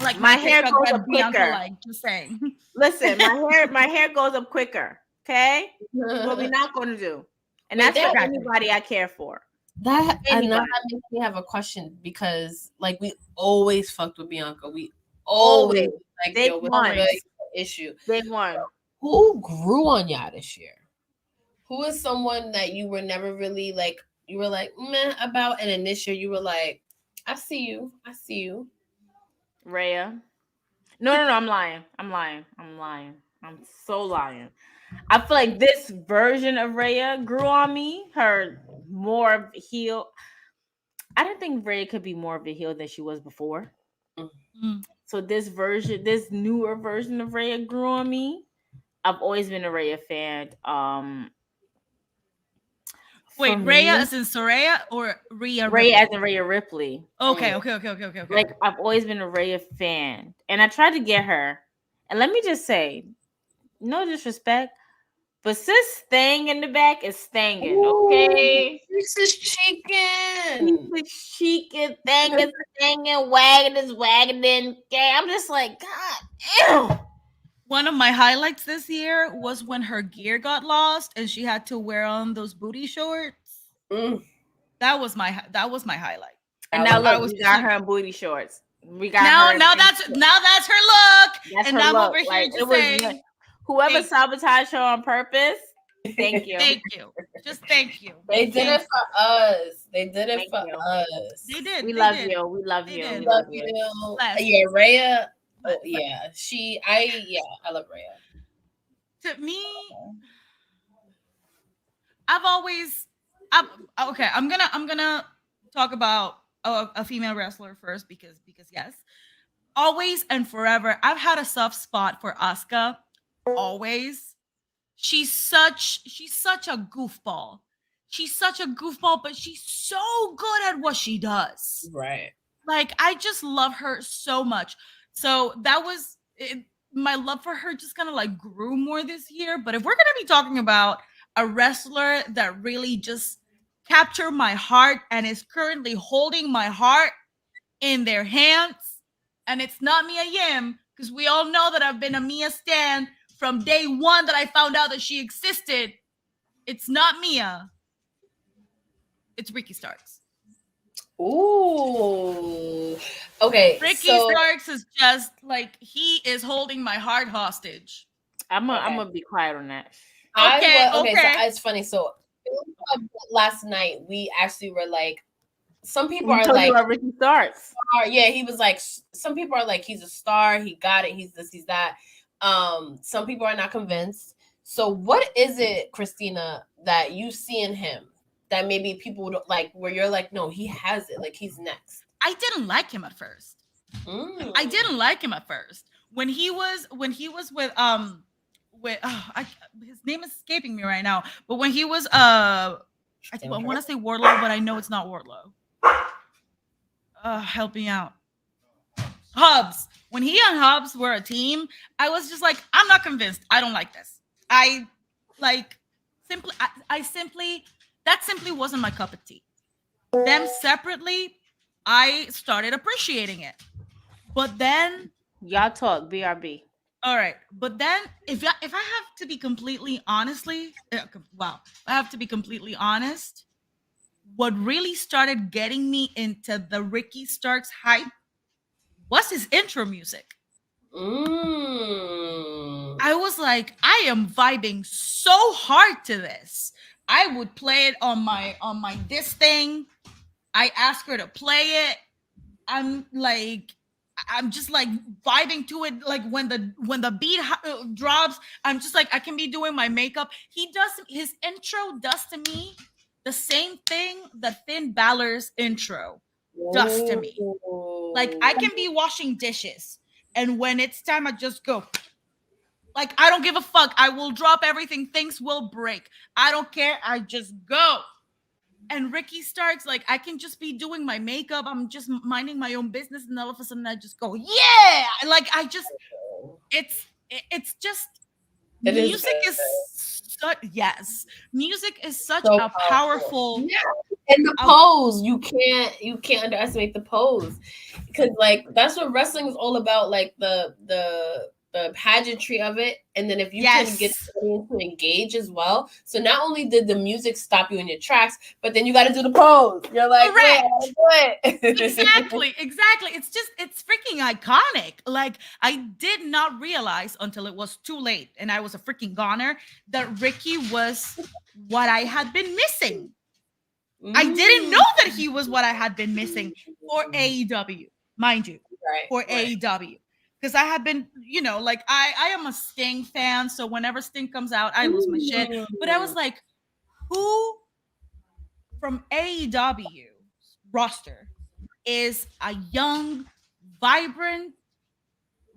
Like my hair TikTok goes that up Bianca quicker. like, just saying. Listen, my hair goes up quicker. Okay? What we're not going to do. And that's for anybody I care for. That and that makes me have a question, because like we always fucked with Bianca. We always like they yo, with won. the issue. They won. Who grew on y'all this year? Who is someone that you were never really like, you were like meh about, and then this year you were like, I see you. Rhea. No, I'm lying. I'm so lying. I feel like this version of Rhea grew on me. Her more of a heel. I didn't think Rhea could be more of a heel than she was before. So this newer version of Rhea grew on me. I've always been a Rhea fan. Wait, Rhea as in Soraya or Rhea Ripley? Rhea as in Rhea Ripley. Okay. Like, I've always been a Rhea fan, and I tried to get her. And let me just say, no disrespect, but sis staying in the back is staying, okay? This is chicken. Thangin', wagging. Okay, I'm just like, God, ew. One of my highlights this year was when her gear got lost and she had to wear on those booty shorts. That was my highlight. And now look, we got her in booty shorts. We got her. Now that's her look. That's and her now look. I'm over here just saying, whoever sabotaged her on purpose, thank you. Thank you. Just thank you. They did it for us. They did it for us. They did. We love you. We love you. We love you. Yeah, Rhea. Oh, yeah, I love Rhea. To me, I'm gonna talk about a female wrestler first because yes, always and forever I've had a soft spot for Asuka. Always. She's such a goofball. She's such a goofball, but she's so good at what she does. Right. Like, I just love her so much. So that was it. My love for her just kind of like grew more this year. But if we're going to be talking about a wrestler that really just captured my heart and is currently holding my heart in their hands, and it's not Mia Yim, because we all know that I've been a Mia stan from day one that I found out that she existed. It's not Mia. It's Ricky Starks. Ooh. Okay. Ricky Starks is just like, he is holding my heart hostage. I'm gonna be quiet on that. Okay. So it's funny. So last night we actually were like, some people are like, Ricky Starks. Yeah, he was like, some people are like, he's a star. He got it. He's this, he's that. Some people are not convinced. So what is it, Christina, that you see in him that maybe people don't like, where you're like, no, he has it, like he's next? I didn't like him at first. I didn't like him at first. When he was with his name is escaping me right now. But when he was I want to say Wardlow, but I know it's not Wardlow. Help me out. Hubs. When he and Hubs were a team, I was just like, I'm not convinced. I don't like this. I simply that simply wasn't my cup of tea. Them separately, I started appreciating it. But then y'all talk BRB. All right, but then if I have to be completely honest, what really started getting me into the Ricky Starks hype was his intro music. I was like, I am vibing so hard to this. I would play it on my this thing. I asked her to play it. I'm just like vibing to it. Like when the beat drops, I'm just like, I can be doing my makeup. His intro does to me the same thing that Finn Balor's intro does to me. Like I can be washing dishes, and when it's time, I just go. Like I don't give a fuck. I will drop everything. Things will break. I don't care. I just go. And Ricky Starks, like I can just be doing my makeup. I'm just minding my own business, and all of a sudden I just go, yeah! Like I just, it's just music is such music is such so a powerful. Yeah. And the pose, you can't underestimate the pose, because like that's what wrestling is all about. Like the pageantry of it, and then if you can get to engage as well. So not only did the music stop you in your tracks, but then you got to do the pose. You're like, correct. Exactly. It's freaking iconic. Like I did not realize until it was too late, and I was a freaking goner, that Ricky was what I had been missing. I didn't know that he was what I had been missing for AEW, mind you, for AEW. Because I had been, like I am a Sting fan, so whenever Sting comes out, I lose my shit. But I was like, who from AEW roster is a young, vibrant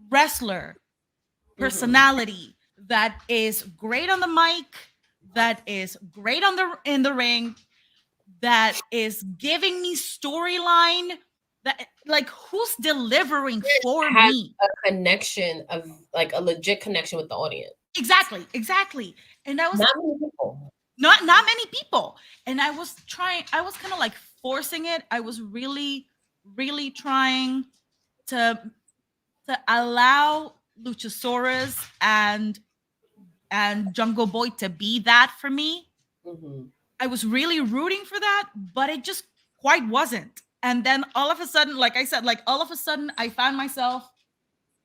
wrestler personality that is great on the mic, that is great in the ring, that is giving me storyline? That like who's delivering for me a connection of like a legit connection with the audience. Exactly. And I was not many people. Not many people. And I was kind of like forcing it. I was really trying to allow Luchasaurus and Jungle Boy to be that for me. I was really rooting for that, but it just quite wasn't. And then all of a sudden, like I said, I found myself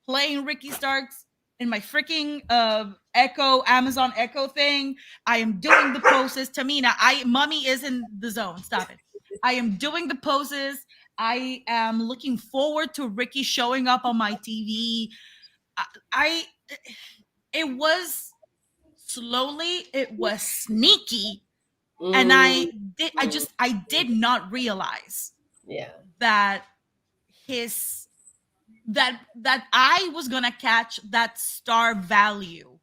playing Ricky Starks in my freaking Amazon Echo thing. I am doing the poses. Tamina, mommy is in the zone. Stop it. I am doing the poses. I am looking forward to Ricky showing up on my TV. It was slowly, it was sneaky. And I did not realize that that I was gonna catch that star value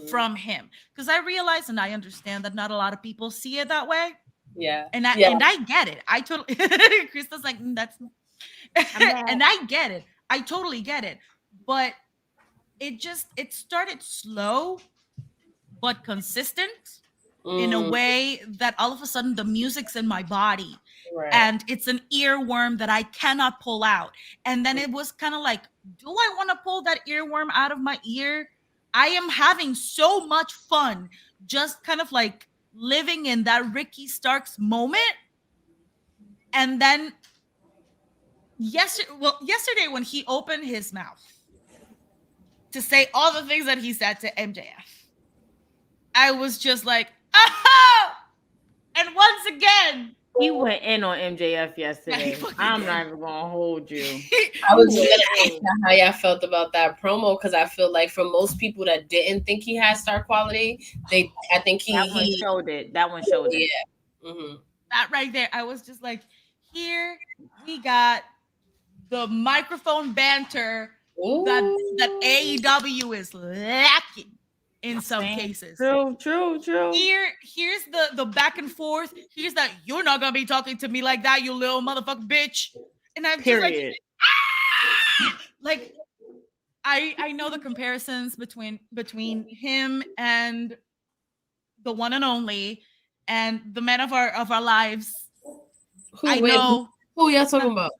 from him, because I realized and I understand that not a lot of people see it that way. And I get it. I totally Krista's like, that's and I get it. I totally get it. But it started slow but consistent in a way that all of a sudden the music's in my body. And it's an earworm that I cannot pull out. And then it was kind of like, do I want to pull that earworm out of my ear? I am having so much fun just kind of like living in that Ricky Starks moment. And then yesterday when he opened his mouth to say all the things that he said to MJF, I was just like, oh! And once again, He went in on MJF yesterday. fucking I'm did. not even gonna hold you. I was just gonna ask how y'all felt about that promo because I feel like for most people that didn't think he had star quality, I think That one showed it. That one showed it. Yeah. Mm-hmm. That right there, I was just like, here we got the microphone banter that AEW is lacking in some cases. True. Here's the back and forth. Here's that you're not gonna be talking to me like that, you little motherfucking bitch. And I'm just like I know the comparisons between him and the one and only and the man of our lives. Who know who y'all talking about?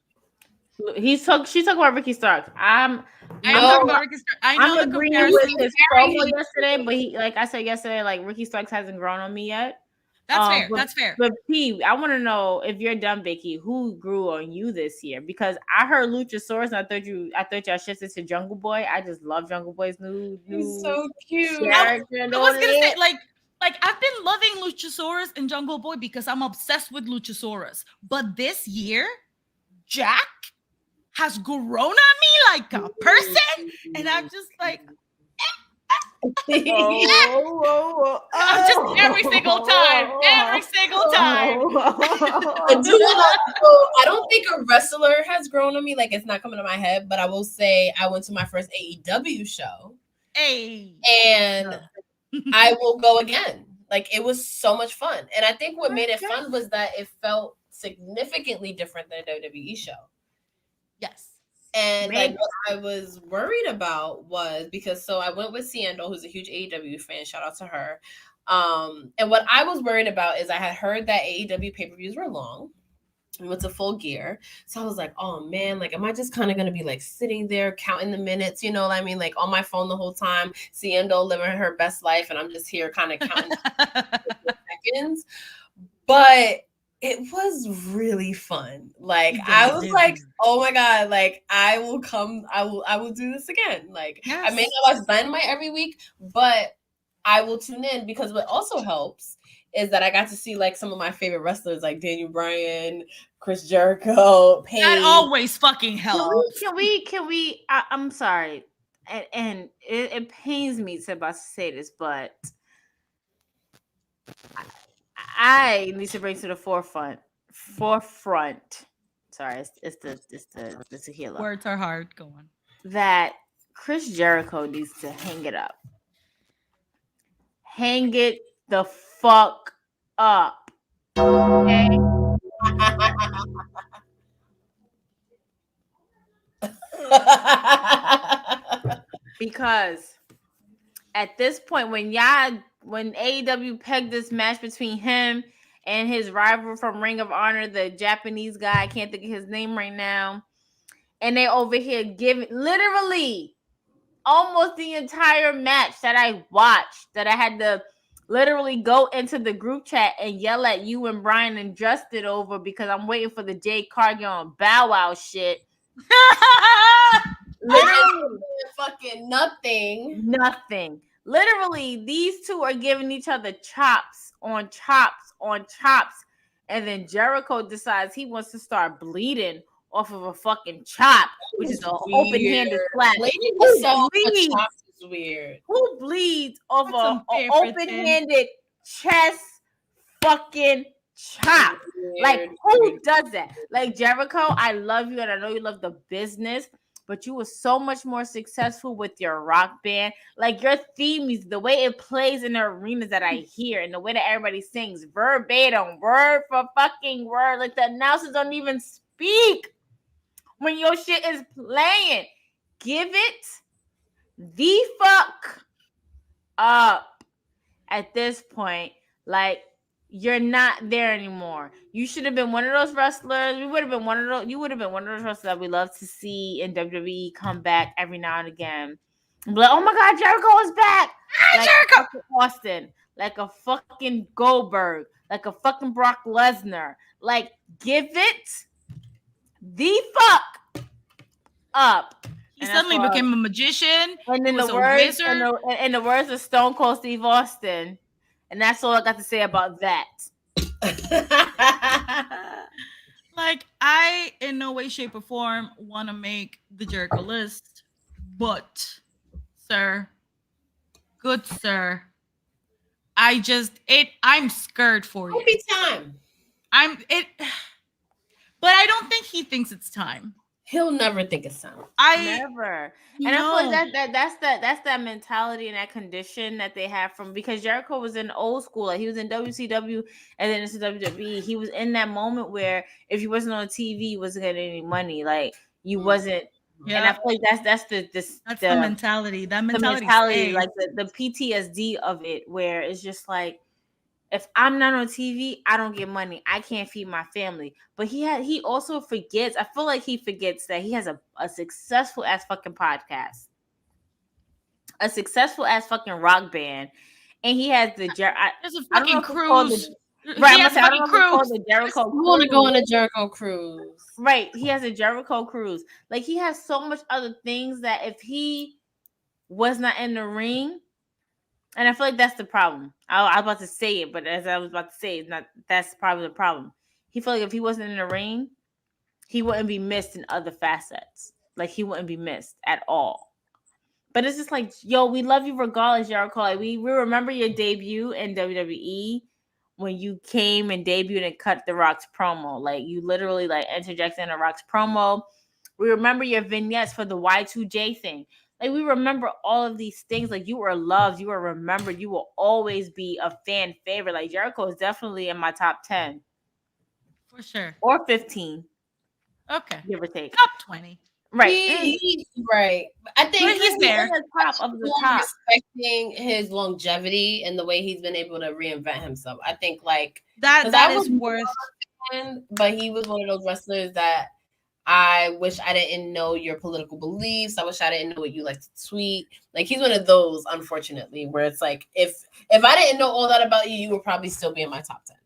She's talking about Ricky Starks. I'm talking about Ricky Starks. I know I'm the agreeing comparison. with his promo yesterday, but he, like I said yesterday, like Ricky Starks hasn't grown on me yet. That's fair. That's fair. But P, I want to know if you're done, Vicky, who grew on you this year? Because I heard Luchasaurus, and I thought y'all shifted to Jungle Boy. I just love Jungle Boy's new He's so cute. character. I was gonna say like I've been loving Luchasaurus and Jungle Boy because I'm obsessed with Luchasaurus. But this year, Jack has grown on me like a person, and I'm just like, just every single time. I don't think a wrestler has grown on me. Like it's not coming to my head, but I will say I went to my first AEW show. And I will go again. Like it was so much fun. And I think what made it fun was that it felt significantly different than a WWE show. Yes. And like what I was worried about was because I went with Ciendo, who's a huge AEW fan. Shout out to her. And what I was worried about is I had heard that AEW pay-per-views were long. We went to Full Gear. So I was like, oh man, like, am I just kind of going to be like sitting there counting the minutes, you know what I mean? Like on my phone the whole time, Ciendo living her best life. And I'm just here kind of counting seconds. But it was really fun. Like I was like, oh my God, like I will do this again. Like I may not watch Dynamite every week, but I will tune in because what also helps is that I got to see like some of my favorite wrestlers like Daniel Bryan, Chris Jericho, Paige. That always fucking helps. Can we I'm sorry. And it pains me to say this, but I need to bring to the forefront. Sorry, it's the tequila. Words are hard. Go on. That Chris Jericho needs to hang it up. Hang it the fuck up. Okay? Because at this point, when AEW pegged this match between him and his rival from Ring of Honor, the Japanese guy, I can't think of his name right now, and they over here giving literally almost the entire match that I watched, that I had to literally go into the group chat and yell at you and Brian and Justin over because I'm waiting for the Jade Cargill and Bow Wow shit. Literally fucking nothing. Literally, these two are giving each other chops on chops on chops, and then Jericho decides he wants to start bleeding off of a fucking chop, which is an open-handed slap. Who bleeds off an open-handed chest fucking chop? Like, who does that? Like, Jericho, I love you, and I know you love the business, but you were so much more successful with your rock band. Like, your theme music, the way it plays in the arenas that I hear, and the way that everybody sings verbatim, word for fucking word. Like, the announcers don't even speak when your shit is playing. Give it the fuck up at this point. Like, you're not there anymore. You should have been one of those wrestlers. You would have been one of those wrestlers that we love to see in WWE come back every now and again. But like, oh my God, Jericho is back. Like Jericho Austin, like a fucking Goldberg, like a fucking Brock Lesnar. Like, give it the fuck up. He suddenly became a magician. And in the words of Stone Cold Steve Austin. And that's all I got to say about that. Like, I in no way, shape, or form want to make the Jericho list, but, sir, good sir, I'm scared for It'll you. be time. I'm it, but I don't think he thinks it's time. He'll never think it's time. Never. And I feel like that's that mentality and that condition that they have from, because Jericho was in old school, like he was in WCW and then into WWE. He was in that moment where if you wasn't on TV, you wasn't getting any money. Like you wasn't. And I feel like that's the mentality. That mentality, like the PTSD of it, where it's just like, if I'm not on TV, I don't get money. I can't feed my family. But he also forgets. I feel like he forgets that he has a successful ass fucking podcast, a successful ass fucking rock band, and he has the there's a fucking cruise. Right, I don't know if it's called the Jericho Cruise. You want to go on a Jericho cruise? Right, he has a Jericho cruise. Like he has so much other things that if he was not in the ring. And I feel like that's the problem. I was about to say it, but as I was about to say, it's not. That's probably the problem. He felt like if he wasn't in the ring, he wouldn't be missed in other facets. Like he wouldn't be missed at all. But it's just like, yo, we love you regardless, Jericho. Like we remember your debut in WWE when you came and debuted and cut The Rock's promo. Like you literally like interjected in The Rock's promo. We remember your vignettes for the Y2J thing. Like we remember all of these things. Like you were loved, you were remembered, you will always be a fan favorite. Like Jericho is definitely in my top 10. For sure. Or 15. Okay. Give or take. Top 20. Right. Right. I think he's there. Top of the top. Respecting his longevity and the way he's been able to reinvent himself. I think like that is worth. But he was one of those wrestlers that I wish I didn't know your political beliefs. I wish I didn't know what you like to tweet. Like he's one of those, unfortunately, where it's like if I didn't know all that about you, you would probably still be in my top 10.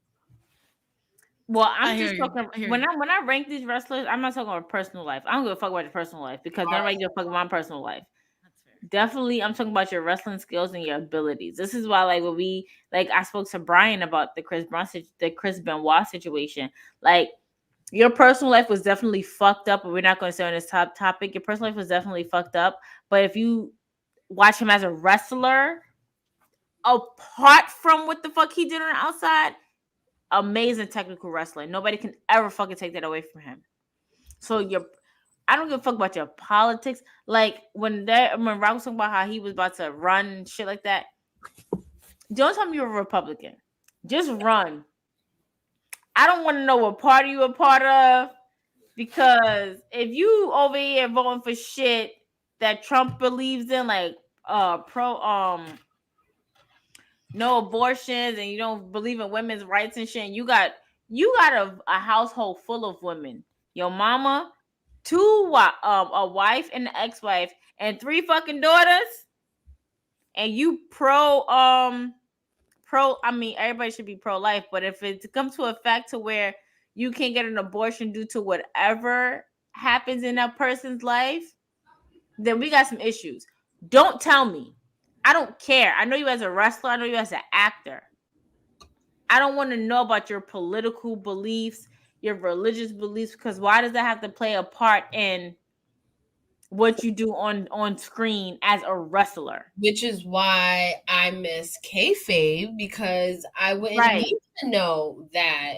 Well, I'm just talking when I rank these wrestlers, I'm not talking about personal life. I don't give a fuck about your personal life because nobody gives a fuck about my personal life. Definitely, I'm talking about your wrestling skills and your abilities. This is why, like, when we I spoke to Brian about the Chris Benoit situation. Like, your personal life was definitely fucked up, but we're not going to say on this topic. Your personal life was definitely fucked up, but if you watch him as a wrestler, apart from what the fuck he did on the outside, amazing technical wrestler. Nobody can ever fucking take that away from him. So I don't give a fuck about your politics. Like when Rock was talking about how he was about to run shit like that. Don't tell me you're a Republican. Just run. I don't want to know what party you're a part of, because if you over here voting for shit that Trump believes in, like no abortions, and you don't believe in women's rights and shit, and you got a household full of women, your mama, a wife and an ex-wife, and 3 fucking daughters, and you I mean, everybody should be pro-life, but if it comes to a fact to where you can't get an abortion due to whatever happens in that person's life, then we got some issues. Don't tell me. I don't care. I know you as a wrestler. I know you as an actor. I don't want to know about your political beliefs, your religious beliefs, because why does that have to play a part in what you do on screen as a wrestler? Which is why I miss kayfabe, because I wouldn't need to know that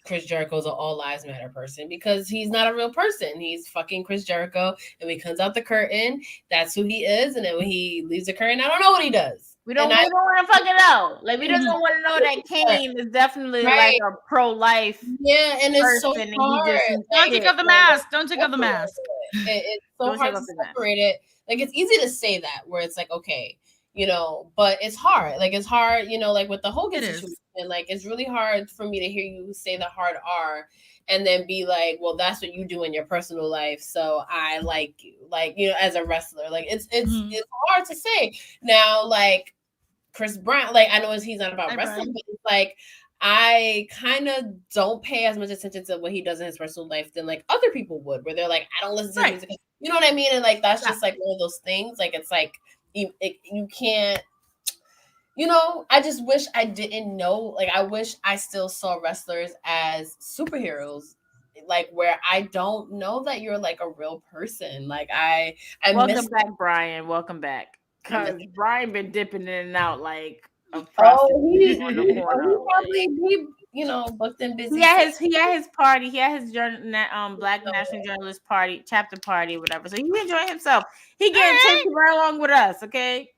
Chris Jericho's an all lives matter person, because he's not a real person. He's fucking Chris Jericho, and when he comes out the curtain, that's who he is. And then when he leaves the curtain, I don't know what he does. We don't want to fucking know. Like, we don't want to know that Kane is definitely like a pro-life. Yeah, and it's so hard. Don't take off the mask. Don't take off the mask. It's so hard to separate it. Like, it's easy to say that, where it's like, okay, you know, but it's hard. Like, it's hard, you know, like with the Hogan situation. Like, it's really hard for me to hear you say the hard R and then be like, well, that's what you do in your personal life, so I like you. Like, you know, as a wrestler. Like, it's hard to say. Now, like, Chris Brown, like, I know he's not about wrestling, but it's like, I kind of don't pay as much attention to what he does in his personal life than like other people would, where they're like, I don't listen to his music. You know what I mean? And like, that's just like one of those things. Like, it's like you can't, I just wish I didn't know. Like, I wish I still saw wrestlers as superheroes, like where I don't know that you're like a real person. Like I Welcome miss. back, Brian. Welcome back. I miss. Cause Brian been dipping in and out like a Oh, prostitute on the he corner. probably booked and busy. He had his party. He had his Black National Journalist party, chapter party, whatever. So he enjoying himself. He getting tipsy right along with us, okay?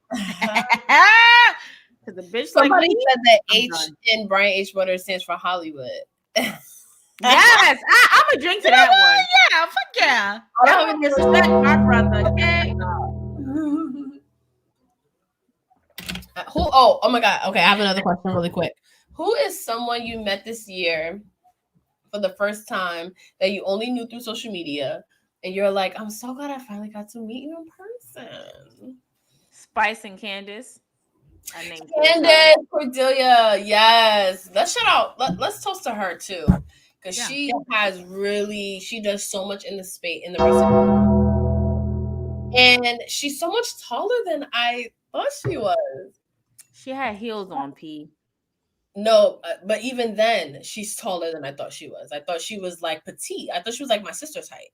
Cause the bitch Somebody like me, said that I'm H done. in Brian H. Butter stands for Hollywood. Yes, I'm gonna drink to that one. Yeah, fuck yeah. Y'all don't disrespect my brother, okay? Oh my god. Okay, I have another question really quick. Who is someone you met this year for the first time that you only knew through social media, and you're like, I'm so glad I finally got to meet you in person? Spice and Candace. Candace Cordelia, yes. Let's shout out. Let's toast to her too, because she does so much in the space in the recipe, and she's so much taller than I thought she was. She had heels on, P. No, but even then, she's taller than I thought she was. I thought she was like petite. I thought she was like my sister's height.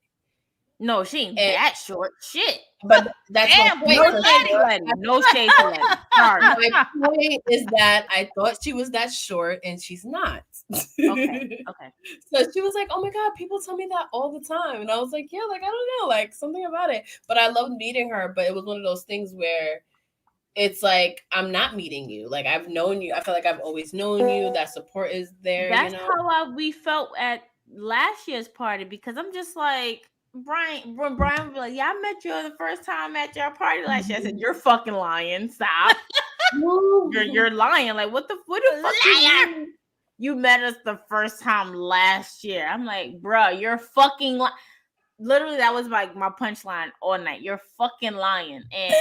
No, she ain't that short. Shit. But that's Damn, my point. No shade to Letty. No shade to Letty. Sorry. My point is that I thought she was that short, and she's not. Okay. So she was like, "Oh my god, people tell me that all the time," and I was like, "Yeah, like I don't know, like something about it." But I loved meeting her. But it was one of those things where it's like I'm not meeting you. Like I've known you. I feel like I've always known you. That support is there. That's how we felt at last year's party, because I'm just like, when Brian would be like, yeah, I met you the first time at your party last year. I said, you're fucking lying. Stop. you're lying. Like, what the fuck you met us the first time last year? I'm like, bro, you're fucking lying. Literally, that was like my punchline all night. You're fucking lying. And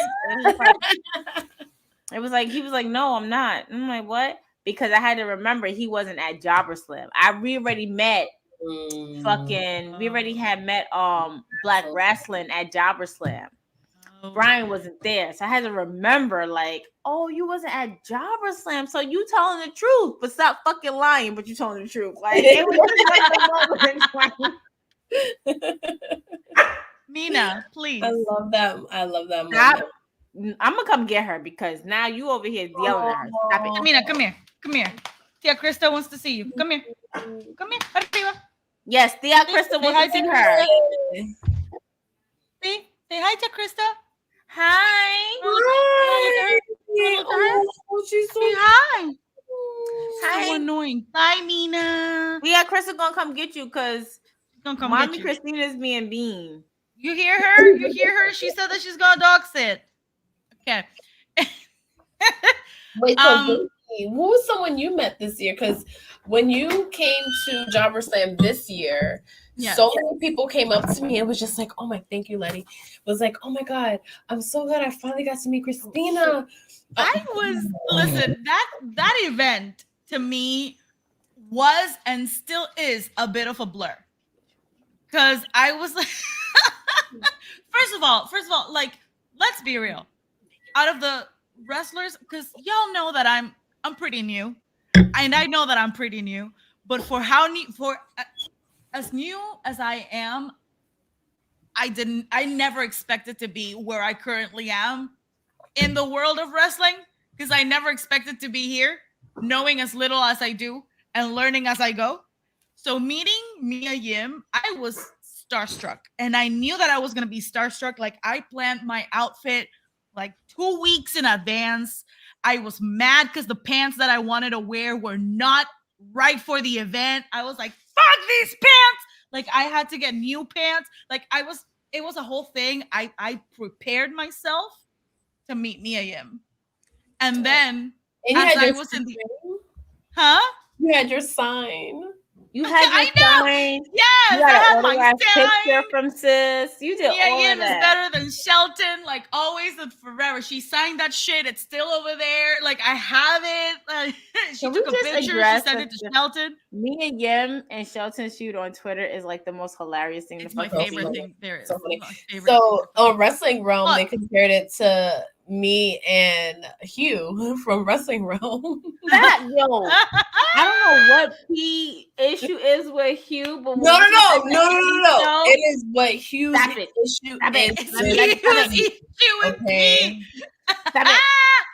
it was like he was like, no, I'm not. I'm like, what? Because I had to remember he wasn't at Jobber Slam. We already met we already had met Black Wrestling at Jobber Slam. Brian wasn't there. So I had to remember, like, oh, you wasn't at Jobber Slam. So you telling the truth, but stop fucking lying, but you telling the truth. Like, it was just like Mina, please. I love that. I love that moment. I'm gonna come get her because now you over here yelling at her. Stop it. Mina, come here. Come here. Tia Krista wants to see you. Come here. Come here. Arriba. Yes, Tia Krista wants to see her. See? Say hi, Tia Krista. Hi. Oh, she's so hi. Hi. So annoying. Hi, Mina. Yeah, Krista gonna come get you because Mommy Christina's being bean. You hear her? You hear her? She said that she's gonna dog sit. Okay. Wait, so who was someone you met this year? Because when you came to Jobber Slam this year, so many people came up to me and was just like, "Oh my, thank you, Letty." Was like, "Oh my god, I'm so glad I finally got to meet Christina." Listen, that event to me was and still is a bit of a blur. Because I was like, first of all, like, let's be real. Out of the wrestlers, because y'all know that I'm pretty new, and I know that I'm pretty new. But for as new as I am, I never expected to be where I currently am in the world of wrestling, because I never expected to be here, knowing as little as I do and learning as I go. So meeting Mia Yim, I was starstruck, and I knew that I was going to be starstruck. Like, I planned my outfit like 2 weeks in advance. I was mad because the pants that I wanted to wear were not right for the event. I was like, fuck these pants. Like, I had to get new pants. Like, it was a whole thing. I prepared myself to meet Mia Yim. And then as I was in the... Huh? You had your sign. You had your sign. Yes, you got an autographed picture from sis. You did all of that. Is better than Shelton, like always and forever. She signed that shit. It's still over there. Like, I have it. She took a picture. She sent it to Shelton. Mia Yim and Shelton shoot on Twitter is like the most hilarious thing. It's my favorite thing there is. So on Wrestling Realm, they compared it to me and Hugh from Wrestling Realm. That I don't know what P issue is with Hugh, but No. It is what Hugh's issue is with. Okay. Stop it.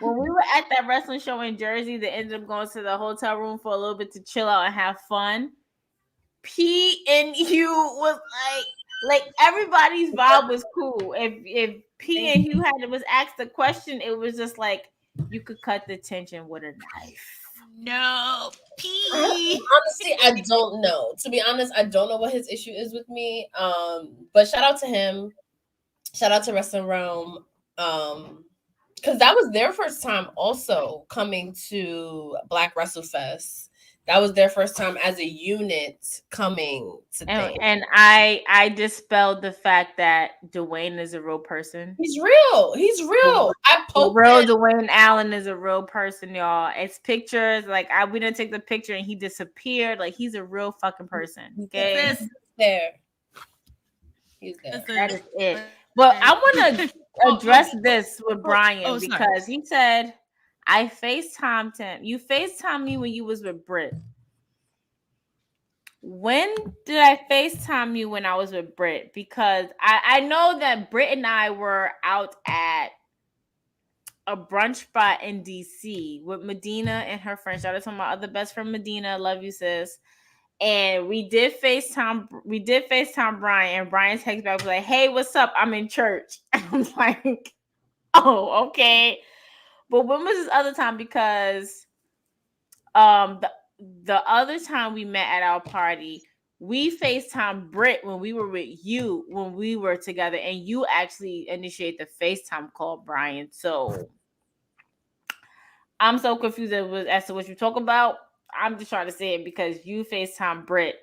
When we were at that wrestling show in Jersey, they ended up going to the hotel room for a little bit to chill out and have fun. P and Hugh was like everybody's vibe was cool. If P and Hugh was asked a question, it was just like you could cut the tension with a knife. No, P. Honestly, I don't know. To be honest, I don't know what his issue is with me. But shout out to him. Shout out to Wrestling Realm. Because that was their first time also coming to Black Wrestle Fest. That was their first time as a unit coming to things. And I dispelled the fact that Dwayne is a real person. He's real. I posted. Real Dwayne Allen is a real person, y'all. It's pictures. Like we didn't take the picture and he disappeared. Like he's a real fucking person. Okay, He's there. That is it. But I want to address this with Brian because he said, I FaceTimed him. You FaceTimed me when you was with Britt. When did I FaceTime you when I was with Britt? Because I know that Britt and I were out at a brunch spot in DC with Medina and her friend. Shout out to my other best friend, Medina. Love you, sis. And we did FaceTime Brian, and Brian texted back was like, "Hey, what's up? I'm in church." I'm like, "Oh, okay." But when was this other time? Because the other time we met at our party, we FaceTime Britt when we were with you when we were together, and you actually initiated the FaceTime call, Brian. So I'm so confused as to what you talk about. I'm just trying to say it because you FaceTime Britt,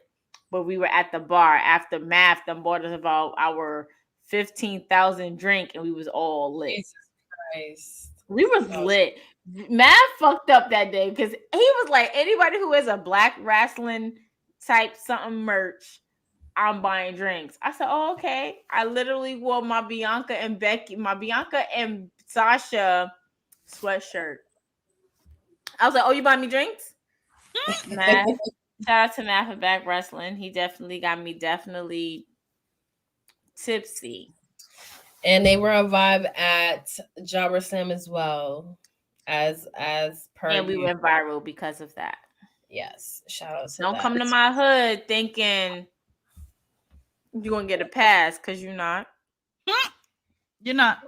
but we were at the bar after math. Them bought us about our 15,000 drink, and we was all lit. Jesus Christ. We was lit. Math fucked up that day because he was like, anybody who has a Black wrestling type something merch, I'm buying drinks. I said, oh, okay. I literally wore my Bianca and Sasha sweatshirt. I was like, oh, you buying me drinks? Math. Shout out to Math for Back Wrestling. He definitely got me tipsy. And they were a vibe at Jobber Slam as well, as per. And we went viral because of that. Yes, shout out to Don't that. come to my hood thinking you're gonna get a pass because you're not. You're not.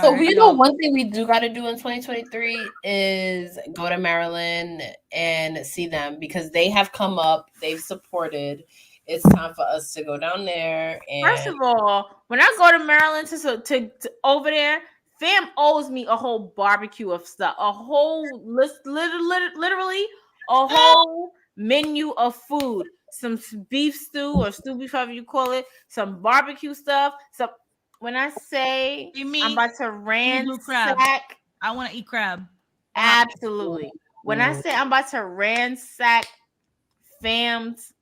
So we know one thing we do got to do in 2023 is go to Maryland and see them because they have come up, they've supported. It's time for us to go down there. And first of all, when I go to Maryland to over there, fam owes me a whole barbecue of stuff, a whole list, literally a whole menu of food, some beef stew or stew beef, however you call it, some barbecue stuff, some. When I say I'm about to ransack, I want to eat crab. Absolutely. When I say I'm about to ransack fam's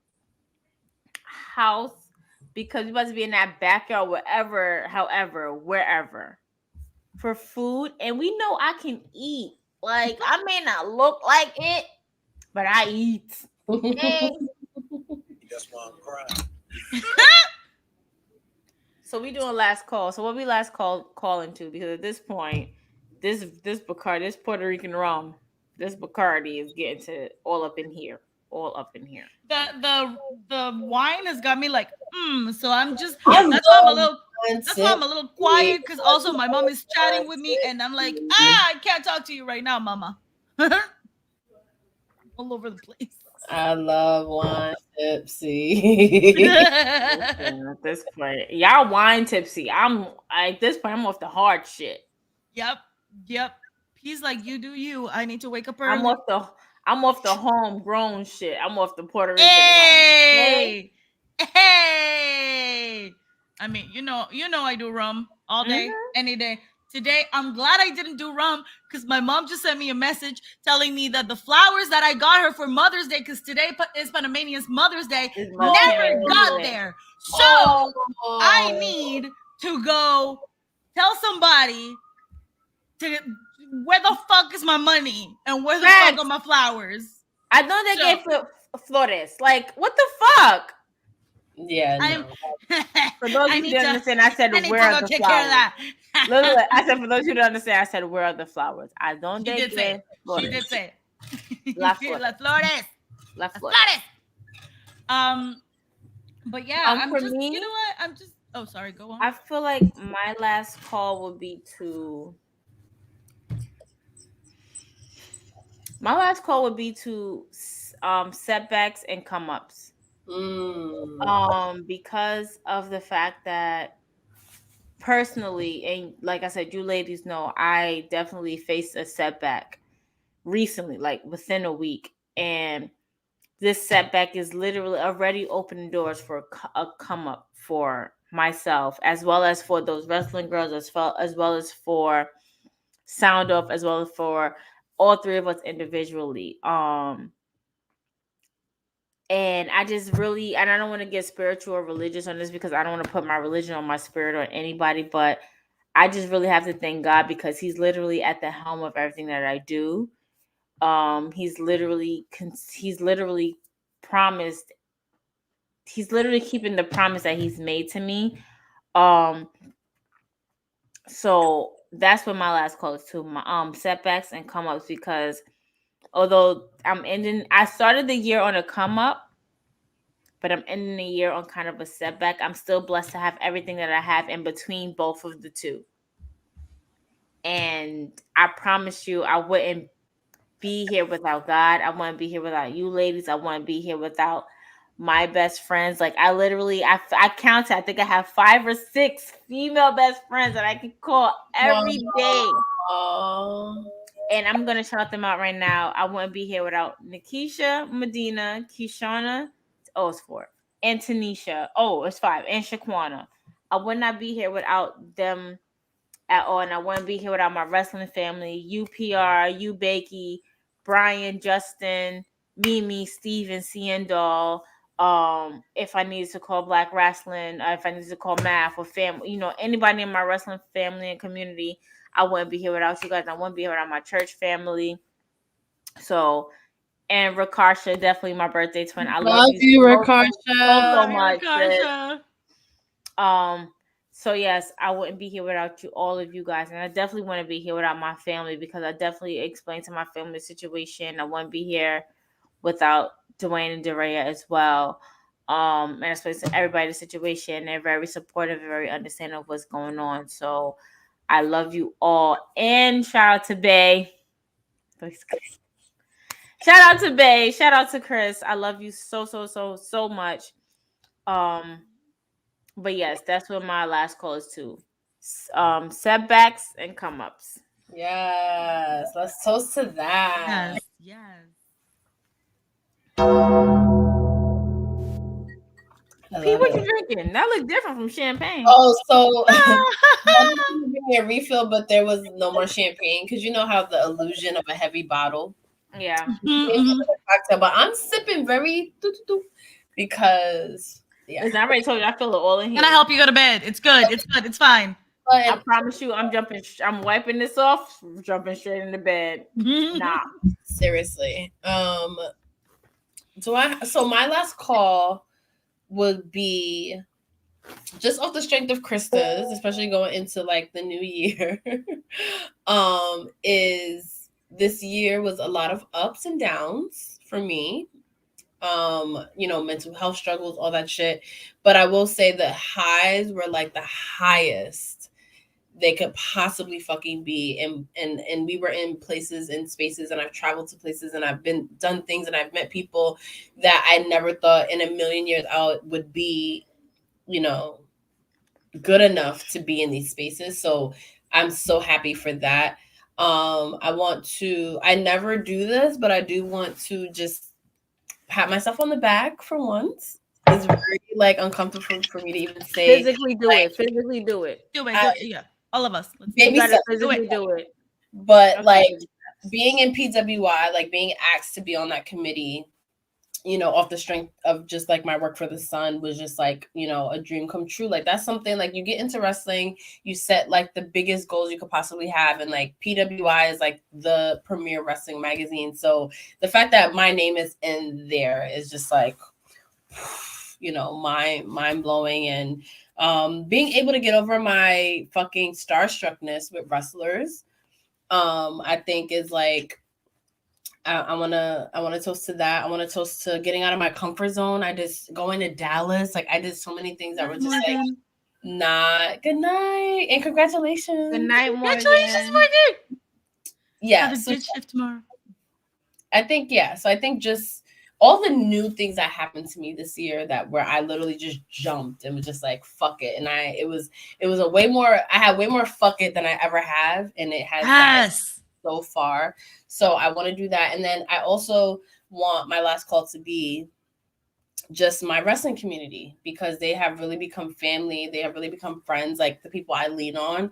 house because we're about to be in that backyard, wherever, for food, and we know I can eat. Like I may not look like it, but I eat. Okay? That's why I'm crying. So we doing last call. So what we last calling to? Because at this point, this Bacardi, this Puerto Rican rum, this Bacardi is getting to all up in here. The wine has got me like, so I'm just that's why I'm a little quiet because also my mom is chatting with me and I'm like, I can't talk to you right now, mama. All over the place. I love wine tipsy. At this point, y'all wine tipsy. At this point, I'm off the hard shit. Yep. He's like, you do you. I need to wake up early. I'm off the homegrown shit. I'm off the Puerto Rican. Hey. I mean, you know, I do rum all day, any day. Today, I'm glad I didn't do rum because my mom just sent me a message telling me that the flowers that I got her for Mother's Day, because today is Panamanian's Mother's Day, never got there. So I need to go tell somebody to where the fuck is my money and where the fuck are my flowers? I know they gave flores. Like, what the fuck? Yeah, no. For those of you who didn't understand, I said, where are the flowers? Look, I said, for those who don't understand, I said, where are the flowers? I don't She did say it. She did say it. Las flores. Las flores. Las flores. But yeah, I'm just, me, you know what? I'm just, oh, sorry, go on. I feel like my last call would be to, setbacks and come ups. Because of the fact that personally, and like I said, you ladies know, I definitely faced a setback recently, like within a week. And this setback is literally already opening doors for a come up for myself, as well as for those wrestling girls, as well as for Sound Off, as well as for all three of us individually. And I just really, and I don't want to get spiritual or religious on this because I don't want to put my religion or my spirit on anybody, but I just really have to thank God because He's literally at the helm of everything that I do. He's literally promised. He's literally keeping the promise that He's made to me. So that's what my last call is to, my setbacks and come ups, because although I started the year on a come up, but I'm ending the year on kind of a setback. I'm still blessed to have everything that I have in between both of the two. And I promise you, I wouldn't be here without God. I wouldn't be here without you ladies. I wouldn't be here without my best friends. Like, I literally, I counted, I think I have 5 or 6 female best friends that I can call every day. And I'm going to shout them out right now. I wouldn't be here without Nikisha, Medina, Kishana. Oh, it's 4. And Tanisha. Oh, it's 5. And Shaquana. I would not be here without them at all. And I wouldn't be here without my wrestling family. UPR, you Bakey, Brian, Justin, Mimi, Steven, Ciendol. If I needed to call Black Wrestling, if I needed to call Math or family, anybody in my wrestling family and community, I wouldn't be here without you guys. I wouldn't be here without my church family. So, and Rakarsha, definitely my birthday twin. I love you, Rakarsha, so much. Rakarsha. So yes, I wouldn't be here without you, all of you guys, and I definitely want to be here without my family because I definitely explained to my family the situation. I wouldn't be here without Dwayne and Daria as well. And I explained to everybody the situation. They're very supportive and very understanding of what's going on. So I love you all, and shout out to Bay. Shout out to Bay. Shout out to Chris. I love you so much. But yes, that's what my last call is to. Setbacks and come ups. Yes, let's toast to that. Yes. P, what you drinking? That looked different from champagne. Oh, so give me a refill, but there was no more champagne because you know how the illusion of a heavy bottle. Yeah. Cocktail, but I'm sipping very because I already told you I feel it all in here. Can I help you go to bed? It's good. It's good. It's fine. I promise you, I'm wiping this off, jumping straight into bed. Nah. Seriously. So my last call would be just off the strength of Krista's, especially going into like the new year. Is this year was a lot of ups and downs for me. Mental health struggles, all that shit. But I will say the highs were like the highest they could possibly fucking be. And we were in places and spaces, and I've traveled to places, and I've done things, and I've met people that I never thought in a million years out would be, good enough to be in these spaces. So I'm so happy for that. I never do this, but I do want to just pat myself on the back for once. It's very uncomfortable for me to even say. Physically do it. Physically do it. Do it. Yeah. All of us. Maybe physically do it. But being in PWI, being asked to be on that committee, off the strength of just like my work for the Sun was just like, a dream come true. Like that's something like you get into wrestling, you set like the biggest goals you could possibly have. And like PWI is like the premier wrestling magazine. So the fact that my name is in there is just like, mind blowing. And being able to get over my fucking starstruckness with wrestlers, I think is like, I wanna toast to that. I want to toast to getting out of my comfort zone. I just going to Dallas. Like I did so many things that were just like not good night and congratulations. Good night, Morgan. Congratulations, Morgan. Yeah. Have a good shift tomorrow. I think So I think just all the new things that happened to me this year that where I literally just jumped and was just like fuck it. And it was a way more, I had way more fuck it than I ever have. And it has gotten so far. So I want to do that. And then I also want my last call to be just my wrestling community, because they have really become family. They have really become friends, like the people I lean on,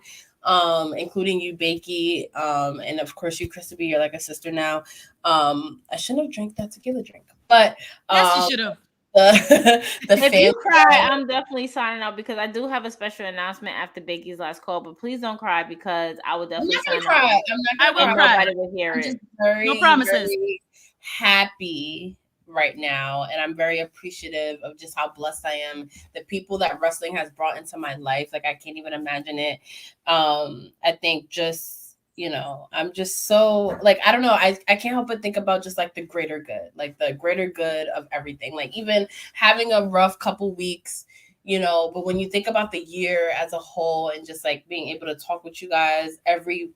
including you, Bakey, and of course you, Crispa. You're like a sister now. I shouldn't have drank that tequila drink, but yes, you should have. If you cry, I'm definitely signing out, because I do have a special announcement after Bakey's last call. But please don't cry, because I will definitely sign out. I will cry. Nobody will hear it. No promises. Very happy right now, and I'm very appreciative of just how blessed I am. The people that wrestling has brought into my life, like I can't even imagine it. I think just I'm just so like, I don't know, I can't help but think about just like the greater good, like the greater good of everything, like even having a rough couple weeks, but when you think about the year as a whole and just like being able to talk with you guys every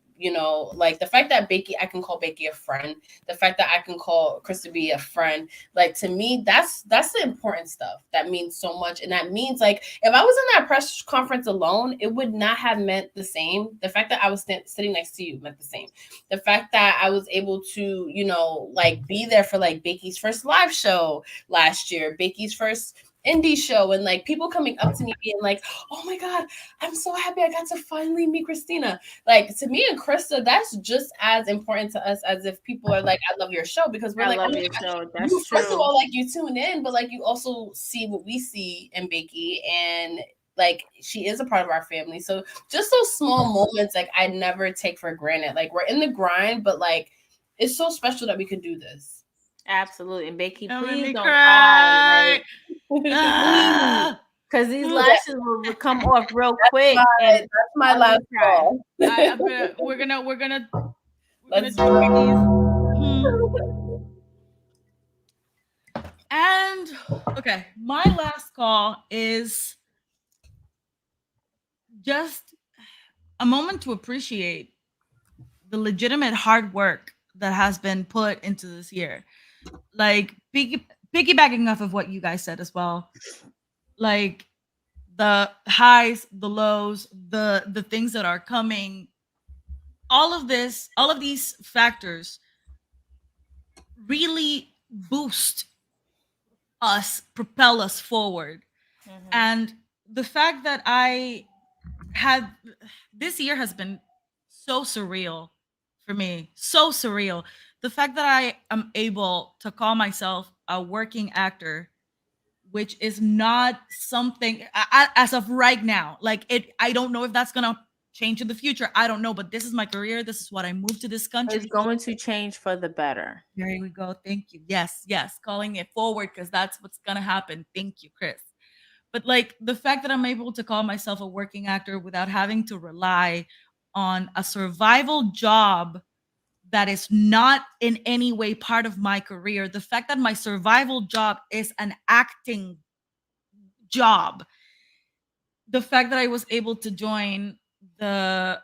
like the fact that I can call Bakey a friend, the fact that I can call Crispa a friend, like to me, that's the important stuff. That means so much. And that means like, if I was in that press conference alone, it would not have meant the same. The fact that I was sitting next to you meant the same. The fact that I was able to, like be there for like Bakey's first live show last year, Bakey's first indie show, and like people coming up to me being like, oh my God, I'm so happy I got to finally meet Christina. Like to me and Krista, that's just as important to us as if people are like, I love your show, because we're like, oh my God, that's true. First of all, like you tune in, but like you also see what we see in Bakey, and like she is a part of our family. So just those small moments, like I never take for granted. Like we're in the grind, but like it's so special that we could do this. Absolutely. And Bakey, please don't cry. Because these lashes will come off real quick. That's my last call. We're gonna let's do these. And okay, my last call is just a moment to appreciate the legitimate hard work that has been put into this year. Like piggybacking off of what you guys said as well, like the highs, the lows, the things that are coming, all of these factors really boost us, propel us forward. Mm-hmm. And the fact that this year has been so surreal for me, so surreal. The fact that I am able to call myself a working actor, which is not something as of right now, like I don't know if that's gonna change in the future. I don't know, but this is my career. This is what I moved to this country. It's going to change for the better. There we go. Thank you. Yes, calling it forward, because that's what's gonna happen. Thank you, Chris. But like the fact that I'm able to call myself a working actor without having to rely on a survival job that is not in any way part of my career. The fact that my survival job is an acting job. The fact that I was able to join the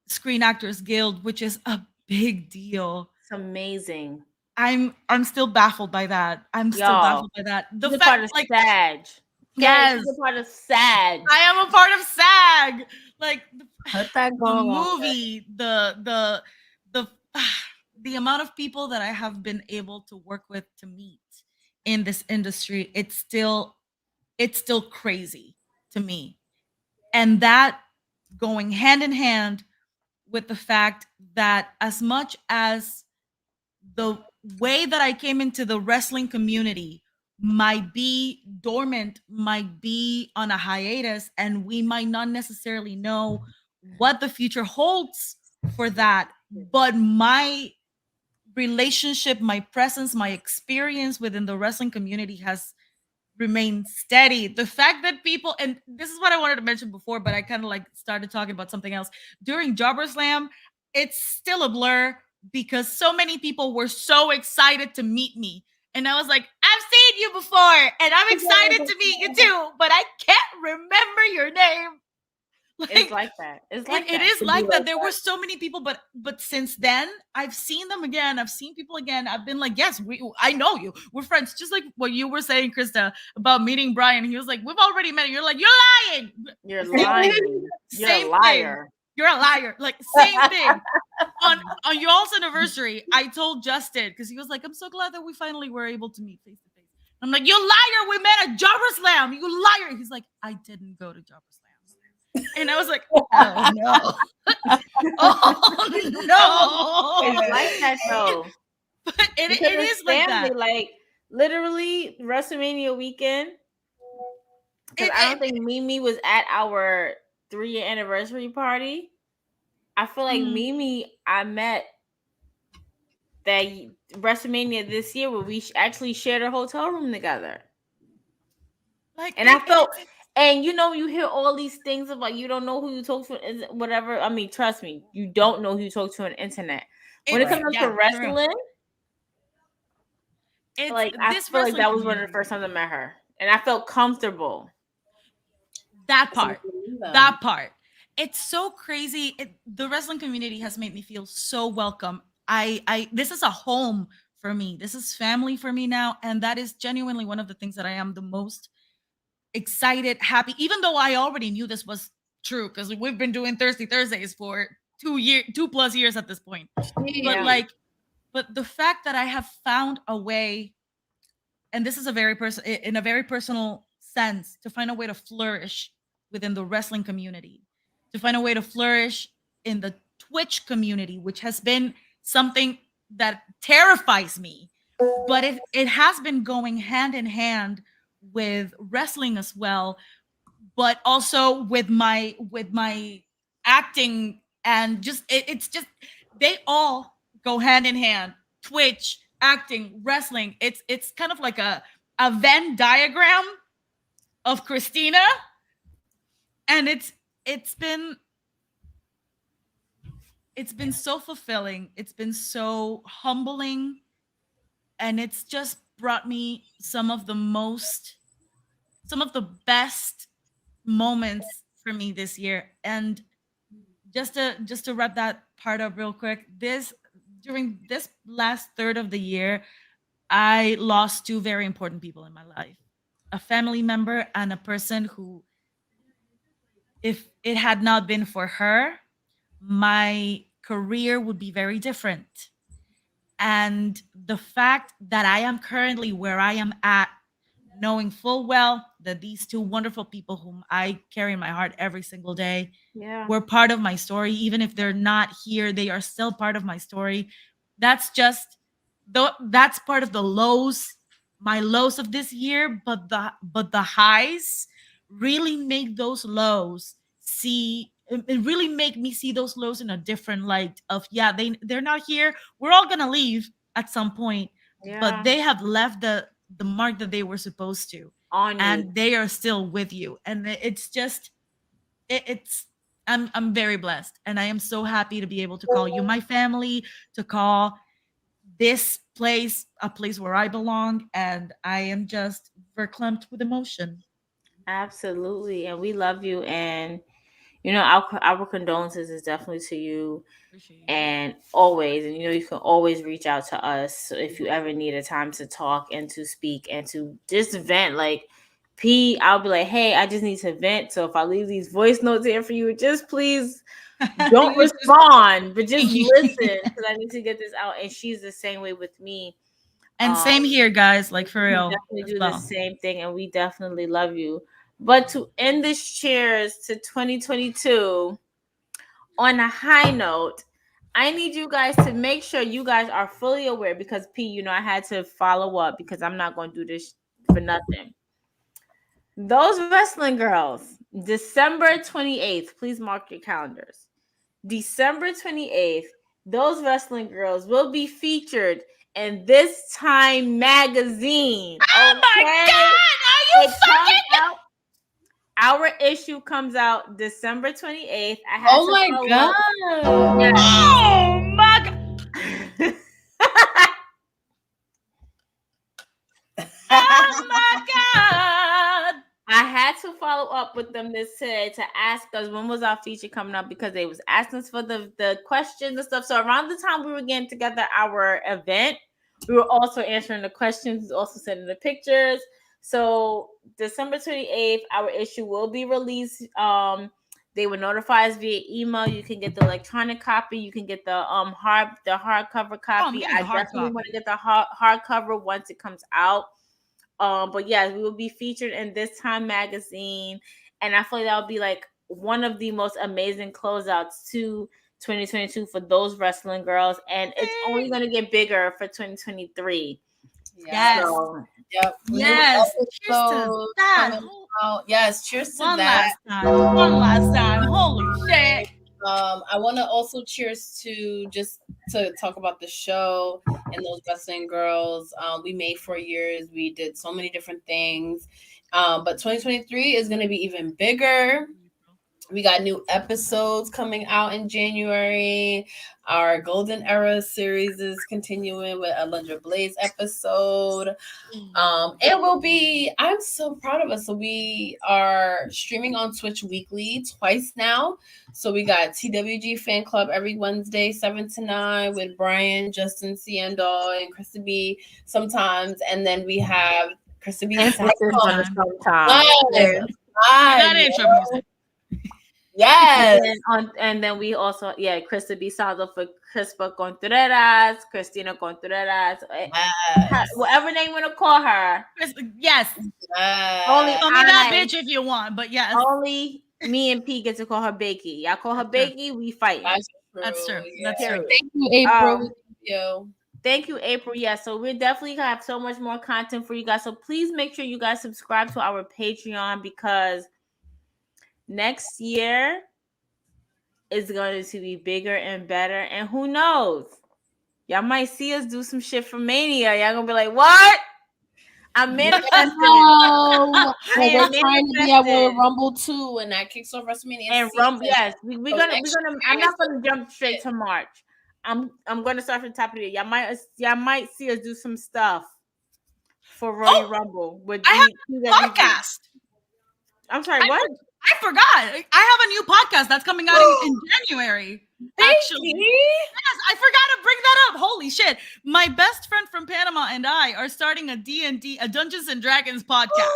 Screen Actors Guild, which is a big deal. It's amazing. I'm still baffled by that. The fact, part of like SAG. Yes, you're part of SAG. I am a part of SAG. Like the movie, the amount of people that I have been able to work with, to meet in this industry, it's still crazy to me. And that going hand in hand with the fact that as much as the way that I came into the wrestling community might be dormant, might be on a hiatus, and we might not necessarily know what the future holds for that. But my relationship, my presence, my experience within the wrestling community has remained steady. The fact that people, and this is what I wanted to mention before, but I kind of like started talking about something else. During Jobber Slam, it's still a blur because so many people were so excited to meet me. And I was like, I've seen you before, and I'm excited to meet you too, but I can't remember your name. It's like that. It's like it is like that. There were so many people, but since then I've seen them again. I've seen people again. I've been like, yes, I know you. We're friends. Just like what you were saying, Krista, about meeting Brian. He was like, we've already met. You're like, you're lying. You're lying. You're a liar. Thing. You're a liar. Like same thing. on y'all's anniversary, I told Justin because he was like, I'm so glad that we finally were able to meet face to face. I'm like, you liar. We met at Jobber Slam. You liar. He's like, I didn't go to Jobber Slam. And I was like, oh no. Oh no. It's like that though. It is like that. Like literally WrestleMania weekend. Because I don't think Mimi was at our 3-year anniversary party. I feel like Mimi, I met that WrestleMania this year where we actually shared a hotel room together. Like, and I felt. And you know, you hear all these things about you don't know who you talk to, whatever. I mean, trust me, you don't know who you talk to on the internet. When it comes to wrestling, like I feel like that was one of the first times I met her, and I felt comfortable. That part. It's so crazy. The wrestling community has made me feel so welcome. This is a home for me. This is family for me now, and that is genuinely one of the things that I am the most excited, happy, even though I already knew this was true because we've been doing Thirsty Thursdays for 2+ years at this point. Yeah. But the fact that I have found a way, and this is in a very personal sense, to find a way to flourish within the wrestling community, to find a way to flourish in the Twitch community, which has been something that terrifies me, but it has been going hand in hand with wrestling as well, but also with my acting, and just it's just they all go hand in hand. Twitch, acting, wrestling. It's kind of like a Venn diagram of Christina, and it's been so fulfilling. It's been so humbling, and it's just brought me some of the best moments for me this year. And just to wrap that part up real quick, during this last third of the year, I lost 2 very important people in my life, a family member and a person who, if it had not been for her, my career would be very different. And the fact that I am currently where I am at, knowing full well that these 2 wonderful people whom I carry in my heart every single day were part of my story. Even if they're not here, they are still part of my story. That's part of the lows, my lows of this year, but the highs really make those lows it really make me see those lows in a different light of, they're not here. We're all gonna leave at some point, but they have left the mark that they were supposed to on you, and they are still with you. And it's just I'm very blessed, and I am so happy to be able to call you my family, to call this place a place where I belong, and I am just verklempt with emotion. Absolutely. And we love you, and you know, our condolences is definitely to you, and always, and you know, you can always reach out to us if you ever need a time to talk and to speak and to just vent. Like I'll be like, hey, I just need to vent. So if I leave these voice notes here for you, just please don't respond, but just listen, because I need to get this out. And she's the same way with me. And same here, guys. Like for real, we definitely do the same thing, and we definitely love you. But to end this cheers to 2022 on a high note, I need you guys to make sure you guys are fully aware because P, I had to follow up because I'm not going to do this for nothing. Those wrestling girls, December 28th, please mark your calendars. December 28th, those wrestling girls will be featured in This Time magazine. Oh my God! Are you fucking? Our issue comes out December 28th. I had Oh to my follow God. up. Oh my God! Oh my God! I had to follow up with them today to ask us when was our feature coming up because they was asking us for the questions and stuff. So around the time we were getting together our event, we were also answering the questions, also sending the pictures. So December 28th, our issue will be released. They will notify us via email. You can get the electronic copy. You can get the hardcover copy. I definitely want to get the hardcover once it comes out. But yeah, we will be featured in This Time magazine, and I feel like that would be like one of the most amazing closeouts to 2022 for those wrestling girls, and it's only going to get bigger for 2023. Yes. So, Yep. Yes. Cheers to that. Yes. Cheers to One that. last time. Holy shit. I want to also cheers to talk about the show and those wrestling girls. We made 4 years. We did so many different things. But 2023 is going to be even bigger. We got new episodes coming out in January. Our Golden Era series is continuing with a Alundra Blaze episode. I'm so proud of us. So we are streaming on Twitch weekly, twice now. So we got TWG Fan Club every Wednesday, 7 to 9 with Brian, Justin, Ciandol, and Krista B sometimes. And then we have Krista B. Yes. And then we also, Krista B. Saldo for Crispa Contreras, Cristina Contreras, whatever name you want to call her. Yes. Only call me that bitch if you want, but yes. Only me and P get to call her Bakey. Y'all call her Bakey, we fight. That's true. Yeah. That's true. Thank you, April. Thank you, April. Yeah, so we're definitely gonna have so much more content for you guys. So please make sure you guys subscribe to our Patreon because next year is going to be bigger and better. And who knows? Y'all might see us do some shit for Mania. Y'all gonna be like, what? I'm manifesting. We're trying to be at Royal Rumble 2, and that kicks off WrestleMania. And Rumble, yes, we're gonna. I'm not gonna jump straight to March. I'm gonna start from the top of the year. Y'all might see us do some stuff for Royal Rumble with I have a podcast. I'm sorry, what? I forgot. I have a new podcast that's coming out in January. Actually, yes, I forgot to bring that up. Holy shit! My best friend from Panama and I are starting a D&D, a Dungeons and Dragons podcast.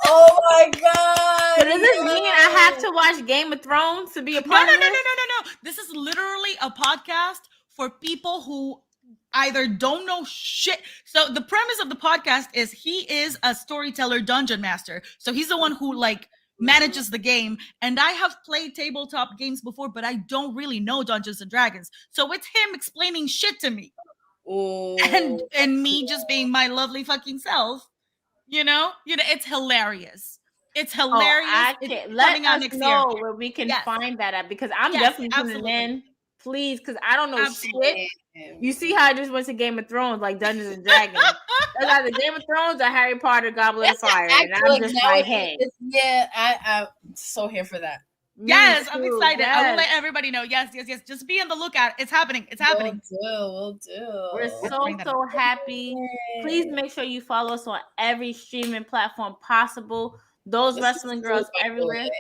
Oh my God! So does this mean I have to watch Game of Thrones to be a part of this? No. This is literally a podcast for people who either don't know shit. So the premise of the podcast is he is a storyteller, dungeon master. So he's the one who manages the game, and I have played tabletop games before, but I don't really know Dungeons and Dragons. So it's him explaining shit to me. And me just being my lovely fucking self. You know, it's hilarious. It's hilarious. Let us know where we can find that at because I'm definitely tuning in. Please, because I don't know shit. You see how I just went to Game of Thrones, like Dungeons and Dragons. That's either Game of Thrones or Harry Potter, Goblet of Fire, and I'm just like, hey, I'm so here for that. Yes, I'm excited. Yes. I will let everybody know. Yes. Just be on the lookout. It's happening. We'll do. We're so happy. Please make sure you follow us on every streaming platform possible. Those wrestling girls everywhere.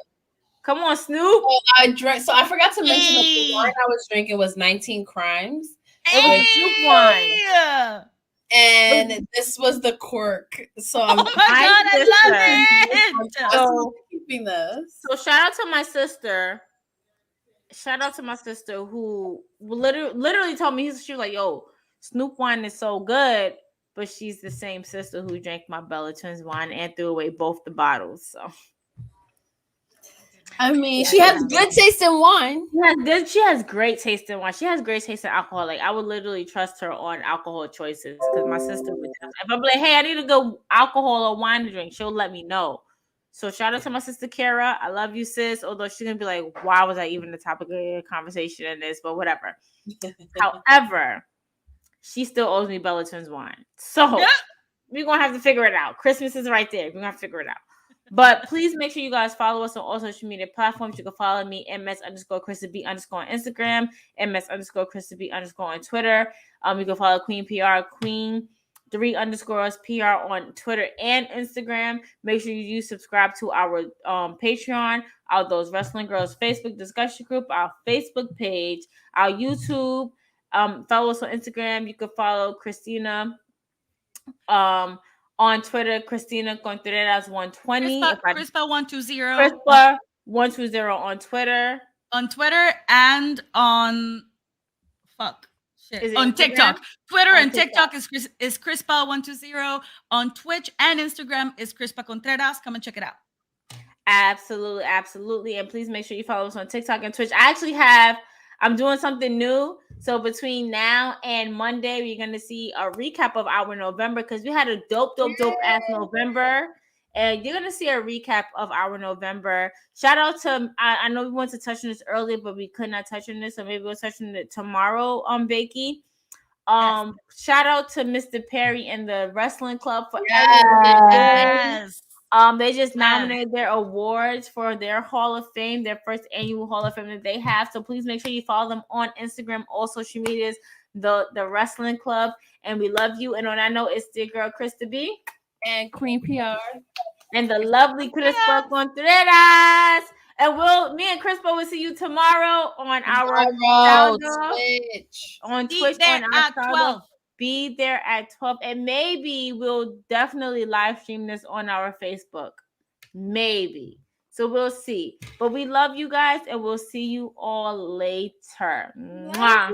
Come on, Snoop. Oh, I drank. So I forgot to mention the wine I was drinking was 19 Crimes. It was Snoop wine. And this was the cork. So oh my God, I love it. So keeping this. So shout out to my sister. Who literally told me she was like, "Yo, Snoop wine is so good," but she's the same sister who drank my Bella Twins wine and threw away both the bottles. So I mean, she has good taste in wine. She has great taste in wine. She has great taste in alcohol. Like I would literally trust her on alcohol choices because my sister would. If I'm like, hey, I need to go alcohol or wine to drink, she'll let me know. So shout out to my sister Kara. I love you, sis. Although she's gonna be like, why was I even the topic of conversation in this? But whatever. However, she still owes me Bella Twins wine. So we're gonna have to figure it out. Christmas is right there. We're gonna have to figure it out. But please make sure you guys follow us on all social media platforms. You can follow me, ms_Crispa_B_ on Instagram, ms_Crispa_B_ on Twitter. You can follow Queen PR, Queen 3_ PR on Twitter and Instagram. Make sure you subscribe to our Patreon, our Those Wrestling Girls Facebook discussion group, our Facebook page, our YouTube. Follow us on Instagram. You can follow Christina on Twitter, Cristina Contreras 120. Crispa 120. Crispa 120 on Twitter. On Twitter and on on TikTok. Twitter and TikTok is Crispa 120. On Twitch and Instagram is Crispa Contreras. Come and check it out. Absolutely, absolutely. And please make sure you follow us on TikTok and Twitch. I'm doing something new. So between now and Monday, we're going to see a recap of our November because we had a dope ass November. And you're going to see a recap of our November. Shout out to, I know we wanted to touch on this earlier, but we could not touch on this. So maybe we'll touch on it tomorrow on Bakey. Shout out to Mr. Perry and the Wrestling Club for everything. They just nominated their awards for their Hall of Fame, their first annual Hall of Fame that they have. So please make sure you follow them on Instagram, all social medias, the Wrestling Club. And we love you. And on that note, it's the girl Krista B and Queen PR and the lovely Crispa Contreras. And me and Crispa will see you tomorrow on our Twitch. On Twitch on our 12. Be there at 12, and maybe we'll definitely live stream this on our Facebook. Maybe. So we'll see. But we love you guys, and we'll see you all later. Mwah.